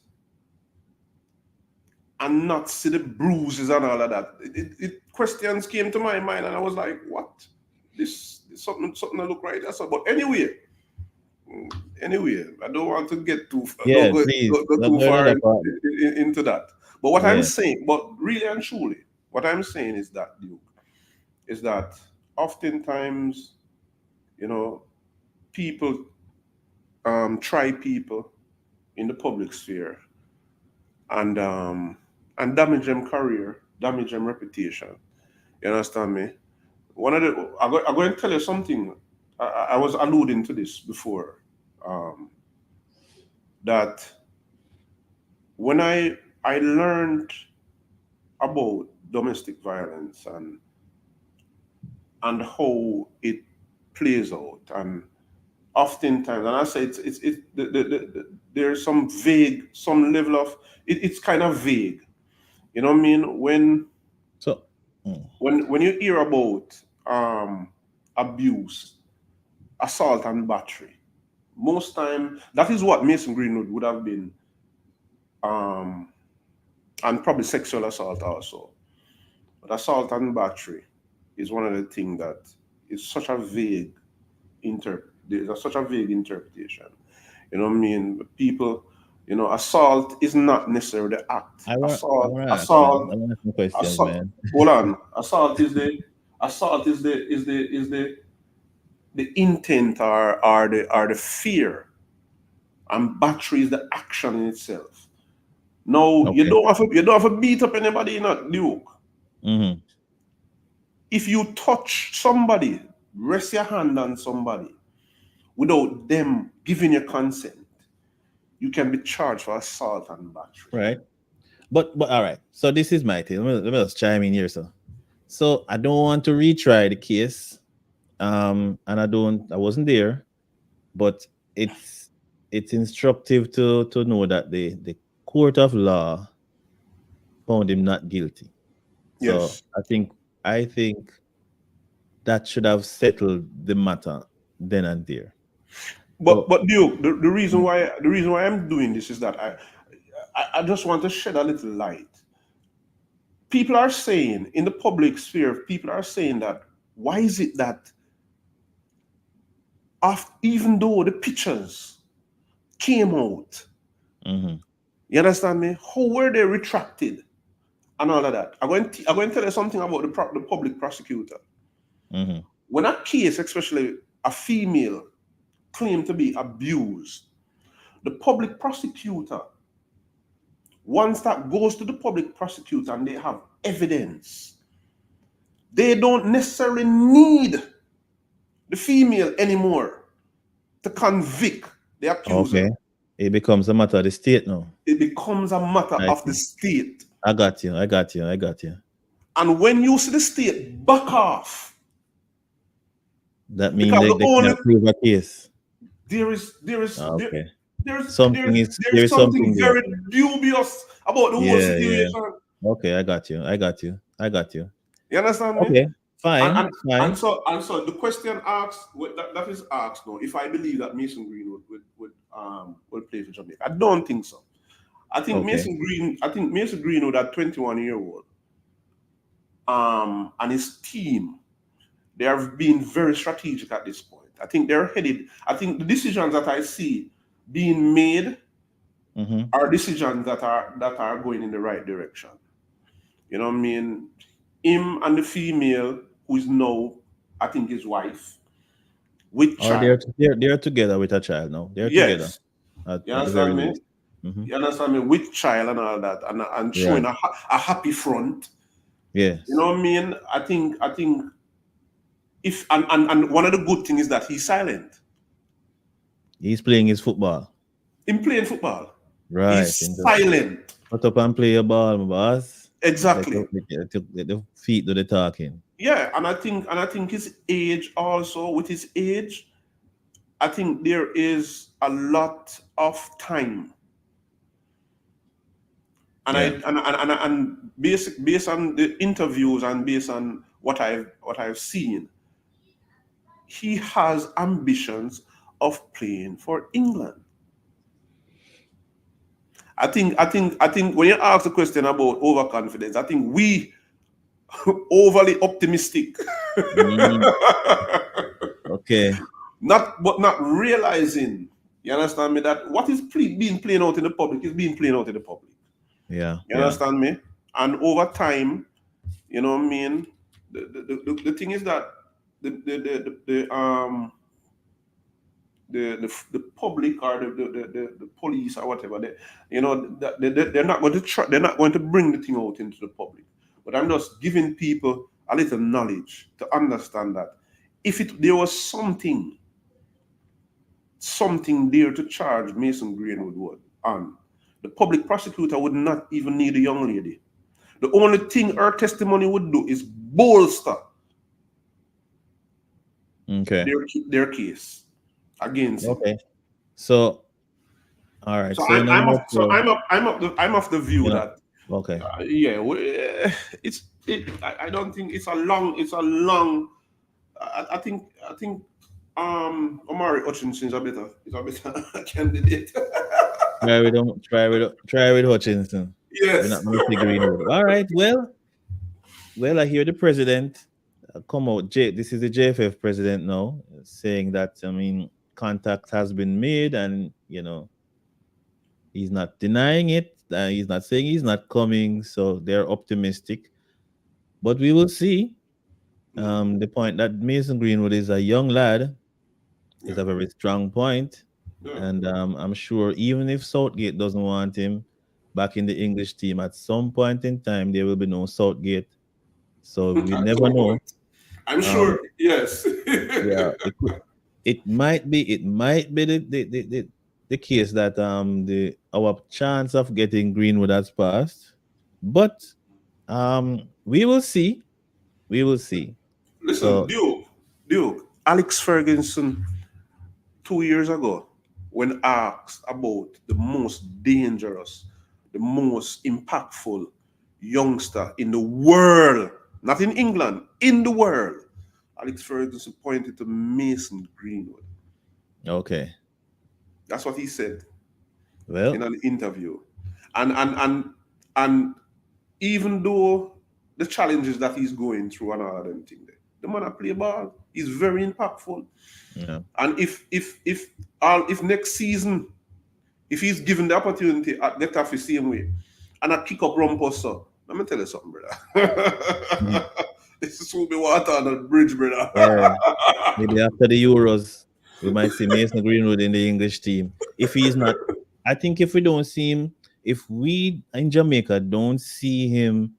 and not see the bruises and all of that. Questions came to my mind, and I was like, "What? This something to look right." That's all. But anyway, I don't want to get too
Yeah,
go
please.
too far
Another part.
into that. But what I'm
Yeah.
saying, but really and truly, what I'm saying is that, Duke, is that oftentimes, people try people in the public sphere and damage them career, damage them reputation. You understand me? I'm going to tell you something. I was alluding to this before. That when I learned about domestic violence and how it plays out, and oftentimes, and I say there's some level of it's kind of vague. You know what I mean?
So,
When you hear about abuse, assault, and battery, most time that is what Mason Greenwood would have been, and probably sexual assault also. But assault and battery is one of the things that is such a vague there's such a vague interpretation. You know what I mean? People, assault is not necessarily the act.
I want to ask, man. I
Assault,
want to ask some questions,
assault.
man.
Hold on. Assault is the intent or the fear, and battery is the action in itself. No,
Okay.
you don't have to beat up anybody, not Duke.
Mm-hmm.
If you touch somebody, rest your hand on somebody without them giving you consent, you can be charged for assault and battery.
Right. But all right. So this is my thing. Let me just chime in here, sir. So I don't want to retry the case. And I wasn't there, but it's instructive to know that the court of law found him not guilty. So
Yes.
I think that should have settled the matter then and there.
But
So
Duke, the reason why I'm doing this is that I just want to shed a little light. People are saying in the public sphere, people are saying that why is it that even though the pictures came out,
mhm.
you understand me? How were they retracted and all of that? I'm going to tell you something about the public prosecutor.
Mhm.
When a case, especially a female, claimed to be abused, the public prosecutor, once that goes to the public prosecutor and they have evidence, they don't necessarily need the female anymore to convict the accuser.
Okay. It becomes a matter of the state now.
It becomes a matter
I
of the
see.
state.
I got you. I got you. I got you.
And when you see the state back off,
That means
because
they,
the
they
only
cannot prove a case.
there is there is
Ah,
there,
okay.
there's
Something
there's
is there
there's
is
something
something there.
very dubious about the whole
Yeah, yeah.
situation.
Okay, I got you. I got you. I got you.
You understand me?
Okay,
And
fine,
and,
fine.
and so the question asked that is asked now, if I believe that Mason Greenwood would play for Jamaica. I don't think so.
Okay.
I think Mason Greenwood at 21-year-old, and his team, they have been very strategic at this point. I think the decisions that I see being made
Mm-hmm.
are decisions that are going in the right direction. You know what I mean? Him and the female, who is now, I think, his wife, with
Or they're
child.
they're together with a child now. They're together
Yes. You
at the very
understand me?
least. Mm-hmm.
You understand me? With child and all that, and
Yeah.
showing a happy front. You
Yes.
know what I mean? I think if and one of the good things is that he's silent.
He's playing his football.
In playing football,
Right.
he's
And just
silent.
put up and play a ball, my boss.
Exactly.
Let the feet do the talking.
Yeah, and I think his age also, with his age, I think there is a lot of time. And I
Yeah.
and based on the interviews and based on what I've seen, he has ambitions of playing for England. I think when you ask the question about overconfidence, I think we overly optimistic.
Mm, okay.
Not realizing, you understand me, that what is being played out in the public is being played out in the public.
Yeah.
You
Yeah.
understand me? And over time, you know what I mean? The thing is that the public or the police or whatever, they're not going to they're not going to bring the thing out into the public. But I'm just giving people a little knowledge to understand that if there was something there to charge Mason Greenwood on, the public prosecutor would not even need a young lady. The only thing her testimony would do is bolster
Okay.
their case against him.
Okay. So, all right.
So
So in a nutshell,
I'm of the view
you know,
that
okay.
I don't think it's a long. I think Omari Hutchinson is a better candidate.
Try with Hutchinson. We're
Yes.
not going to see Greenwood. All right. Well, I hear the president come out. This is the JFF president now, saying that contact has been made, and he's not denying it. He's not saying he's not coming. So they're optimistic, but we will see. The point that Mason Greenwood is a young lad is
Yeah.
a very strong point.
Yeah.
And I'm sure even if Southgate doesn't want him back in the English team, at some point in time, there will be no Southgate. So we
At
never
some
know.
point. I'm
Um,
sure. Yes.
yeah, it might be the case that our chance of getting Greenwood has passed, but we will see. We will see.
Listen,
So
Duke. Alex Ferguson 2 years ago, when asked about the most dangerous, the most impactful youngster in the world, not in England, in the world, Alex Ferguson pointed to Mason Greenwood.
okay,
That's what he said in
well,
an interview. And even though the challenges that he's going through and all of them things, the man that play ball is very impactful.
yeah,
And if next season, if he's given the opportunity at Getafe the same way, and I kick up Rumpus, so let me tell you something, brother.
mhm,
This is will be water on the bridge, brother.
yeah. Maybe after the Euros, we might see Mason Greenwood in the English team. If he's not, I think if we don't see him, if we in Jamaica don't see him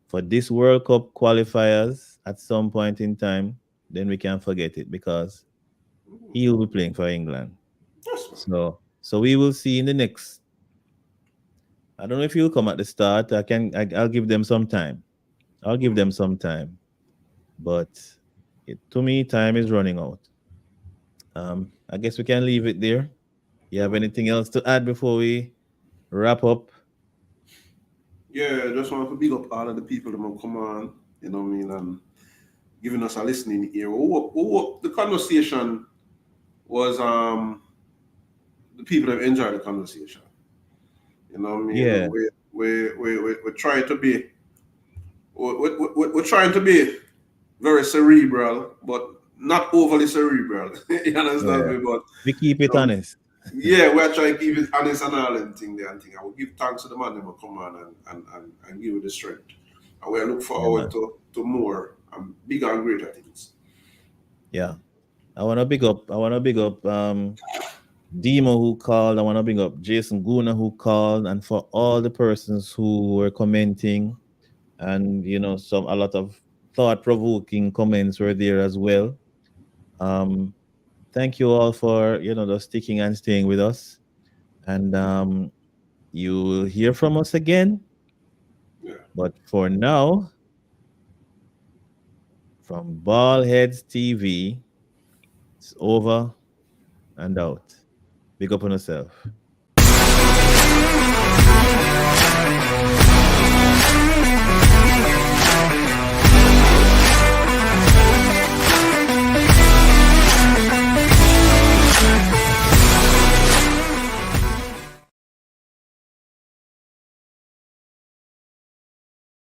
for this World Cup qualifiers at some point in time, then we can forget it because he will be playing for England.
Yes, man.
So we will see in the next. I don't know if he'll come at the start. I'll give them some time. I'll give them some time, but to me, time is running out. I guess we can leave it there. You have anything else to add before we wrap up?
Yeah, just want to big up all of the people that will come on, you know what I mean, and giving us a listening ear. The conversation was the people that enjoyed the conversation. You know what I mean?
Yeah,
We're trying to be we're trying to be very cerebral, but not overly cerebral. You understand
yeah.
me? But
We keep it
um,
honest.
yeah, we're trying to keep it honest and all and thing there and thing. I will give thanks to the man that will come on and give you the strength. And we look
Yeah,
forward
man.
to more and bigger and greater things.
Yeah. I wanna big up Demo who called. I wanna big up Jason Guna who called, and for all the persons who were commenting, and a lot of thought provoking comments were there as well. Um Thank you all for just sticking and staying with us. And you will hear from us again.
Yeah.
But for now, from Ballheads TV, it's over and out. Big up on yourself.